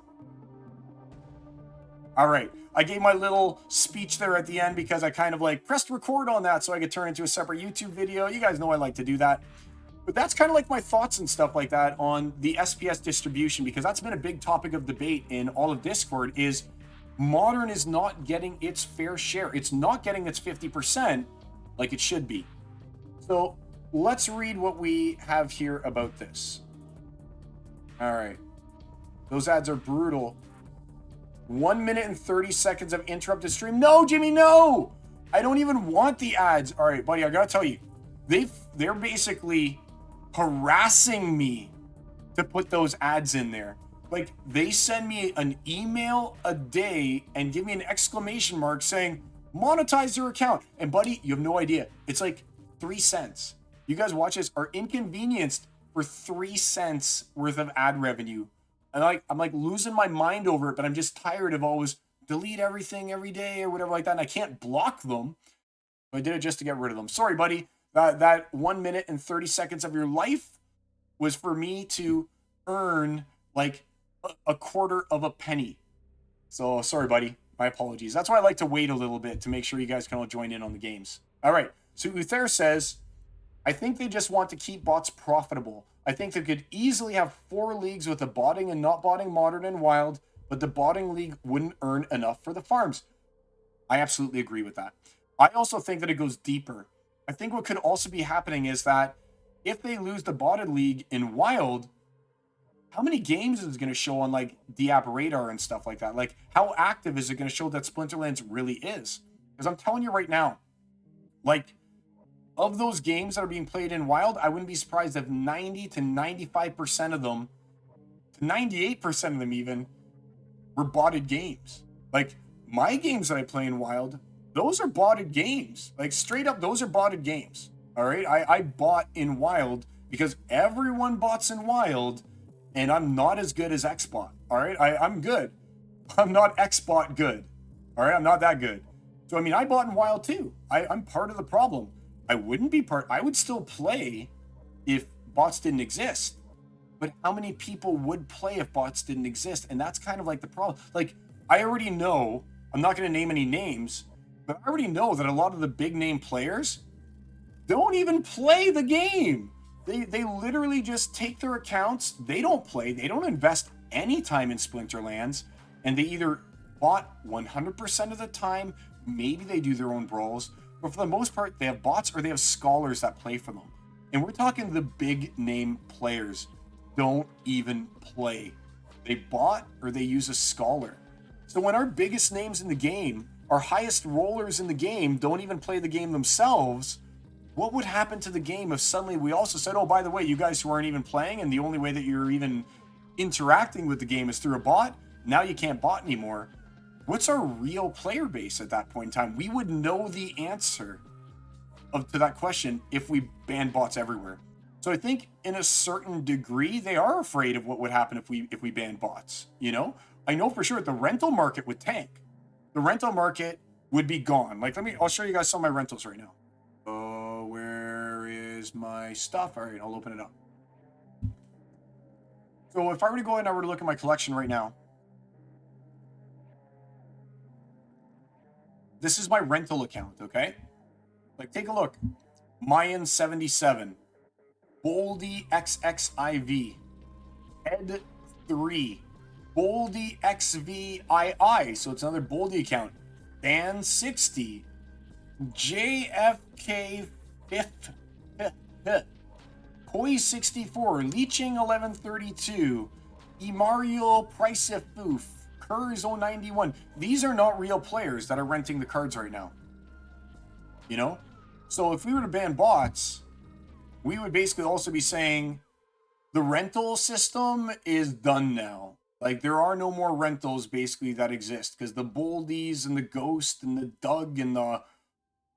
All right. I gave my little speech there at the end because I kind of like pressed record on that so I could turn it into a separate YouTube video. You guys know I like to do that. But that's kind of like my thoughts and stuff like that on the SPS distribution, because that's been a big topic of debate in all of Discord. Is Modern is not getting its fair share. It's not getting its 50% like it should be. So let's read what we have here about this. All right. Those ads are brutal. 1 minute and 30 seconds of interrupted stream. No, Jimmy, no! I don't even want the ads. All right, buddy, I gotta tell you, they're basically harassing me to put those ads in there. Like, they send me an email a day and give me an exclamation mark saying, monetize your account. And buddy, you have no idea. It's like 3 cents. You guys watch this are inconvenienced for 3 cents worth of ad revenue. And I'm like losing my mind over it, but I'm just tired of always delete everything every day or whatever like that. And I can't block them. I did it just to get rid of them. Sorry, buddy. That 1 minute and 30 seconds of your life was for me to earn like a quarter of a penny. So sorry, buddy. My apologies. That's why I like to wait a little bit to make sure you guys can all join in on the games. All right. So Uther says, I think they just want to keep bots profitable. I think they could easily have 4 leagues with a botting and not botting Modern and Wild, but the botting league wouldn't earn enough for the farms. I absolutely agree with that. I also think that it goes deeper. I think what could also be happening is that if they lose the botted league in Wild, how many games is it going to show on like the app radar and stuff like that? Like, how active is it going to show that Splinterlands really is? Because I'm telling you right now, like, of those games that are being played in Wild, I wouldn't be surprised if 90 to 95% of them, to 98% of them even, were botted games. Like, my games that I play in Wild, those are botted games. Like, straight up, those are botted games. All right? I bought in Wild because everyone bots in Wild, and I'm not as good as Xbot. All right? I'm good. I'm not Xbot good. All right? I'm not that good. So, I mean, I bought in Wild too. I'm part of the problem. I would still play if bots didn't exist. But how many people would play if bots didn't exist? And that's kind of like the problem. Like, I already know, I'm not going to name any names, but I already know that a lot of the big name players don't even play the game. They literally just take their accounts. They don't play. They don't invest any time in Splinterlands. And they either bot 100% of the time, maybe they do their own brawls, but for the most part, they have bots or they have scholars that play for them. And we're talking the big name players don't even play. They bot or they use a scholar. So when our biggest names in the game, our highest rollers in the game, don't even play the game themselves, what would happen to the game if suddenly we also said, oh, by the way, you guys who aren't even playing and the only way that you're even interacting with the game is through a bot, now you can't bot anymore. What's our real player base at that point in time? We would know the answer to that question if we ban bots everywhere. So I think in a certain degree, they are afraid of what would happen if we ban bots, you know? I know for sure the rental market would tank. The rental market would be gone. Like, I'll show you guys some of my rentals right now. Where is my stuff? All right, I'll open it up. So if I were to go in and I were to look at my collection right now, this is my rental account, okay? Like, take a look. Mayan 77, Boldy XXIV, Ed 3, Boldy XVI, so it's another Boldy account, Dan 60, JFK 5th, Koi 64, Leeching 1132, Imariel Pricefoof, Kurz 091. These are not real players that are renting the cards right now. You know? So if we were to ban bots, we would basically also be saying the rental system is done now. Like, there are no more rentals basically that exist because the Boldies and the Ghost and the Doug and the,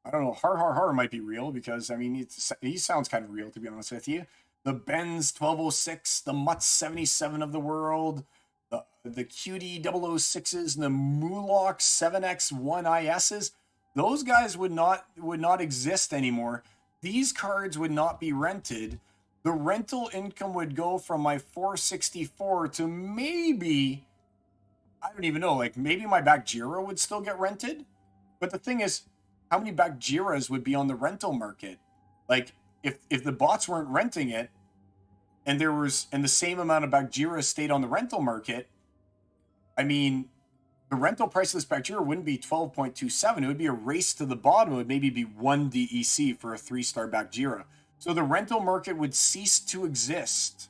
I don't know, Har might be real because, I mean, he sounds kind of real, to be honest with you. The Benz 1206, the Mutt 77 of the world, the Cutie 006s and the Mulok 7X1 ISs, those guys would not exist anymore. These cards would not be rented. The rental income would go from my 464 to maybe, I don't even know, like maybe my Bakjira would still get rented. But the thing is, how many Bakjiras would be on the rental market? Like, if the bots weren't renting it, and the same amount of Bakjira stayed on the rental market, I mean, the rental price of this Bakjira wouldn't be 12.27. It would be a race to the bottom. It would maybe be 1 DEC for a 3-star Bakjira. So the rental market would cease to exist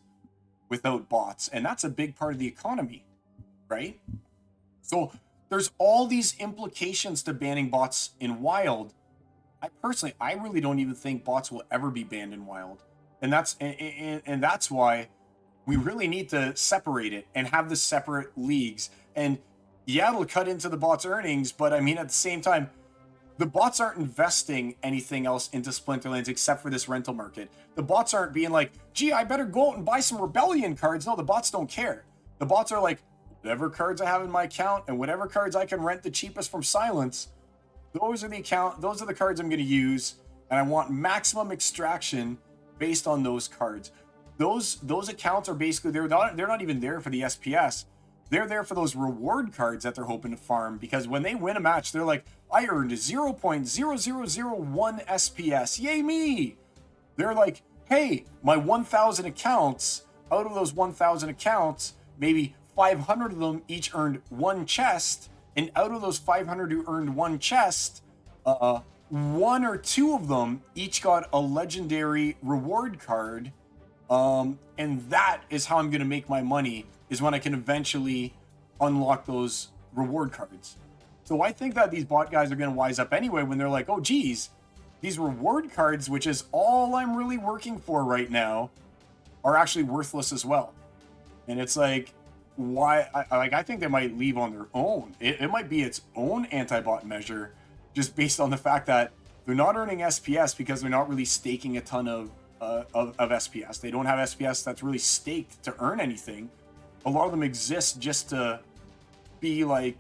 without bots. And that's a big part of the economy, right? So there's all these implications to banning bots in Wild. I really don't even think bots will ever be banned in Wild. And that's why we really need to separate it and have the separate leagues. And yeah, it'll cut into the bots' earnings, but I mean, at the same time, the bots aren't investing anything else into Splinterlands except for this rental market. The bots aren't being like, gee, I better go out and buy some Rebellion cards. No, the bots don't care. The bots are like, whatever cards I have in my account and whatever cards I can rent the cheapest from Silence, those are the cards I'm going to use, and I want maximum extraction based on those cards. Those accounts are basically, they're not even there for the SPS. They're there for those reward cards that they're hoping to farm, because when they win a match, they're like, I earned 0.0001 SPS. Yay me! They're like, hey, my 1,000 accounts, out of those 1,000 accounts, maybe 500 of them each earned one chest, and out of those 500 who earned one chest, one or two of them each got a legendary reward card. And that is how I'm going to make my money, is when I can eventually unlock those reward cards. So I think that these bot guys are going to wise up anyway when they're like, oh, geez, these reward cards, which is all I'm really working for right now, are actually worthless as well. And it's like, why? I think they might leave on their own. It might be its own anti-bot measure, just based on the fact that they're not earning SPS because they're not really staking a ton of SPS. They don't have SPS that's really staked to earn anything. A lot of them exist just to be like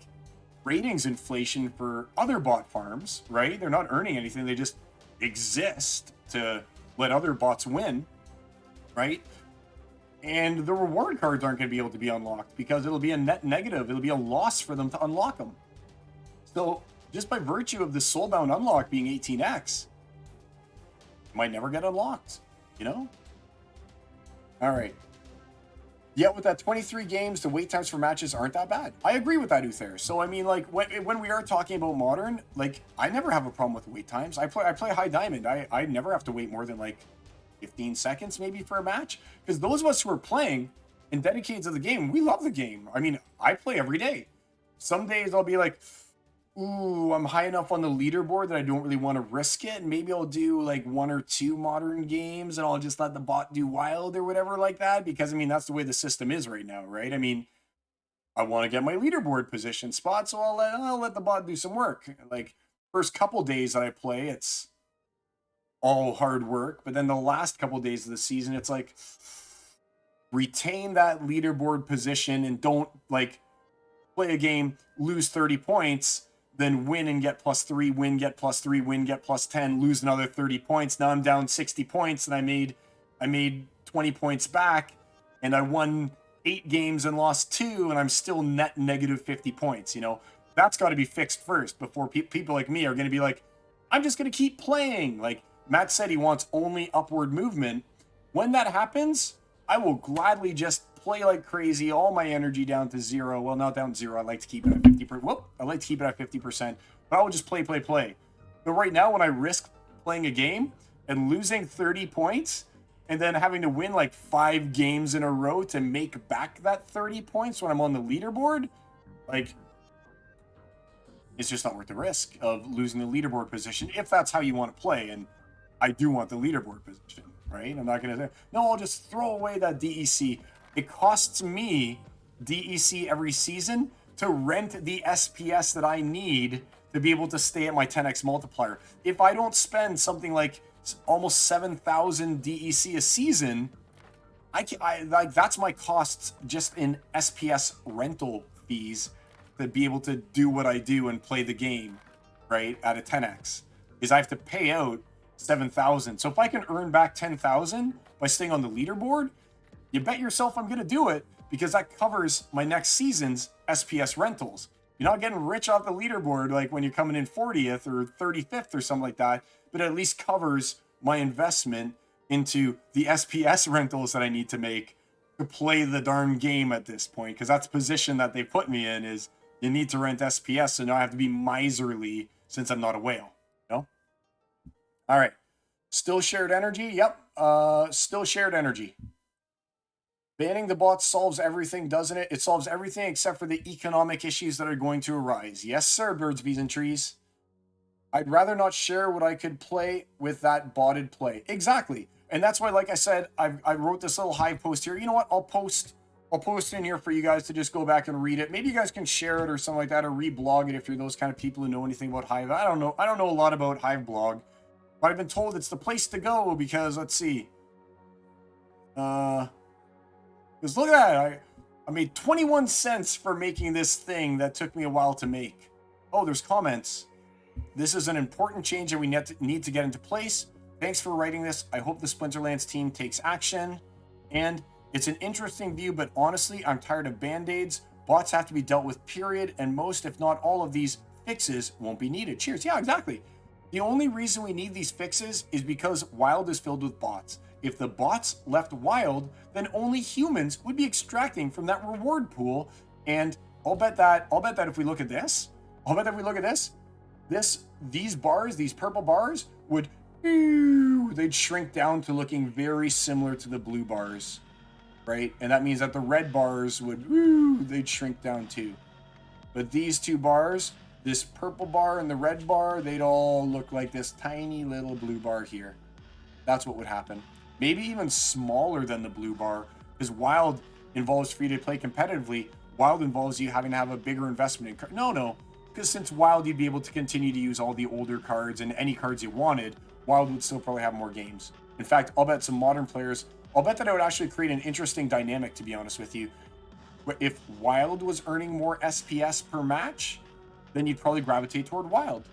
ratings inflation for other bot farms, right? They're not earning anything. They just exist to let other bots win, right? And the reward cards aren't going to be able to be unlocked because it'll be a net negative. It'll be a loss for them to unlock them. So just by virtue of the soulbound unlock being 18x, it might never get unlocked, you know? All right. Yet with that 23 games, the wait times for matches aren't that bad. I agree with that, Uther. So I mean, like when we are talking about modern, like I never have a problem with wait times. I play high diamond. I never have to wait more than like 15 seconds maybe for a match, because those of us who are playing and dedicated to the game, we love the game. I mean, I play every day. Some days I'll be like, ooh, I'm high enough on the leaderboard that I don't really want to risk it. Maybe I'll do like 1 or 2 modern games and I'll just let the bot do wild or whatever like that, because I mean, that's the way the system is right now, right? I mean, I want to get my leaderboard position spot, so I'll let the bot do some work. Like first couple days that I play, it's all hard work, but then the last couple days of the season, it's like retain that leaderboard position and don't like play a game, lose 30 points, then win and get +3, win, get +3, win, get +10, lose another 30 points. Now I'm down 60 points and I made 20 points back, and I won 8 games and lost 2, and I'm still net negative 50 points. You know, that's got to be fixed first before people like me are going to be like, I'm just going to keep playing. Like Matt said, he wants only upward movement. When that happens, I will gladly just play like crazy, all my energy down to 0. Well, not down to 0. I like to keep it at 50%. Whoop, I like to keep it at 50%. But I will just play. But right now, when I risk playing a game and losing 30 points and then having to win like 5 games in a row to make back that 30 points when I'm on the leaderboard, like, it's just not worth the risk of losing the leaderboard position if that's how you want to play. And I do want the leaderboard position, right? I'm not going to say, no, I'll just throw away that DEC. It costs me DEC every season to rent the SPS that I need to be able to stay at my 10x multiplier. If I don't spend something like almost 7,000 DEC a season, I like that's my costs just in SPS rental fees to be able to do what I do and play the game, right, at a 10x, is I have to pay out 7,000. So if I can earn back 10,000 by staying on the leaderboard, you bet yourself I'm going to do it, because that covers my next season's SPS rentals. You're not getting rich off the leaderboard like when you're coming in 40th or 35th or something like that, but it at least covers my investment into the SPS rentals that I need to make to play the darn game at this point, because that's the position that they put me in, is you need to rent SPS, so now I have to be miserly since I'm not a whale, you know? All right. Still shared energy? Yep. Still shared energy. Banning the bots solves everything, doesn't it? It solves everything except for the economic issues that are going to arise. Yes, sir, birds, bees, and trees. I'd rather not share what I could play with that botted play. Exactly. And that's why, like I said, I wrote this little Hive post here. You know what? I'll post in here for you guys to just go back and read it. Maybe you guys can share it or something like that, or reblog it if you're those kind of people who know anything about Hive. I don't know a lot about Hive blog, but I've been told it's the place to go because, let's see. Because look at that. I made 21 cents for making this thing that took me a while to make. Oh, there's comments. This is an important change that we need to get into place. Thanks for writing this. I hope the Splinterlands team takes action. And it's an interesting view, but honestly, I'm tired of band-aids. Bots have to be dealt with, period. And most, if not all of these fixes won't be needed. Cheers. Yeah, exactly. The only reason we need these fixes is because Wild is filled with bots. If the bots left wild, then only humans would be extracting from that reward pool. And I'll bet that if we look at this, these bars, these purple bars would, they'd shrink down to looking very similar to the blue bars, right? And that means that the red bars would, they'd shrink down too. But these two bars, this purple bar and the red bar, they'd all look like this tiny little blue bar here. That's what would happen. Maybe even smaller than the blue bar, because Wild involves free to play competitively. Wild involves you having to have a bigger investment in cards. No, because since Wild, you'd be able to continue to use all the older cards and any cards you wanted, Wild would still probably have more games. In fact, I'll bet some modern players, I'll bet that it would actually create an interesting dynamic, to be honest with you. If Wild was earning more SPS per match, then you'd probably gravitate toward Wild.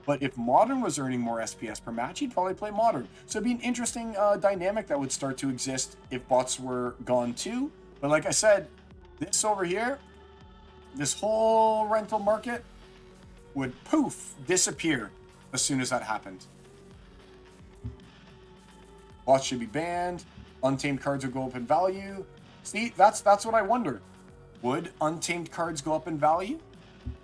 But if Modern was earning more SPS per match, you'd probably play Modern. So it'd be an interesting dynamic that would start to exist if bots were gone too. But like I said, this over here, this whole rental market would poof, disappear as soon as that happened. Bots should be banned. Untamed cards would go up in value. See, that's what I wonder. Would untamed cards go up in value?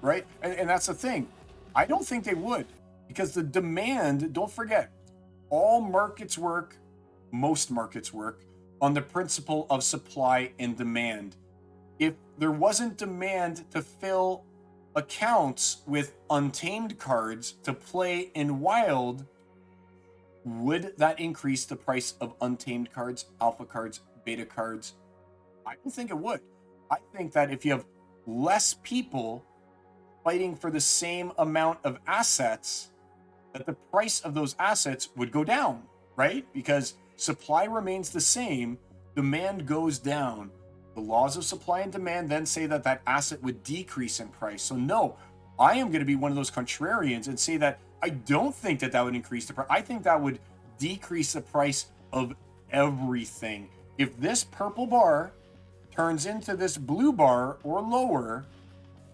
Right? And that's the thing. I don't think they would, because the demand, don't forget, all markets work, most markets work, on the principle of supply and demand. If there wasn't demand to fill accounts with untamed cards to play in Wild, would that increase the price of untamed cards, alpha cards, beta cards? I don't think it would. I think that if you have less people fighting for the same amount of assets, that the price of those assets would go down, right? Because supply remains the same, demand goes down. The laws of supply and demand then say that that asset would decrease in price. So no, I am going to be one of those contrarians and say that I don't think that that would increase the price. I think that would decrease the price of everything. If this purple bar turns into this blue bar or lower,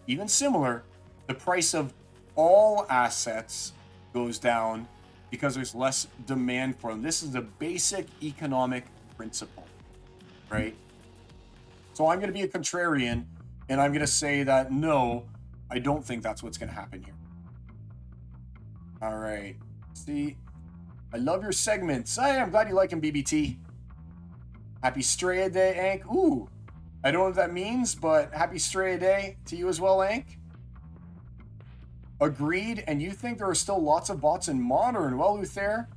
even similar, the price of all assets goes down because there's less demand for them. This is the basic economic principle, right? So I'm going to be a contrarian, and I'm going to say that no, I don't think that's what's going to happen here. All right. See, I love your segments. Hey, I'm glad you like them, BBT. Happy Stray Day, Ank. Ooh, I don't know what that means, but happy Stray Day to you as well, Ank. Agreed, and you think there are still lots of bots in Modern? Well, Luther,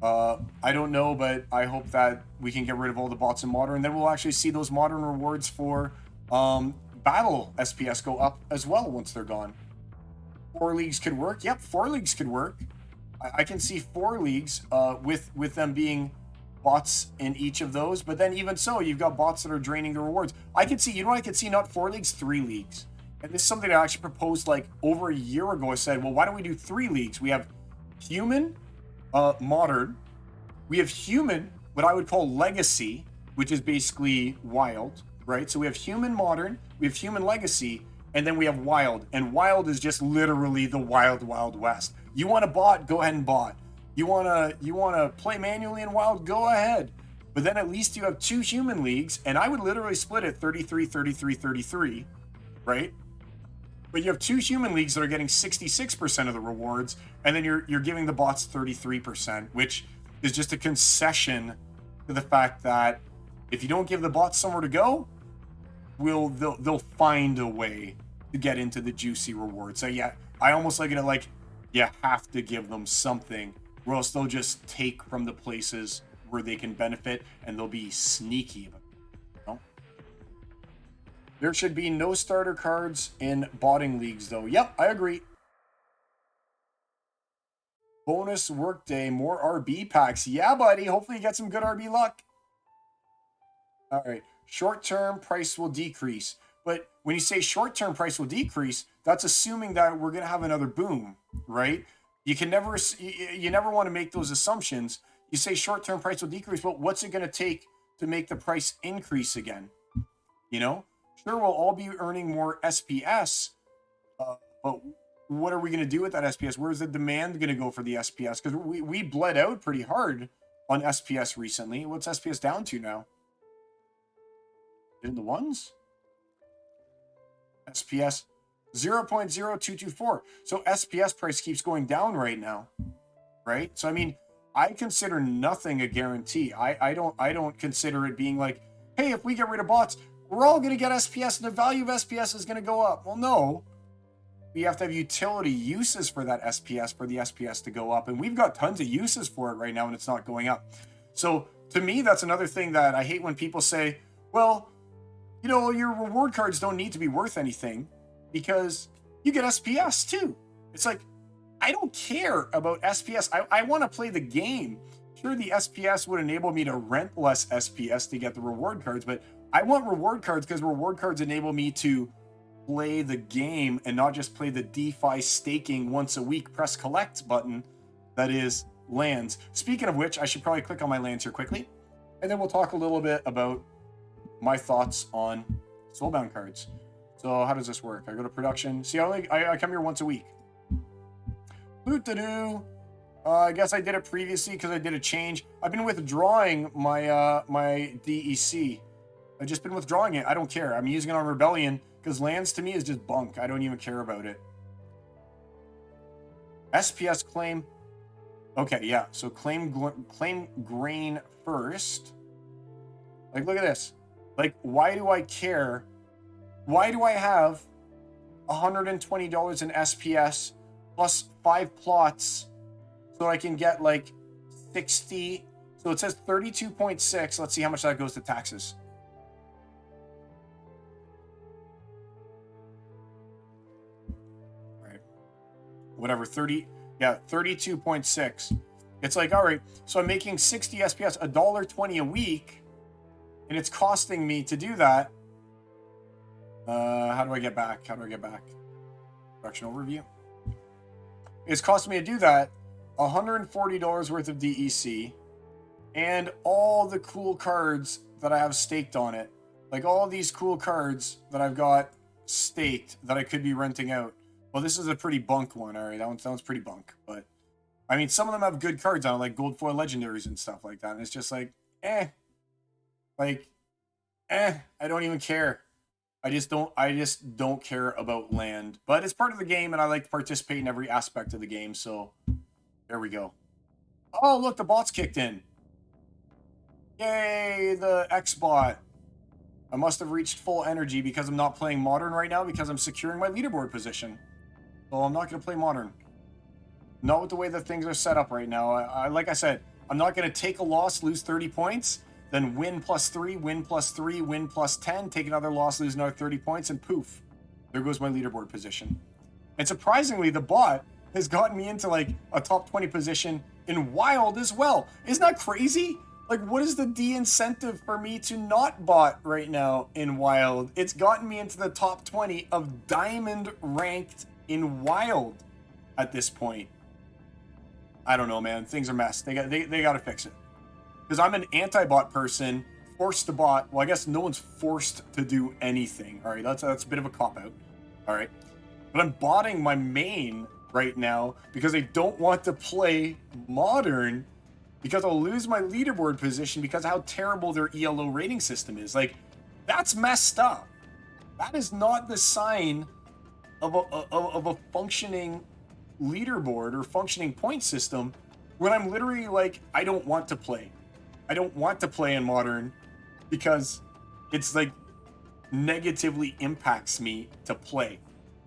I don't know, but I hope that we can get rid of all the bots in Modern. Then we'll actually see those Modern rewards for Battle SPS go up as well once they're gone. 4 leagues could work. Yep, 4 leagues could work. I can see 4 leagues with them being bots in each of those. But then even so, you've got bots that are draining the rewards. I could see, you know what I could see? Not 4 leagues, 3 leagues. And this is something I actually proposed like over a year ago. I said, well, why don't we do 3 leagues? We have Human, Modern. We have Human, what I would call Legacy, which is basically Wild, right? So we have Human Modern, we have Human Legacy, and then we have Wild. And Wild is just literally the Wild Wild West. You want a bot, go ahead and bot. You wanna play manually in Wild, go ahead. But then at least you have 2 Human leagues, and I would literally split it 33, 33, 33, right? But you have 2 Human leagues that are getting 66% of the rewards, and then you're giving the bots 33%, which is just a concession to the fact that if you don't give the bots somewhere to go, they'll find a way to get into the juicy rewards. So yeah, I almost like it like you have to give them something, or else they'll just take from the places where they can benefit, and they'll be sneaky about it. There should be no starter cards in botting leagues, though. Yep, I agree. Bonus workday, more RB packs. Yeah, buddy. Hopefully you get some good RB luck. All right. Short-term price will decrease. But when you say short-term price will decrease, that's assuming that we're going to have another boom, right? You never want to make those assumptions. You say short-term price will decrease, but what's it going to take to make the price increase again? You know? Sure, we'll all be earning more SPS, but what are we going to do with that SPS? Where's the demand going to go for the SPS? Because we bled out pretty hard on SPS recently. What's SPS down to now? In the ones? SPS 0.0224. So SPS price keeps going down right now, right? So I mean, I consider nothing a guarantee. I don't consider it being like, hey, if we get rid of bots, we're all going to get SPS and the value of SPS is going to go up. Well, no. We have to have utility uses for that SPS, for the SPS to go up. And we've got tons of uses for it right now and it's not going up. So to me, that's another thing that I hate when people say, well, you know, your reward cards don't need to be worth anything because you get SPS too. It's like, I don't care about SPS. I want to play the game. Sure, the SPS would enable me to rent less SPS to get the reward cards, but I want reward cards because reward cards enable me to play the game and not just play the DeFi staking once a week press collect button that is lands. Speaking of which, I should probably click on my lands here quickly, and then we'll talk a little bit about my thoughts on soulbound cards. So how does this work? I go to production. See, I come here once a week. I guess I did it previously because I did a change. I've been withdrawing my my DEC. I've just been withdrawing it. I don't care. I'm using it on Rebellion because lands to me is just bunk. I don't even care about it. SPS claim. Okay, yeah. So claim grain first. Like, look at this. Like, why do I care? Why do I have $120 in SPS plus 5 plots so I can get like 60? So it says 32.6. Let's see how much that goes to taxes. All right. Whatever, 30. Yeah, 32.6. It's like, all right, so I'm making 60 SPS, $1.20 a week, and it's costing me to do that. How do I get back? How do I get back? Production overview. It's costing me to do that $140 worth of DEC and all the cool cards that I have staked on it. Like all these cool cards that I've got staked that I could be renting out. Well, this is a pretty bunk one. All right, that one's pretty bunk. But, I mean, some of them have good cards on it, like gold foil legendaries and stuff like that. And it's just like, I don't even care. I just don't care about land. But it's part of the game, and I like to participate in every aspect of the game, so there we go. Oh, look, the bot's kicked in. Yay, the X-bot. I must have reached full energy because I'm not playing Modern right now because I'm securing my leaderboard position. So I'm not going to play Modern. Not with the way that things are set up right now. Like I said, I'm not going to take a loss, lose 30 points, then win +3, win +3, win +10, take another loss, lose another 30 points, and poof, there goes my leaderboard position. And surprisingly, the bot has gotten me into like a top 20 position in Wild as well. Isn't that crazy? Like, what is the de-incentive for me to not bot right now in Wild? It's gotten me into the top 20 of Diamond ranked in Wild at this point. I don't know, man. Things are messed. They got to fix it. Because I'm an anti-bot person, forced to bot. Well, I guess no one's forced to do anything. All right, that's a bit of a cop-out. All right. But I'm botting my main right now because I don't want to play Modern because I'll lose my leaderboard position because of how terrible their ELO rating system is. Like, that's messed up. That is not the sign of a functioning leaderboard or functioning point system when I'm literally like, I don't want to play. I don't want to play in Modern because it's like negatively impacts me to play,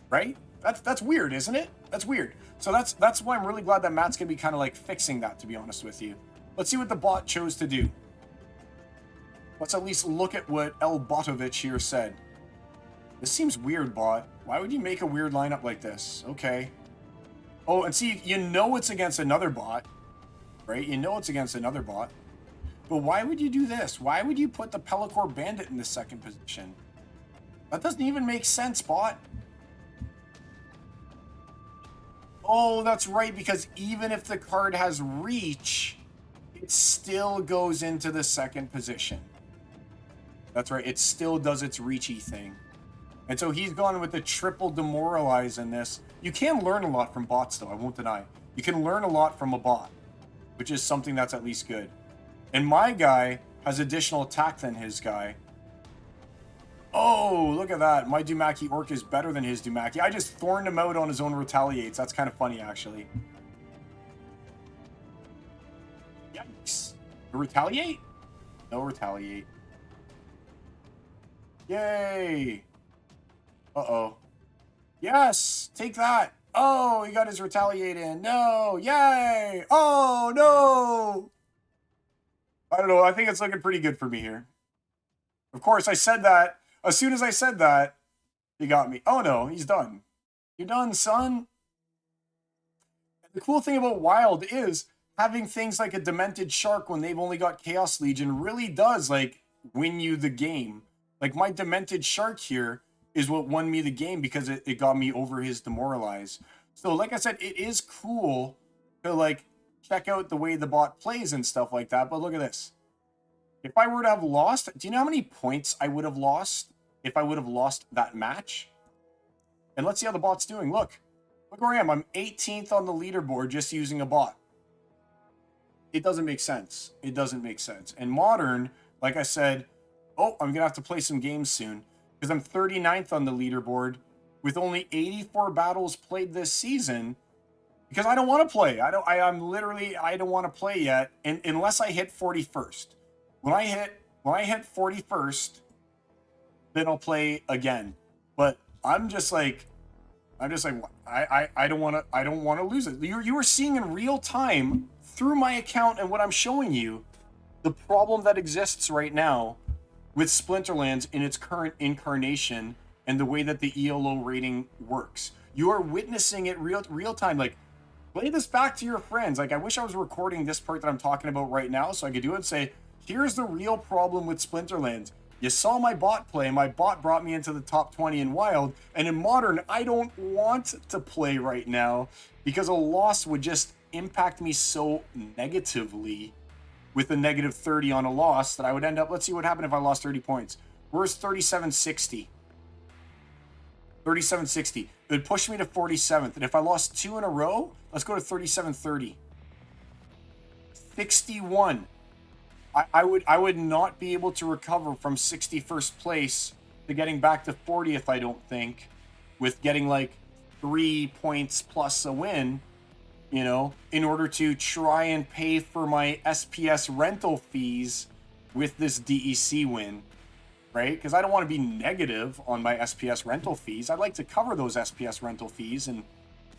right? That's weird, isn't it? That's weird. So that's why I'm really glad that Matt's gonna be kind of like fixing that, to be honest with you. Let's see what the bot chose to do. Let's at least look at what El Botovich here said. This seems weird, bot. Why would you make a weird lineup like this? Okay. Oh, and see, you know it's against another bot, right? You know it's against another bot. But why would you do this? Why would you put the Pelacor Bandit in the second position? That doesn't even make sense, bot. Oh, that's right, because even if the card has reach, it still goes into the second position. That's right, it still does its reachy thing. And so he's gone with the triple demoralize in this. You can learn a lot from bots, though, I won't deny. You can learn a lot from a bot, which is something that's at least good. And my guy has additional attack than his guy. Oh, look at that. My Dumaki Orc is better than his Dumaki. I just thorned him out on his own retaliates. That's kind of funny, actually. Yikes. Retaliate? No retaliate. Yay. Uh-oh. Yes! Take that! Oh, he got his retaliate in. No! Yay! Oh, no! I don't know. I think it's looking pretty good for me here. Of course, I said that. As soon as I said that, he got me. Oh, no. He's done. You're done, son. The cool thing about Wild is having things like a Demented Shark when they've only got Chaos Legion really does, like, win you the game. Like, my Demented Shark here is what won me the game because it got me over his Demoralize. So, like I said, it is cool to, like, check out the way the bot plays and stuff like that. But look at this. If I were to have lost, do you know how many points I would have lost if I would have lost that match? And let's see how the bot's doing. Look where I am. I'm 18th on the leaderboard just using a bot. It doesn't make sense. It doesn't make sense. And Modern, like I said, oh, I'm going to have to play some games soon because I'm 39th on the leaderboard with only 84 battles played this season because I don't want to play. I don't want to play yet unless I hit 41st. When I hit 41st, then I'll play again. But I don't want to lose it. You are seeing in real time through my account and what I'm showing you the problem that exists right now with Splinterlands in its current incarnation and the way that the ELO rating works. You are witnessing it real time. Like, play this back to your friends. Like, I wish I was recording this part that I'm talking about right now so I could do it and say, here's the real problem with Splinterlands. You saw my bot play. My bot brought me into the top 20 in Wild. And in Modern, I don't want to play right now because a loss would just impact me so negatively with a negative 30 on a loss that I would end up, let's see what happened if I lost 30 points. Where's 3760? 3760. It would push me to 47th. And if I lost 2 in a row, let's go to 3730. 61. I would not be able to recover from 61st place to getting back to 40th, I don't think, with getting like 3 points plus a win, you know, in order to try and pay for my SPS rental fees with this DEC win, right? Because I don't want to be negative on my SPS rental fees. I'd like to cover those SPS rental fees, and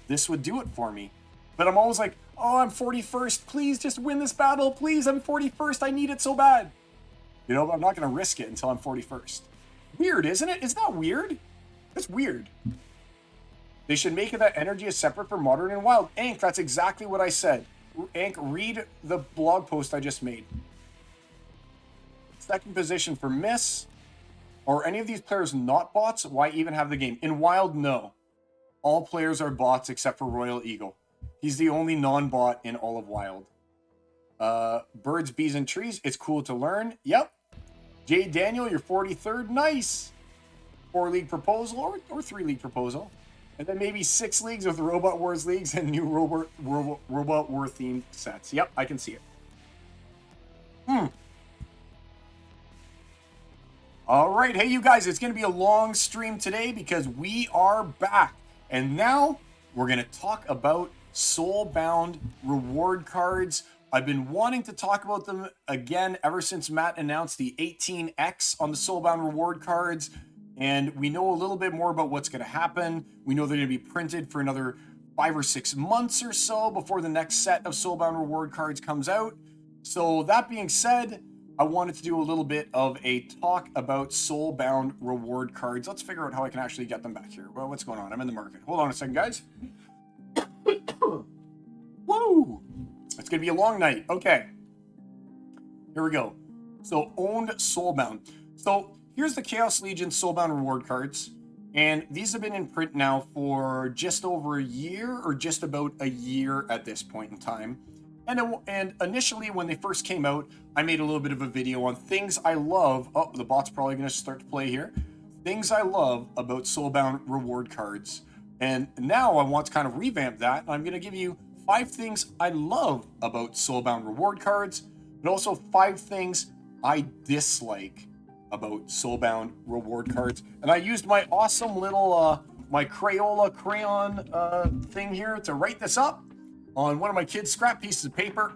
this would do it for me. But I'm always like, oh, I'm 41st. Please just win this battle. Please, I'm 41st. I need it so bad. You know, but I'm not going to risk it until I'm 41st. Weird, isn't it? Isn't that weird? That's weird. They should make it that energy is separate for Modern and Wild. Ank, that's exactly what I said. Ank, read the blog post I just made. Second position for Miss. Are any of these players not bots? Why even have the game? In Wild, no. All players are bots except for Royal Eagle. He's the only non-bot in all of Wild. Birds, bees, and trees. It's cool to learn. Yep. Jay Daniel, you're 43rd. Nice. 4-league proposal or 3-league proposal. And then maybe 6 leagues with Robot Wars leagues and new Robot War themed sets. Yep, I can see it. All right. Hey, you guys, it's going to be a long stream today because we are back. And now we're going to talk about Soulbound reward cards. I've been wanting to talk about them again ever since Matt announced the 18X on the Soulbound reward cards. And we know a little bit more about what's going to happen. We know they're going to be printed for another 5 or 6 months or so before the next set of Soulbound reward cards comes out. So that being said, I wanted to do a little bit of a talk about Soulbound reward cards. Let's figure out how I can actually get them back here. Well, what's going on? I'm in the market. Hold on a second, guys. Woo! It's going to be a long night. Okay. Here we go. So, owned Soulbound. So, here's the Chaos Legion Soulbound reward cards. And these have been in print now for just over a year or just about a year at this point in time. And initially, when they first came out, I made a little bit of a video on things I love. Oh, the bot's probably going to start to play here. Things I love about Soulbound reward cards. And now I want to kind of revamp that. I'm going to give you 5 things I love about Soulbound reward cards, but also 5 things I dislike about Soulbound reward cards. And I used my awesome little, my Crayola crayon thing here to write this up on one of my kids' scrap pieces of paper.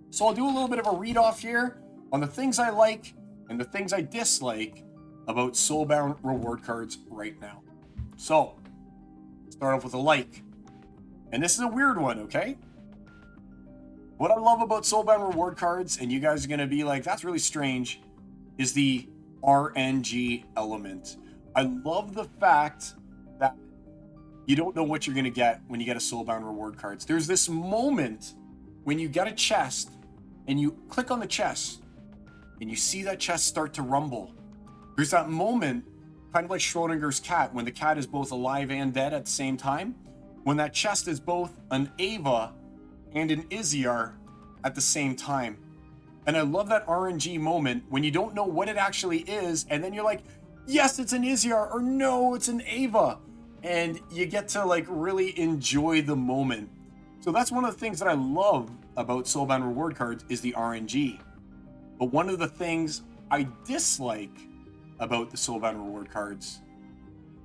So I'll do a little bit of a read off here on the things I like and the things I dislike about Soulbound reward cards right now. So, start off with a like. And this is a weird one, okay? What I love about Soulbound reward cards, and you guys are going to be like, that's really strange, is the RNG element. I love the fact that you don't know what you're going to get when you get a Soulbound reward cards. There's this moment when you get a chest and you click on the chest and you see that chest start to rumble. There's that moment, kind of like Schrodinger's cat, when the cat is both alive and dead at the same time, when that chest is both an Ava and an Iziar at the same time. And I love that RNG moment when you don't know what it actually is, and then you're like, yes, it's an Iziar, or no, it's an Ava. And you get to like really enjoy the moment. So that's one of the things that I love about Soulbound reward cards is the RNG. But one of the things I dislike about the Soulbound reward cards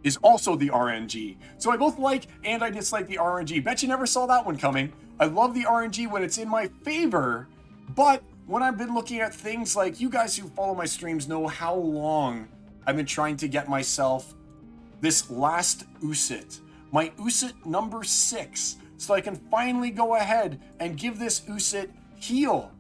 is also the RNG. So I both like and I dislike the RNG. Bet you never saw that one coming. I love the RNG when it's in my favor, but when I've been looking at things like, you guys who follow my streams know how long I've been trying to get myself this last Usit, my Usit number 6, so I can finally go ahead and give this Usit heal,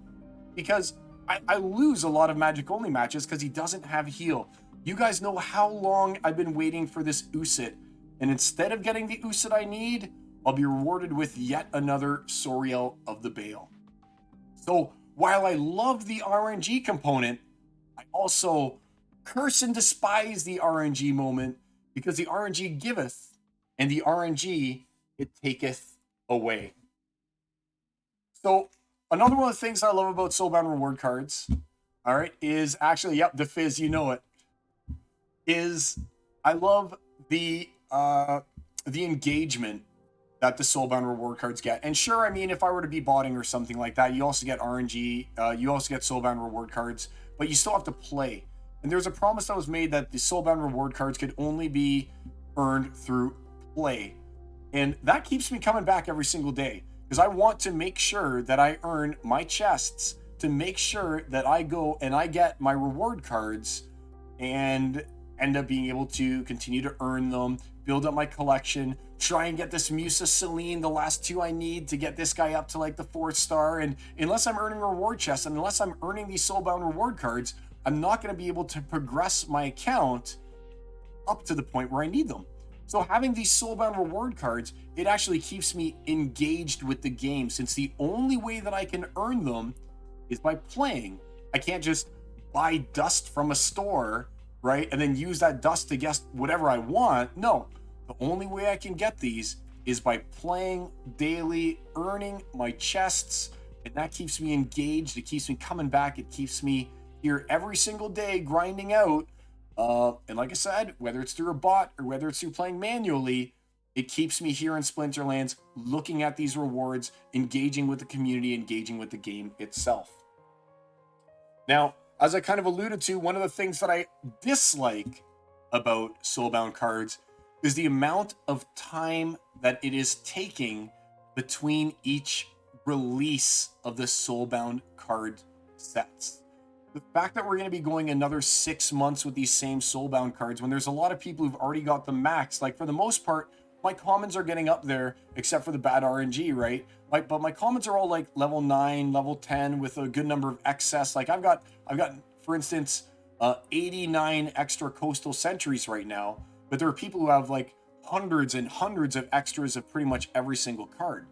because I lose a lot of magic only matches because he doesn't have heal. You guys know how long I've been waiting for this Usit, and instead of getting the Usit I need, I'll be rewarded with yet another Soriel of the Bale. So while I love the RNG component, I also curse and despise the RNG moment, because the RNG giveth, and the RNG it taketh away. So another one of the things I love about Soulbound reward cards, all right, is actually, yep, the Fizz, you know it, is I love the engagement that the Soulbound reward cards get. And sure, I mean, if I were to be botting or something like that, you also get RNG, you also get Soulbound reward cards, but you still have to play. And there's a promise that was made that the Soulbound reward cards could only be earned through play. And that keeps me coming back every single day, because I want to make sure that I earn my chests, to make sure that I go and I get my reward cards and end up being able to continue to earn them, build up my collection, try and get this Musa Celine, the last 2 I need to get this guy up to like the 4th star. And unless I'm earning reward chests, and unless I'm earning these Soulbound reward cards, I'm not going to be able to progress my account up to the point where I need them. So having these Soulbound reward cards, it actually keeps me engaged with the game, since the only way that I can earn them is by playing. I can't just buy dust from a store, right, and then use that dust to get whatever I want. No, the only way I can get these is by playing daily, earning my chests, and that keeps me engaged. It keeps me coming back. It keeps me here every single day grinding out. And like I said, whether it's through a bot or whether it's through playing manually, it keeps me here in Splinterlands looking at these rewards, engaging with the community, engaging with the game itself. Now, as I kind of alluded to, one of the things that I dislike about Soulbound cards is the amount of time that it is taking between each release of the Soulbound card sets. The fact that we're going to be going another 6 months with these same Soulbound cards, when there's a lot of people who've already got the max, like for the most part, my commons are getting up there, except for the bad RNG, right? But my commons are all like level 9, level 10 with a good number of excess. Like I've got, for instance, 89 extra coastal sentries right now, but there are people who have like hundreds and hundreds of extras of pretty much every single card.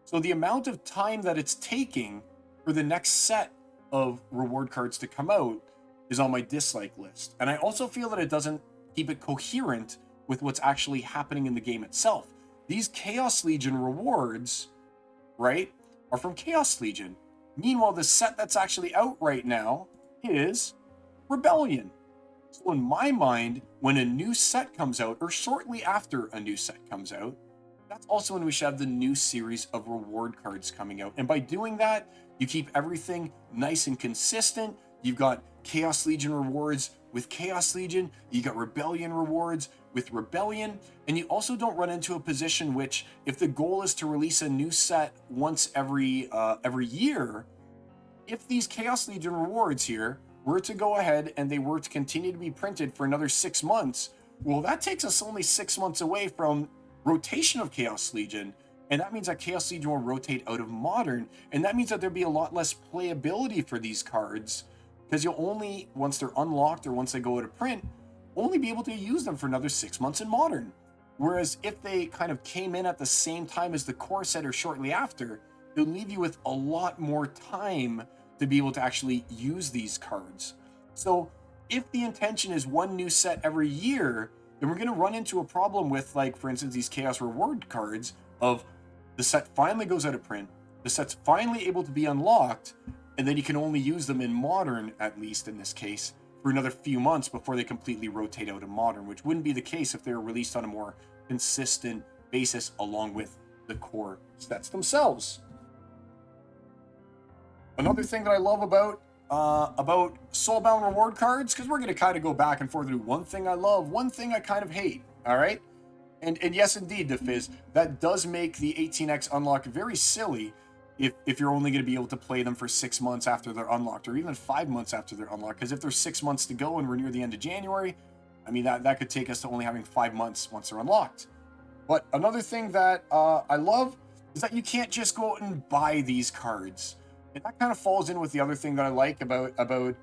So the amount of time that it's taking for the next set of reward cards to come out is on my dislike list. And I also feel that it doesn't keep it coherent with what's actually happening in the game itself. These Chaos Legion rewards, right, are from Chaos Legion. Meanwhile, the set that's actually out right now is Rebellion. So in my mind, when a new set comes out, or shortly after a new set comes out, that's also when we should have the new series of reward cards coming out. And by doing that, you keep everything nice and consistent. You've got Chaos Legion rewards with Chaos Legion, you got Rebellion rewards with Rebellion, and you also don't run into a position which, if the goal is to release a new set once every year, if these Chaos Legion rewards here were to go ahead and they were to continue to be printed for another 6 months, well, that takes us only 6 months away from rotation of Chaos Legion, and that means that Chaos Legion will rotate out of Modern, and that means that there'll be a lot less playability for these cards, because you'll only, once they're unlocked or once they go out of print, only be able to use them for another 6 months in Modern. Whereas if they kind of came in at the same time as the core set or shortly after, it'll leave you with a lot more time to be able to actually use these cards. So if the intention is one new set every year, then we're going to run into a problem with, like, for instance, these Chaos Reward cards of the set finally goes out of print, the set's finally able to be unlocked, and then you can only use them in Modern, at least in this case, for another few months before they completely rotate out of Modern, which wouldn't be the case if they were released on a more consistent basis along with the core sets themselves. Another thing that I love about Soulbound reward cards, because we're going to kind of go back and forth through one thing I love, one thing I kind of hate, all right? And yes, indeed, DeFizz, that does make the 18x unlock very silly if you're only going to be able to play them for 6 months after they're unlocked, or even 5 months after they're unlocked. Because if there's 6 months to go and we're near the end of January, I mean, that could take us to only having 5 months once they're unlocked. But another thing that I love is that you can't just go out and buy these cards. And that kind of falls in with the other thing that I like about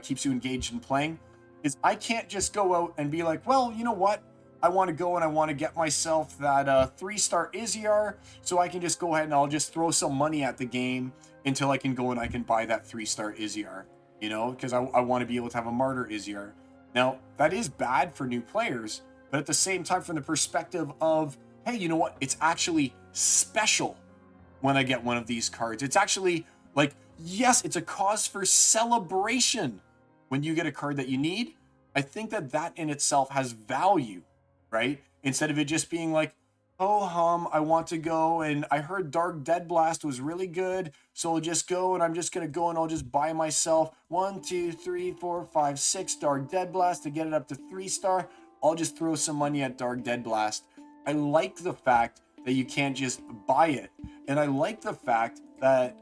keeps you engaged in playing, is I can't just go out and be like, well, you know what? I want to go and I want to get myself that 3-star Izzyar, so I can just go ahead and I'll just throw some money at the game until I can go and I can buy that 3-star Izzyar, you know, because I want to be able to have a Martyr Izzyar. Now, that is bad for new players, but at the same time, from the perspective of, hey, you know what? It's actually special when I get one of these cards. It's actually like, yes, it's a cause for celebration when you get a card that you need. I think that in itself has value, right? Instead of it just being like, oh hum, I want to go and I heard Dark Dead Blast was really good, so I'll just go and I'm just gonna go and I'll just buy myself 1, 2, 3, 4, 5, 6 Dark Dead Blast to get it up to 3-star. I'll just throw some money at Dark Dead Blast. I like the fact that you can't just buy it, and I like the fact that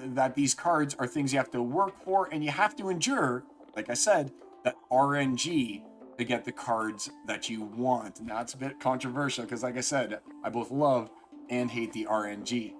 that these cards are things you have to work for and you have to endure, like I said, that RNG to get the cards that you want. Now, it's a bit controversial because, like I said, I both love and hate the RNG.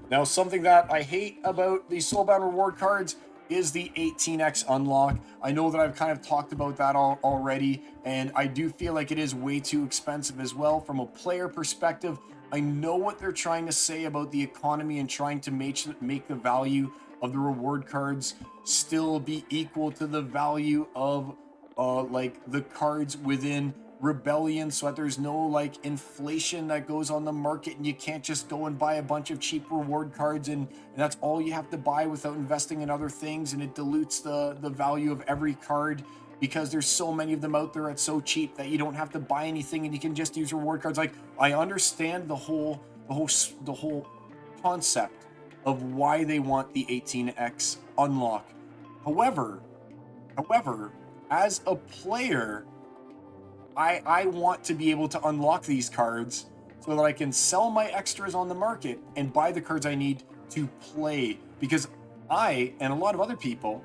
Now, something that I hate about the Soulbound reward cards is the 18x unlock. I know that I've kind of talked about that already, and I do feel like it is way too expensive as well. From a player perspective, I know what they're trying to say about the economy and trying to make the value of the reward cards still be equal to the value of like the cards within Rebellion, so that there's no like inflation that goes on the market and you can't just go and buy a bunch of cheap reward cards and that's all you have to buy without investing in other things, and it dilutes the value of every card because there's so many of them out there at so cheap that you don't have to buy anything and you can just use reward cards. Like, I understand the whole concept of why they want the 18x unlock. However, as a player, I want to be able to unlock these cards so that I can sell my extras on the market and buy the cards I need to play. Because I, and a lot of other people,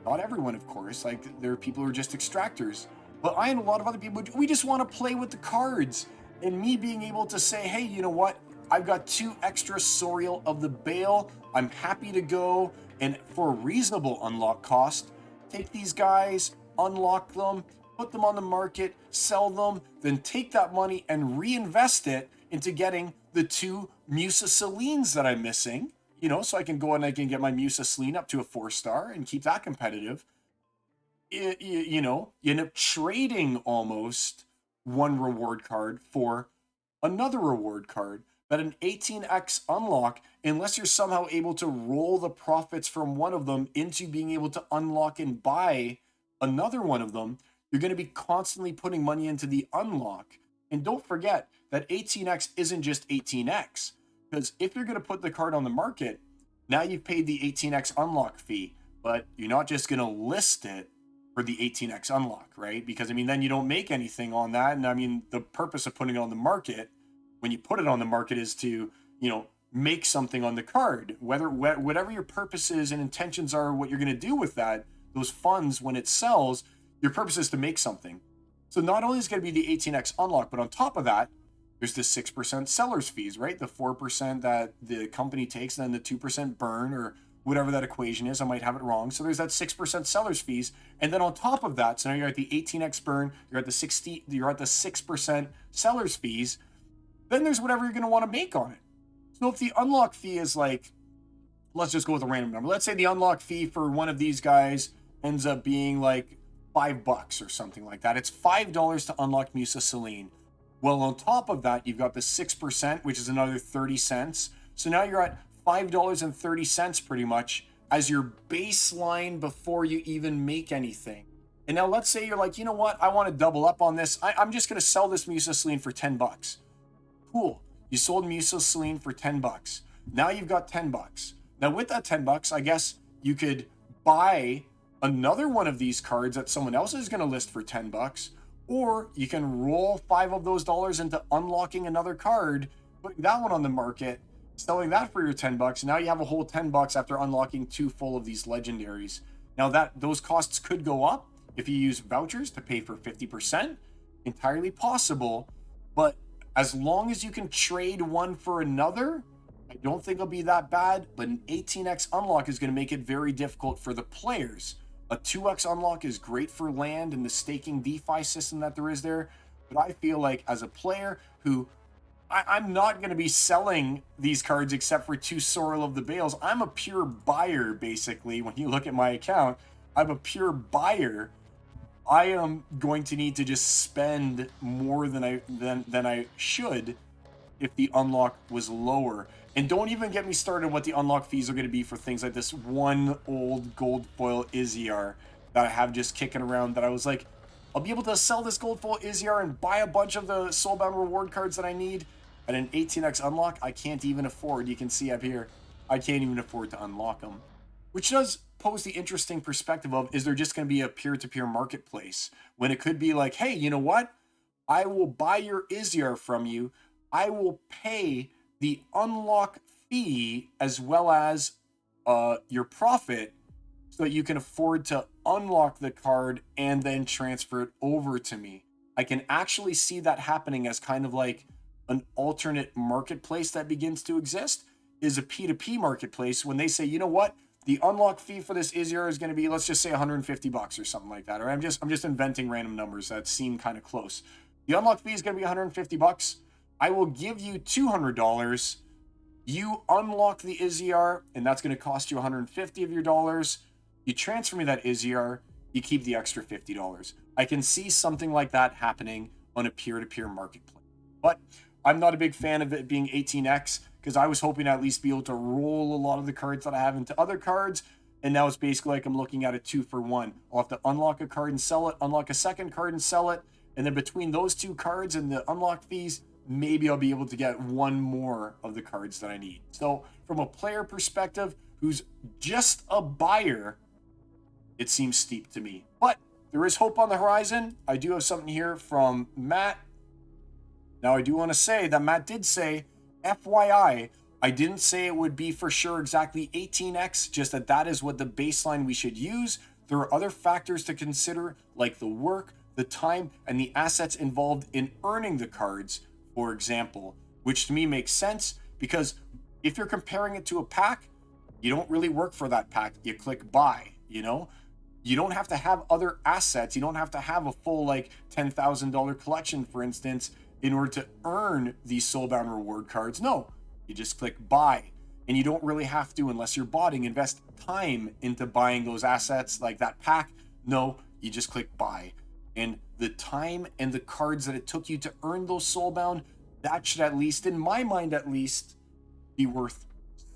not everyone of course, like there are people who are just extractors, but I and a lot of other people, we just want to play with the cards. And me being able to say, hey, you know what? I've got 2 extra Sorial of the Bale. I'm happy to go and for a reasonable unlock cost, take these guys, unlock them, put them on the market, sell them, then take that money and reinvest it into getting the 2 Musa Selines that I'm missing, you know, so I can go and I can get my Musa Celine up to a 4-star and keep that competitive. You know, you end up trading almost one reward card for another reward card. That an 18x unlock, unless you're somehow able to roll the profits from one of them into being able to unlock and buy another one of them, you're going to be constantly putting money into the unlock. And don't forget that 18x isn't just 18x, because if you're going to put the card on the market, now you've paid the 18x unlock fee, but you're not just going to list it. for the 18x unlock, right? Because I mean, then you don't make anything on that. And I mean, the purpose of putting it on the market, when you put it on the market, is to, you know, make something on the card. Whatever your purposes and intentions are, what you're going to do with that, those funds when it sells, your purpose is to make something. So not only is it going to be the 18x unlock, but on top of that, there's the 6% seller's fees, right? The 4% that the company takes, and then the 2% burn, or whatever that equation is. I might have it wrong. So there's that 6% seller's fees. And then on top of that, so now you're at the 18x burn, you're at the 6% seller's fees. Then there's whatever you're going to want to make on it. So if the unlock fee is like, let's just go with a random number. Let's say the unlock fee for one of these guys ends up being like $5 or something like that. It's $5 to unlock Musa Celine. Well, on top of that, you've got the 6%, which is another 30 cents. So now you're at $5.30 pretty much as your baseline before you even make anything. And now let's say you're like, you know what? I want to double up on this. I'm just going to sell this Musa Celine for $10. Cool. You sold Musa Celine for $10. Now you've got $10. Now with that $10, I guess you could buy another one of these cards that someone else is going to list for $10, or you can roll 5 of those dollars into unlocking another card, putting that one on the market, selling that for your $10. Now you have a whole $10 after unlocking 2 full of these legendaries. Now that those costs could go up if you use vouchers to pay for 50%, entirely possible. But as long as you can trade one for another, I don't think it'll be that bad. But an 18x unlock is going to make it very difficult for the players. A 2x unlock is great for land and the staking DeFi system that there is there. But I feel like as a player who, I'm not going to be selling these cards except for 2 Sorrel of the Bales. I'm a pure buyer, basically. When you look at my account, I'm a pure buyer. I am going to need to just spend more than I should if the unlock was lower. And don't even get me started on what the unlock fees are going to be for things like this one old gold foil Izzyar that I have just kicking around, that I was like, I'll be able to sell this gold foil Izzyar and buy a bunch of the Soulbound reward cards that I need. At an 18x unlock, I can't even afford. You can see up here, I can't even afford to unlock them. Which does pose the interesting perspective of, is there just going to be a peer-to-peer marketplace? When it could be like, hey, you know what? I will buy your Izzyar from you. I will pay the unlock fee as well as your profit so that you can afford to unlock the card and then transfer it over to me. I can actually see that happening as kind of like an alternate marketplace that begins to exist, is a P2P marketplace when they say, you know what, the unlock fee for this Izzyar is going to be, let's just say $150 or something like that. Or I'm just inventing random numbers that seem kind of close. The unlock fee is going to be $150. I will give you $200. You unlock the Izzyar, and that's going to cost you $150 of your dollars. You transfer me that Izzyar, you keep the extra $50. I can see something like that happening on a peer-to-peer marketplace. But I'm not a big fan of it being 18x, because I was hoping to at least be able to roll a lot of the cards that I have into other cards, and now it's basically like I'm looking at a 2-for-1. I'll have to unlock a card and sell it, unlock a second card and sell it, and then between those 2 cards and the unlock fees, maybe I'll be able to get one more of the cards that I need. So from a player perspective who's just a buyer, it seems steep to me. But there is hope on the horizon. I do have something here from Matt. Now, I do want to say that Matt did say, FYI, I didn't say it would be for sure exactly 18x, just that is what the baseline we should use. There are other factors to consider, like the work, the time, and the assets involved in earning the cards, for example, which to me makes sense, because if you're comparing it to a pack, you don't really work for that pack. You click buy, you know? You don't have to have other assets. You don't have to have a full, like, $10,000 collection, for instance, in order to earn these Soulbound reward cards. No, you just click buy. And you don't really have to, unless you're botting, invest time into buying those assets like that pack. No, you just click buy. And the time and the cards that it took you to earn those Soulbound, that should, at least, in my mind at least, be worth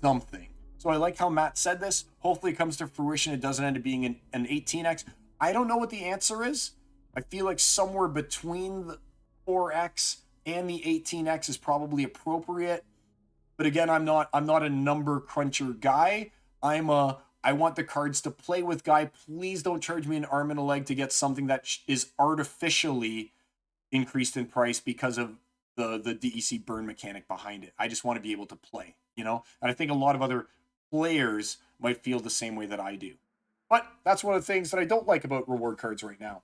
something. So I like how Matt said this. Hopefully it comes to fruition. It doesn't end up being an 18x. I don't know what the answer is. I feel like somewhere between the 4x and the 18x is probably appropriate. But again, I'm not a number cruncher guy. I I want the cards to play with Guy. Please don't charge me an arm and a leg to get something that is artificially increased in price because of the DEC burn mechanic behind it. I just want to be able to play, you know? And I think a lot of other players might feel the same way that I do. But that's one of the things that I don't like about reward cards right now.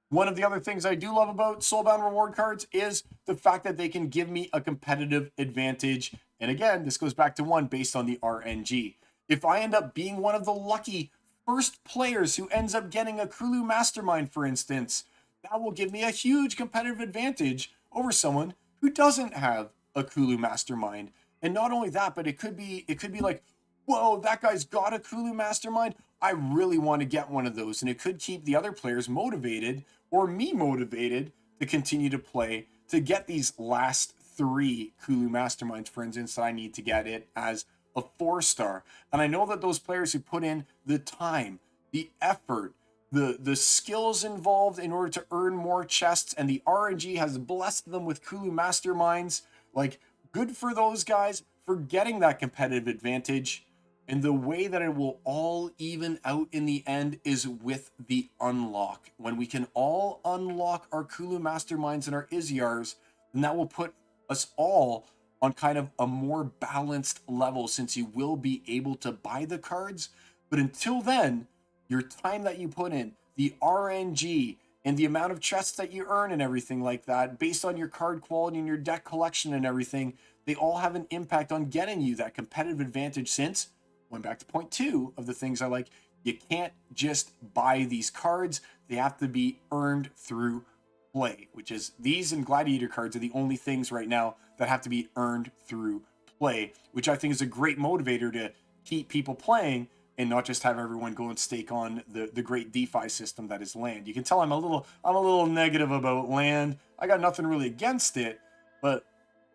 One of the other things I do love about Soulbound reward cards is the fact that they can give me a competitive advantage. And again, this goes back to one based on the RNG. If I end up being one of the lucky first players who ends up getting a Kulu Mastermind, for instance, that will give me a huge competitive advantage over someone who doesn't have a Kulu Mastermind. And not only that, but it could be like, whoa, that guy's got a Kulu Mastermind. I really want to get one of those. And it could keep the other players motivated, or me motivated, to continue to play, to get these last 3 Kulu Masterminds, for instance, that I need to get it as a 4-star. And I know that those players who put in the time, the effort, the skills involved in order to earn more chests, and the RNG has blessed them with Kulu Masterminds, like, good for those guys for getting that competitive advantage. And the way that it will all even out in the end is with the unlock. When we can all unlock our Kulu Masterminds and our Izyars, then that will put us all on kind of a more balanced level, since you will be able to buy the cards. But until then, your time that you put in, the RNG, and the amount of chests that you earn and everything like that, based on your card quality and your deck collection and everything, they all have an impact on getting you that competitive advantage. Since, going back to point 2 of the things I like, you can't just buy these cards. They have to be earned through play, which is these and Gladiator cards are the only things right now that have to be earned through play, which I think is a great motivator to keep people playing and not just have everyone go and stake on the great DeFi system that is land. You can tell I'm a little negative about land. I got nothing really against it, but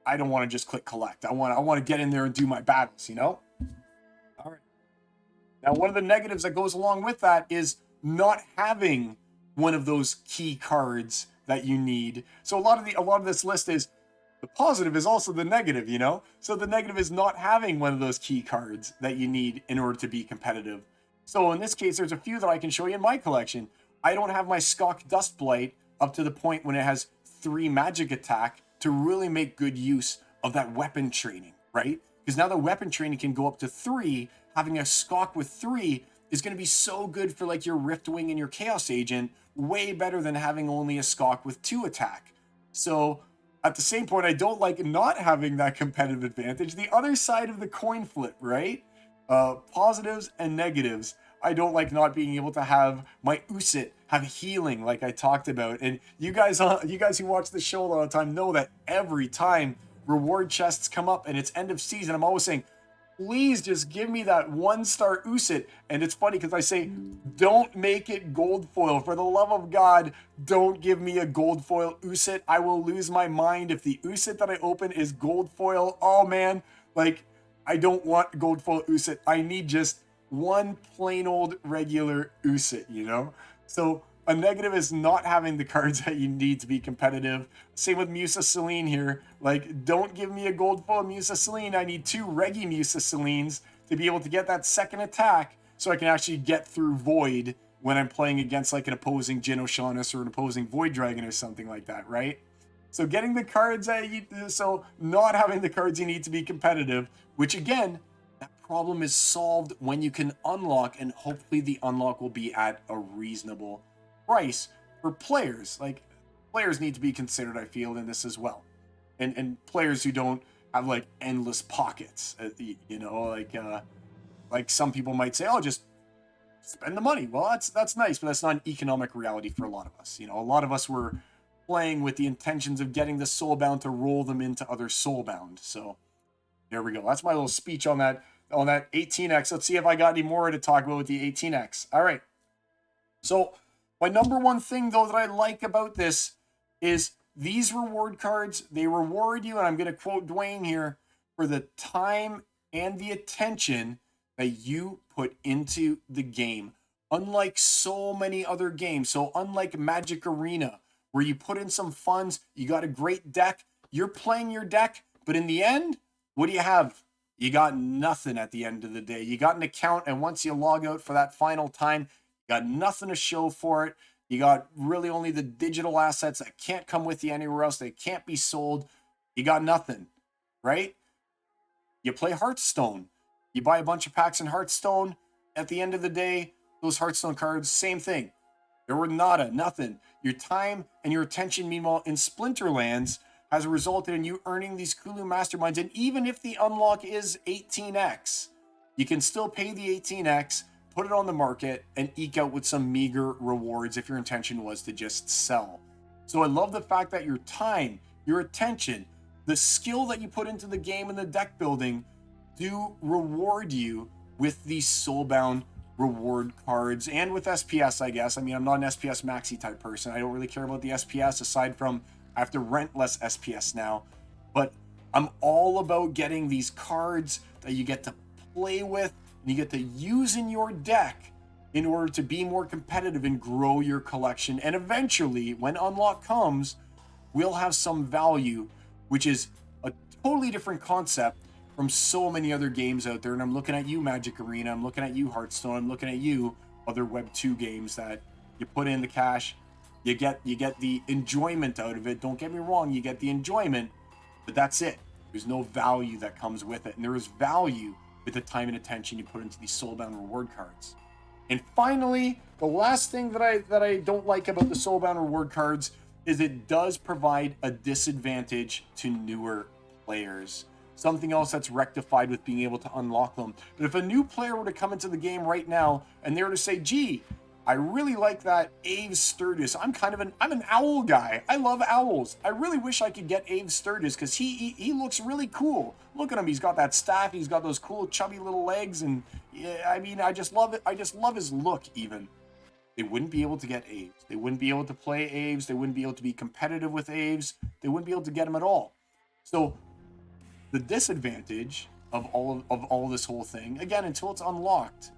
I don't want to just click collect. I want to get in there and do my battles, you know? All right. Now, one of the negatives that goes along with that is not having one of those key cards that you need. So a lot of this list is the positive is also the negative, you know? So the negative is not having one of those key cards that you need in order to be competitive. So in this case, there's a few that I can show you in my collection. I don't have my Skok Dustblight up to the point when it has 3 magic attack to really make good use of that weapon training, right? Because now the weapon training can go up to 3. Having a Skok with 3 is going to be so good for like your Riftwing and your Chaos Agent, way better than having only a Skok with 2 attack. So at the same point, I don't like not having that competitive advantage. The other side of the coin flip, right? Positives and negatives. I don't like not being able to have my Usit have healing like I talked about. And you guys who watch the show all the time know that every time reward chests come up and it's end of season, I'm always saying, please just give me that 1-star Usit. And it's funny because I say, don't make it gold foil. For the love of God, don't give me a gold foil Usit. I will lose my mind if the Usit that I open is gold foil. Oh man, like, I don't want gold foil Usit. I need just one plain old regular Usit, you know? So a negative is not having the cards that you need to be competitive. Same with Musa Celine here. Like, don't give me a gold foil Musa Celine. I need 2 Reggie Musa Celines to be able to get that second attack so I can actually get through Void when I'm playing against like an opposing Jin O'Shaughnessy or an opposing Void Dragon or something like that, right? So getting the cards that you, so not having the cards you need to be competitive, which again, that problem is solved when you can unlock, and hopefully the unlock will be at a reasonable price for players. Like, players need to be considered, I feel, in this as well. And players who don't have like endless pockets, you know, like some people might say, oh, just spend the money. Well, that's nice, but that's not an economic reality for a lot of us. You know, a lot of us were playing with the intentions of getting the Soulbound to roll them into other Soulbound. So there we go. That's my little speech on that 18x. Let's see if I got any more to talk about with the 18x. All right. So my number one thing, though, that I like about this is these reward cards. They reward you, and I'm going to quote Dwayne here, for the time and the attention that you put into the game. Unlike so many other games, so unlike Magic Arena, where you put in some funds, you got a great deck, you're playing your deck, but in the end, what do you have? you got nothing at the end of the day. You got an account, and once you log out for that final time, you got nothing to show for it. You got really only the digital assets that can't come with you anywhere else. They can't be sold. You got nothing, right? You play Hearthstone. You buy a bunch of packs in Hearthstone. At the end of the day, those Hearthstone cards, same thing. There were nada, nothing. Your time and your attention, meanwhile, in Splinterlands has resulted in you earning these Kulu Masterminds. And even if the unlock is 18x, you can still pay the 18x, put it on the market, and eke out with some meager rewards if your intention was to just sell. So I love the fact that your time, your attention, the skill that you put into the game and the deck building do reward you with these soulbound reward cards and with SPS, I guess. I mean, I'm not an SPS maxi type person. I don't really care about the SPS aside from I have to rent less SPS now. But I'm all about getting these cards that you get to play with and you get to use in your deck in order to be more competitive and grow your collection. And eventually, when unlock comes, we'll have some value, which is a totally different concept from so many other games out there. And I'm looking at you, Magic Arena. I'm looking at you, Hearthstone. I'm looking at you, other Web 2 games that you put in the cash, you get the enjoyment out of it. Don't get me wrong, you get the enjoyment, but that's it. There's no value that comes with it. And there is value with the time and attention you put into these soulbound reward cards. And finally, the last thing that I don't like about the soulbound reward cards is it does provide a disadvantage to newer players. Something else that's rectified with being able to unlock them. But if a new player were to come into the game right now and they were to say, gee, I really like that Aves Sturgis. I'm an owl guy. I love owls. I really wish I could get Aves Sturgis because he looks really cool. Look at him. He's got that staff. He's got those cool chubby little legs. And yeah, I mean, I just love it. I just love his look even. They wouldn't be able to get Aves. They wouldn't be able to play Aves. They wouldn't be able to be competitive with Aves. They wouldn't be able to get him at all. So the disadvantage of all this whole thing, again, until it's unlocked,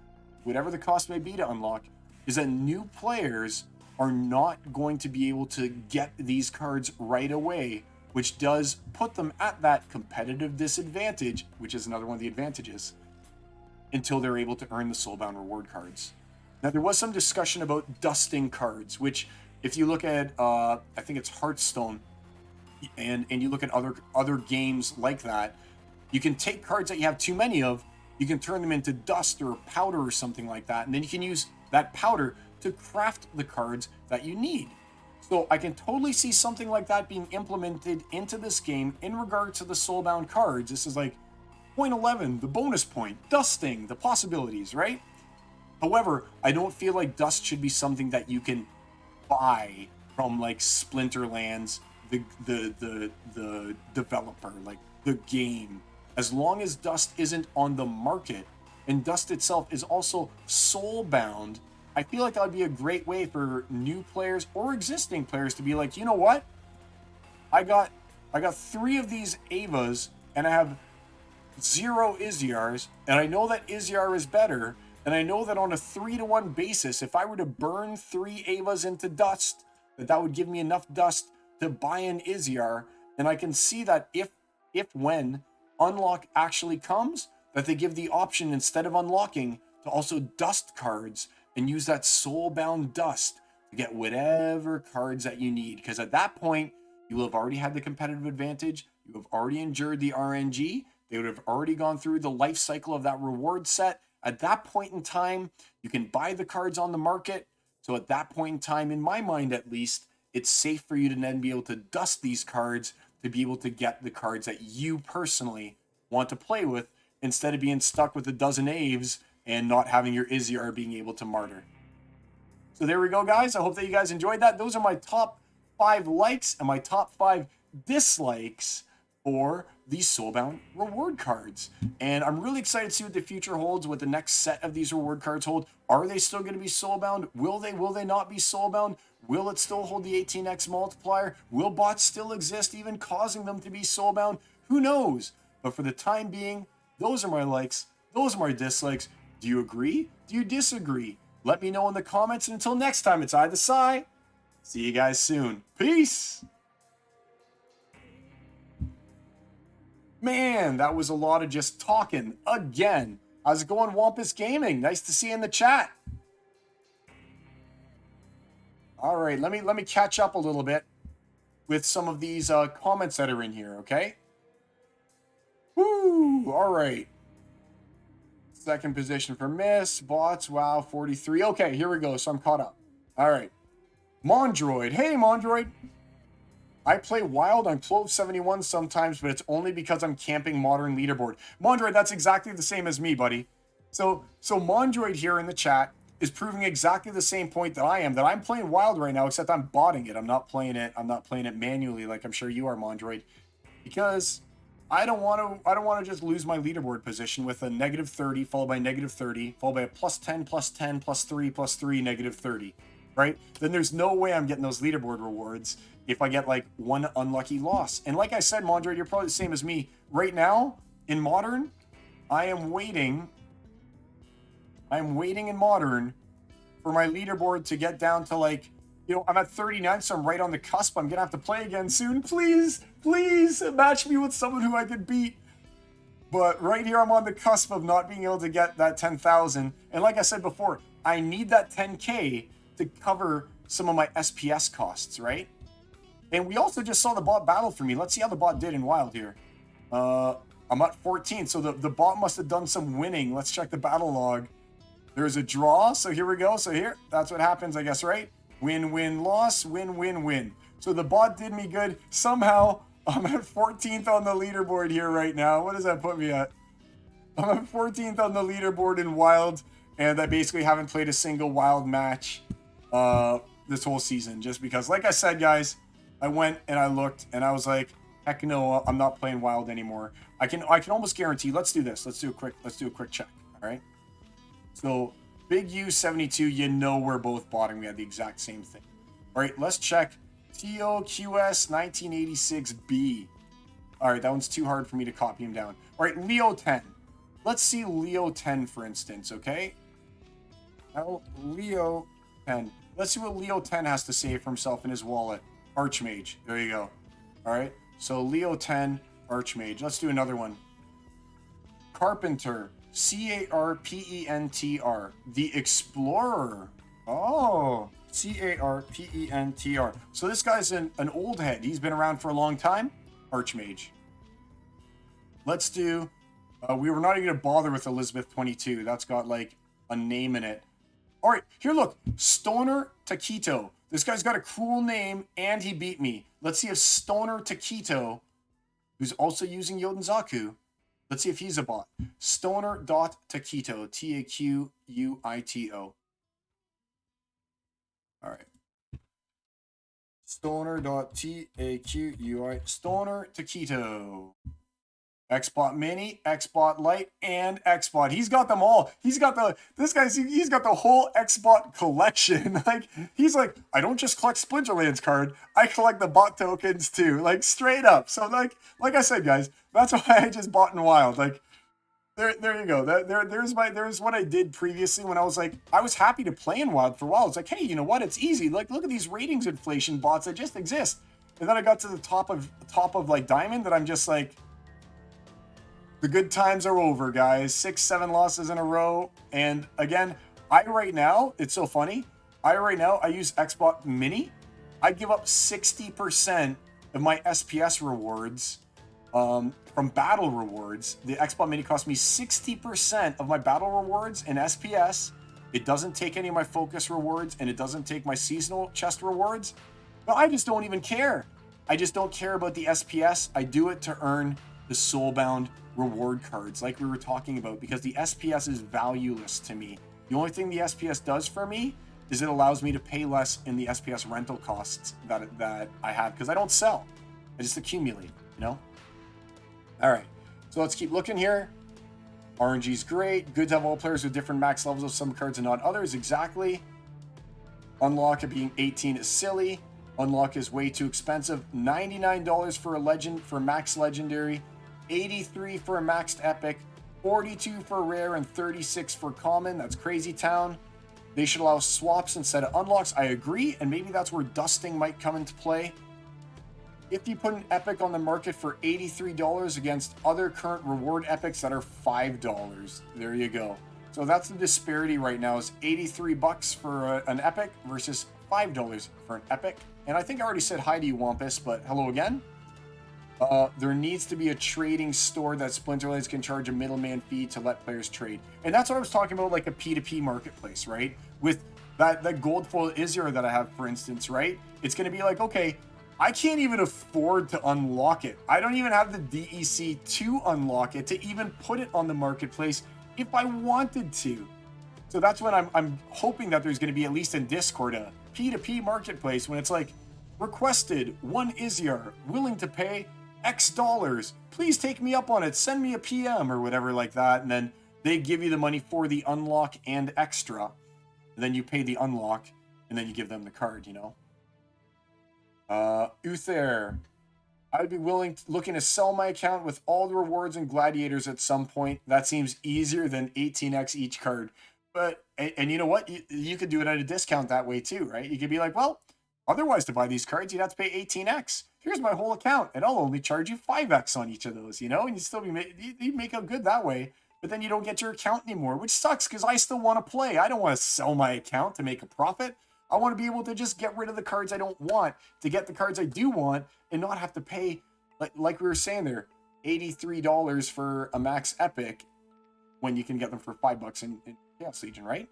whatever the cost may be to unlock, is that new players are not going to be able to get these cards right away, which does put them at that competitive disadvantage, which is another one of the advantages, until they're able to earn the soulbound reward cards. Now, there was some discussion about dusting cards, which if you look at, I think it's Hearthstone, and you look at other games like that, you can take cards that you have too many of, you can turn them into dust or powder or something like that, and then you can use that powder to craft the cards that you need. So I can totally see something like that being implemented into this game in regard to the soulbound cards. This is like point 11, the bonus point, dusting, the possibilities, right? However, I don't feel like dust should be something that you can buy from like Splinterlands, the developer, like the game. As long as dust isn't on the market, and dust itself is also soulbound, I feel like that would be a great way for new players or existing players to be like, you know what? I got 3 of these Avas, and I have 0 Izyars, and I know that Izyar is better, and I know that on a 3-to-1 basis, if I were to burn 3 Avas into dust, that would give me enough dust to buy an Izyar, and I can see that if when unlock actually comes, that they give the option, instead of unlocking, to also dust cards and use that soulbound dust to get whatever cards that you need. Because at that point, you will have already had the competitive advantage. You have already endured the RNG. They would have already gone through the life cycle of that reward set. At that point in time, you can buy the cards on the market. So at that point in time, in my mind at least, it's safe for you to then be able to dust these cards to be able to get the cards that you personally want to play with, instead of being stuck with a dozen Aves and not having your Izyar being able to martyr. So there we go, guys. I hope that you guys enjoyed that. Those are my top 5 likes and my top 5 dislikes for these soulbound reward cards. And I'm really excited to see what the future holds, what the next set of these reward cards hold. Are they still going to be soulbound? Will they not be soulbound? Will it still hold the 18x multiplier? Will bots still exist, even causing them to be soulbound? Who knows? But for the time being, those are my likes. Those are my dislikes. Do you agree? Do you disagree? Let me know in the comments. And until next time, it's I the Psy. See you guys soon. Peace. Man, that was a lot of just talking again. How's it going, Wampus Gaming? Nice to see you in the chat. All right, let me catch up a little bit with some of these comments that are in here, okay? Woo! All right. Second position for Miss. Bots, wow, 43. Okay, here we go. So I'm caught up. All right. Mondroid. Hey, Mondroid. I play Wild on Clove 71 sometimes, but it's only because I'm camping Modern leaderboard. Mondroid, that's exactly the same as me, buddy. So Mondroid here in the chat is proving exactly the same point that I am, that I'm playing Wild right now, except I'm botting it. I'm not playing it manually like I'm sure you are, Mondroid, because I don't want to just lose my leaderboard position with a negative 30 followed by negative 30 followed by a plus 10 plus 10 plus 3 negative 30, right? Then there's no way I'm getting those leaderboard rewards if I get like one unlucky loss. And like I said, Mondre, you're probably the same as me right now in Modern. I am waiting in Modern for my leaderboard to get down to like, you know, I'm at 39, so I'm right on the cusp. I'm gonna have to play again soon. Please match me with someone who I could beat. But right here, I'm on the cusp of not being able to get that 10,000. And like I said before, I need that 10K to cover some of my SPS costs, right? And we also just saw the bot battle for me. Let's see how the bot did in Wild here. I'm at 14, so the bot must have done some winning. Let's check the battle log. There's a draw, so here we go. So here, that's what happens, I guess, right? Win, win, loss, win, win, win. So the bot did me good. Somehow, I'm at 14th on the leaderboard here right now. What does that put me at? I'm at 14th on the leaderboard in Wild, and I basically haven't played a single Wild match this whole season, just because, like I said, guys, I went and I looked, and I was like, heck no, I'm not playing Wild anymore. I can almost guarantee. Let's do this. Let's do a quick check. All right. So Big U72, you know we're both botting. We had the exact same thing. All right, let's check TOQS 1986B. All right, that one's too hard for me to copy him down. All right, Leo 10. Let's see Leo 10, for instance, okay? Now, Leo 10. Let's see what Leo 10 has to say for himself in his wallet. Archmage. There you go. All right, so Leo 10, Archmage. Let's do another one. Carpenter. Carpentr. The Explorer. Oh, Carpentr. So this guy's an old head. He's been around for a long time. Archmage. Let's do... we were not even going to bother with Elizabeth 22. That's got like a name in it. All right, here, look. Stoner Taquito. This guy's got a cool name, and he beat me. Let's see if Stoner Taquito, who's also using Yodenzaku, let's see if he's a bot. Stoner.Taquito. Taquito. All right. Stoner.Taquui. Stoner Taquito. Xbot Mini, Xbot Lite, and Xbot. He's got them all. He's got the whole Xbot collection. Like, he's like, I don't just collect Splinterlands card, I collect the bot tokens too. Like, straight up. So like I said, guys, that's why I just bought in Wild. Like, there you go. There's what I did previously when I was like, I was happy to play in Wild for a while. It's like, hey, you know what? It's easy. Like, look at these ratings inflation bots that just exist. And then I got to the top of like Diamond, that I'm just like, the good times are over, guys. 6-7 losses in a row. And again, right now, it's so funny. I use Xbot Mini. I give up 60% of my SPS rewards from battle rewards. The Xbot Mini cost me 60% of my battle rewards in SPS. It doesn't take any of my focus rewards, and it doesn't take my seasonal chest rewards. But I just don't even care. I just don't care about the SPS. I do it to earn the Soulbound reward cards, like we were talking about, because the SPS is valueless to me. The only thing the SPS does for me is it allows me to pay less in the SPS rental costs that I have, because I don't sell. I just accumulate, you know? All right, so let's keep looking here. RNG's great. Good to have all players with different max levels of some cards and not others. Exactly. Unlock it being 18 is silly. Unlock is way too expensive. $99 for a legend, for max legendary. 83 for a maxed epic, 42 for rare, and 36 for common. That's crazy town. They should allow swaps instead of unlocks. I agree, and maybe that's where dusting might come into play. if you put an epic on the market for $83 against other current reward epics that are $5. There you go. So that's the disparity right now, is 83 bucks for an epic versus $5 for an epic. And I think I already said hi to you, Wampus, but hello again. There needs to be a trading store that Splinterlands can charge a middleman fee to let players trade. And that's what I was talking about, like a P2P marketplace, right? With that gold foil Izir that I have, for instance, right? It's going to be like, okay, I can't even afford to unlock it. I don't even have the DEC to unlock it, to even put it on the marketplace if I wanted to. So that's when I'm hoping that there's going to be, at least in Discord, a P2P marketplace when it's like, requested, one Izir, willing to pay X dollars. Please take me up on it. Send me a PM or whatever like that. And then they give you the money for the unlock and extra. And then you pay the unlock and then you give them the card, you know? Uther, I'd be looking to sell my account with all the rewards and gladiators at some point. That seems easier than 18x each card. But, and you know what? You could do it at a discount that way too, right? You could be like, well, otherwise to buy these cards, you'd have to pay 18x. Here's my whole account, and I'll only charge you 5x on each of those, you know? And you still you make out good that way, but then you don't get your account anymore, which sucks because I still want to play. I don't want to sell my account to make a profit. I want to be able to just get rid of the cards I don't want to get the cards I do want and not have to pay, like we were saying there, $83 for a max epic when you can get them for $5 in Chaos Legion, right?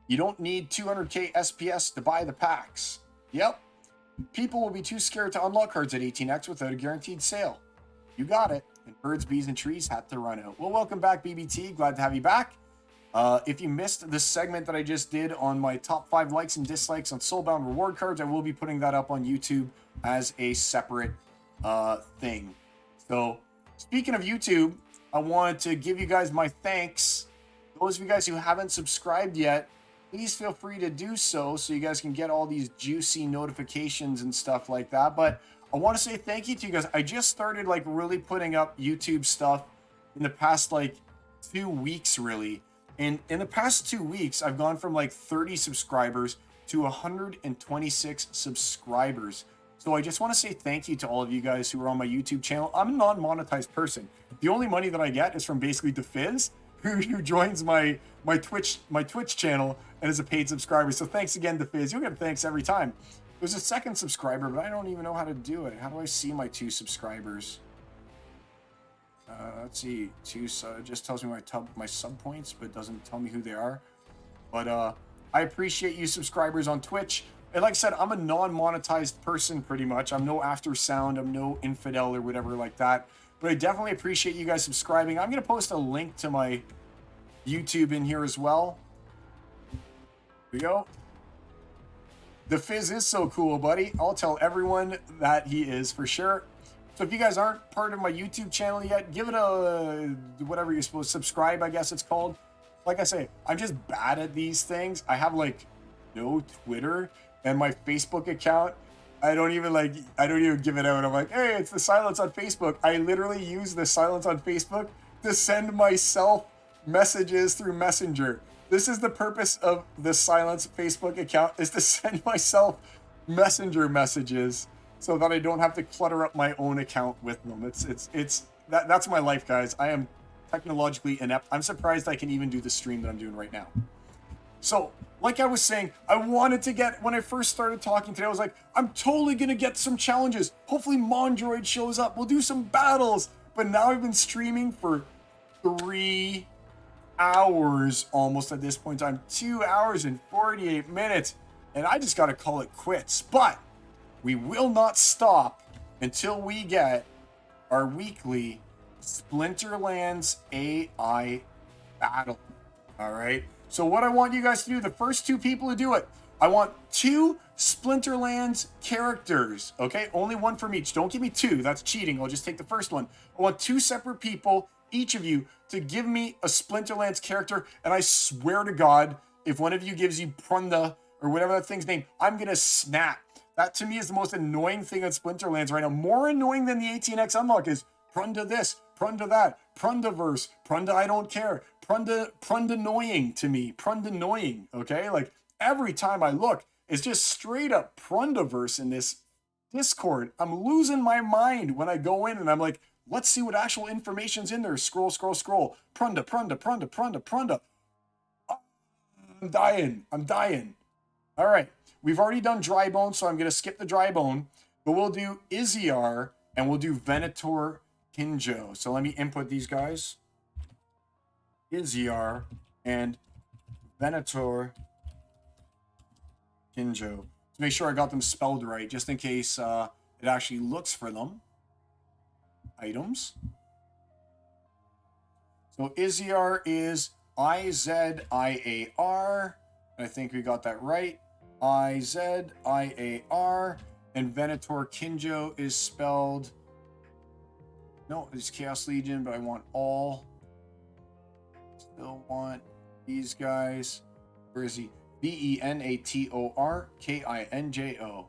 You don't need 200k SPS to buy the packs. Yep. People will be too scared to unlock cards at 18x without a guaranteed sale. You got it. And birds, bees, and trees had to run out. Well, welcome back, BBT. Glad to have you back. If you missed the segment that I just did on my top 5 likes and dislikes on Soulbound reward cards, I will be putting that up on YouTube as a separate thing. So, speaking of YouTube, I wanted to give you guys my thanks. Those of you guys who haven't subscribed yet, please feel free to do so you guys can get all these juicy notifications and stuff like that. But I want to say thank you to you guys. I just started like really putting up YouTube stuff in the past like 2 weeks really. And in the past 2 weeks, I've gone from like 30 subscribers to 126 subscribers. So I just want to say thank you to all of you guys who are on my YouTube channel. I'm a non-monetized person. The only money that I get is from basically DeFizz, who joins my Twitch channel and is a paid subscriber. So thanks again, DeFizz. You'll get thanks every time. There's a second subscriber, but I don't even know how to do it. How do I see my 2 subscribers? Let's see. It just tells me my sub points, but it doesn't tell me who they are. But I appreciate you subscribers on Twitch. And like I said, I'm a non-monetized person pretty much. I'm no After Sound. I'm no Infidel or whatever like that. But I definitely appreciate you guys subscribing. I'm going to post a link to my YouTube in here as well. Here we go. The Fizz is so cool, buddy. I'll tell everyone that he is for sure. So if you guys aren't part of my YouTube channel yet, give it a, whatever you're supposed to, subscribe, I guess it's called. Like I say, I'm just bad at these things. I have like no Twitter, and my Facebook account, I don't even give it out. I'm like, hey, it's the silence on Facebook. I literally use the silence on Facebook to send myself messages through Messenger. This is the purpose of the silence Facebook account, is to send myself Messenger messages so that I don't have to clutter up my own account with them. That's my life, guys. I am technologically inept. I'm surprised I can even do the stream that I'm doing right now. So, like I was saying, I wanted to get, when I first started talking today, I was like, I'm totally going to get some challenges. Hopefully Mondroid shows up. We'll do some battles. But now I've been streaming for 3 hours almost at this point in time. 2 hours and 48 minutes. And I just got to call it quits. But we will not stop until we get our weekly Splinterlands AI battle. All right. So what I want you guys to do, the first 2 people to do it, I want 2 Splinterlands characters, okay? Only one from each. Don't give me 2. That's cheating. I'll just take the first one. I want 2 separate people, each of you, to give me a Splinterlands character, and I swear to God, if one of you gives you Prunda, or whatever that thing's name, I'm going to snap. That, to me, is the most annoying thing on Splinterlands right now. More annoying than the 18x unlock is Prunda this, Prunda that, Prundaverse, Prunda I don't care. Prunda annoying to me. Prunda annoying, okay? Like, every time I look, it's just straight up Prundaverse in this Discord. I'm losing my mind when I go in and I'm like, let's see what actual information's in there. Scroll, scroll, scroll. Prunda, prunda, prunda, prunda, prunda. Oh, I'm dying. I'm dying. All right. We've already done dry bone, so I'm going to skip the dry bone. But we'll do Iziar and we'll do Venator Kinjo. So let me input these guys. Iziar and Venator Kinjo. To make sure I got them spelled right, just in case it actually looks for them. Items. So Iziar is I-Z-I-A-R. I think we got that right. I-Z-I-A-R. And Venator Kinjo is spelled... No, it's Chaos Legion, but I want all. Still want these guys. Where is he? V-E-N-A-T-O-R-K-I-N-J-O.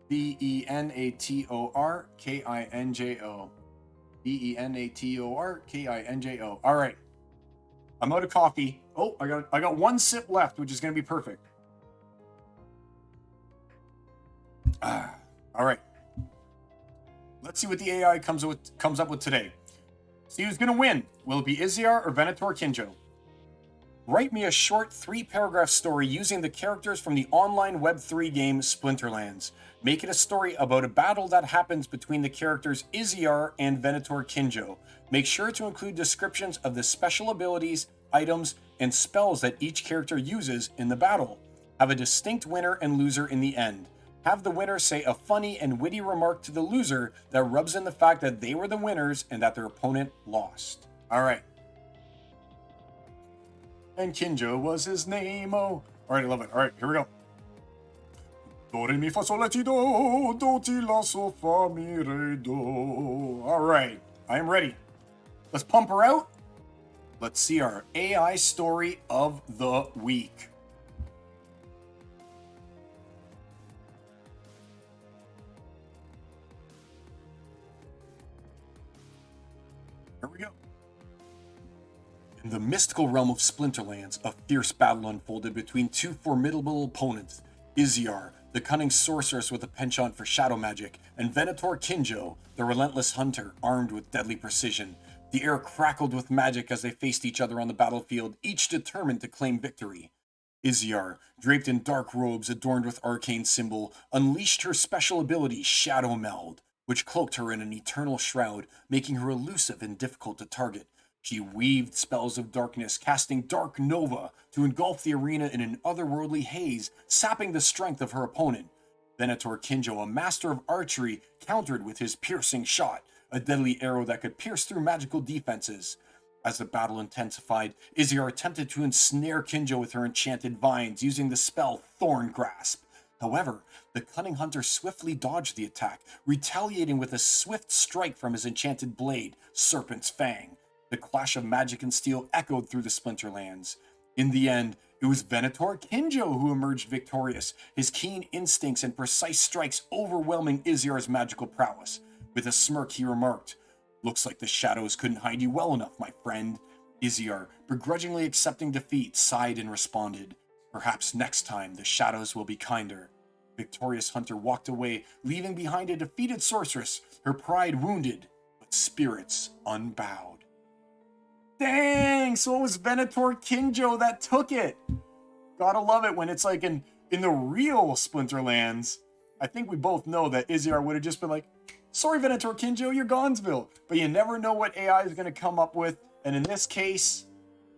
V-E-N-A-T-O-R-K-I-N-J-O. V-E-N-A-T-O-R-K-I-N-J-O. All right. I'm out of coffee. Oh, I got one sip left, which is going to be perfect. All right. Let's see what the AI comes up with today. See who's going to win. Will it be Iziar or Venator Kinjo? Write me a short 3-paragraph story using the characters from the online Web3 game Splinterlands. Make it a story about a battle that happens between the characters Iziar and Venator Kinjo. Make sure to include descriptions of the special abilities, items, and spells that each character uses in the battle. Have a distinct winner and loser in the end. Have the winner say a funny and witty remark to the loser that rubs in the fact that they were the winners and that their opponent lost. All right. And Kinjo was his name. Oh, all right, I love it. All right, here we go. Do, re, mi, fa, sol, la, ti, do, do, ti, la, sol, fa, mi, re, do. All right, I am ready. Let's pump her out. Let's see our AI story of the week. Here we go. In the mystical realm of Splinterlands, a fierce battle unfolded between two formidable opponents, Iziar, the cunning sorceress with a penchant for shadow magic, and Venator Kinjo, the relentless hunter armed with deadly precision. The air crackled with magic as they faced each other on the battlefield, each determined to claim victory. Iziar, draped in dark robes adorned with arcane symbol, unleashed her special ability, Shadow Meld, which cloaked her in an eternal shroud, making her elusive and difficult to target. She weaved spells of darkness, casting Dark Nova to engulf the arena in an otherworldly haze, sapping the strength of her opponent. Venator Kinjo, a master of archery, countered with his piercing shot, a deadly arrow that could pierce through magical defenses. As the battle intensified, Iziar attempted to ensnare Kinjo with her enchanted vines, using the spell Thorn Grasp. However, the cunning hunter swiftly dodged the attack, retaliating with a swift strike from his enchanted blade, Serpent's Fang. The clash of magic and steel echoed through the Splinterlands. In the end, it was Venator Kinjo who emerged victorious, his keen instincts and precise strikes overwhelming Iziar's magical prowess. With a smirk, he remarked, "Looks like the shadows couldn't hide you well enough, my friend." Iziar, begrudgingly accepting defeat, sighed and responded, "Perhaps next time the shadows will be kinder." Victorious hunter walked away, leaving behind a defeated sorceress, her pride wounded, but spirits unbowed. Dang! So it was Venator Kinjo that took it. Gotta love it when it's like in the real Splinterlands. I think we both know that Iziar would have just been like, "Sorry, Venator Kinjo, you're Gonzville." But you never know what AI is going to come up with. And in this case,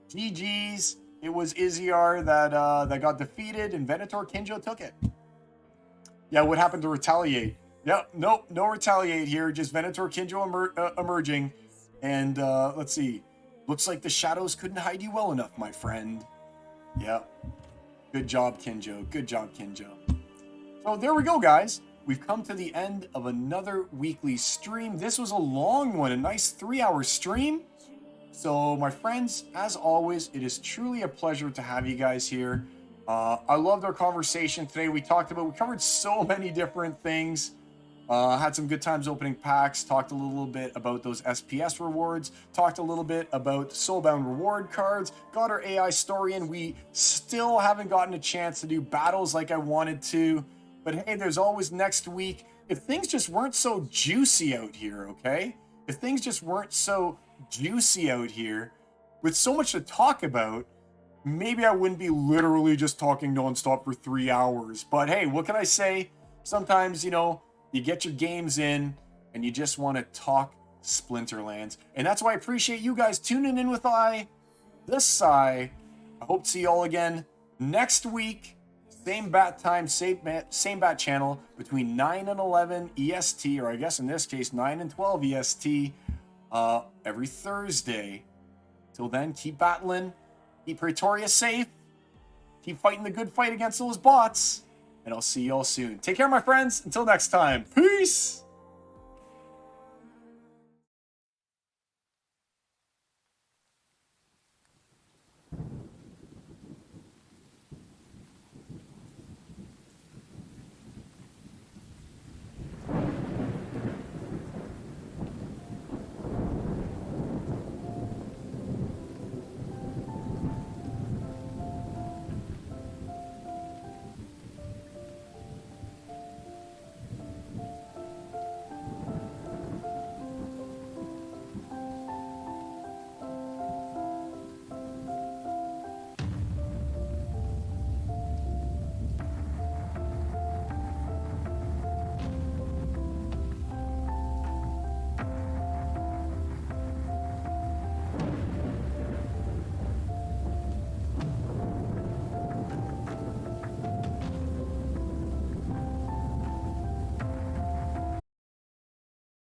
GG's. It was Iziar that got defeated, and Venator Kinjo took it. Yeah, what happened to retaliate? Yeah, nope, no retaliate here. Just Venator Kinjo emerging. And let's see. Looks like the shadows couldn't hide you well enough, my friend. Yeah. Good job, Kinjo. Good job, Kinjo. So there we go, guys. We've come to the end of another weekly stream. This was a long one, a nice 3-hour stream. So, my friends, as always, it is truly a pleasure to have you guys here. I loved our conversation today. We covered so many different things. Had some good times opening packs, talked a little bit about those SPS rewards, talked a little bit about Soulbound reward cards, got our AI story in. We still haven't gotten a chance to do battles like I wanted to, But hey, there's always next week. If things just weren't so juicy out here, okay? If things just weren't so juicy out here, with so much to talk about, maybe I wouldn't be literally just talking nonstop for 3 hours. But hey, what can I say? Sometimes, you know, you get your games in and you just want to talk Splinterlands. And that's why I appreciate you guys tuning in with this Sai. I hope to see you all again next week. Same bat time, same bat channel, between 9 and 11 EST, or I guess in this case 9 and 12 EST, every Thursday. Till then, keep battling, keep Pretoria safe, keep fighting the good fight against those bots, and I'll see you all soon. Take care, my friends. Until next time, peace!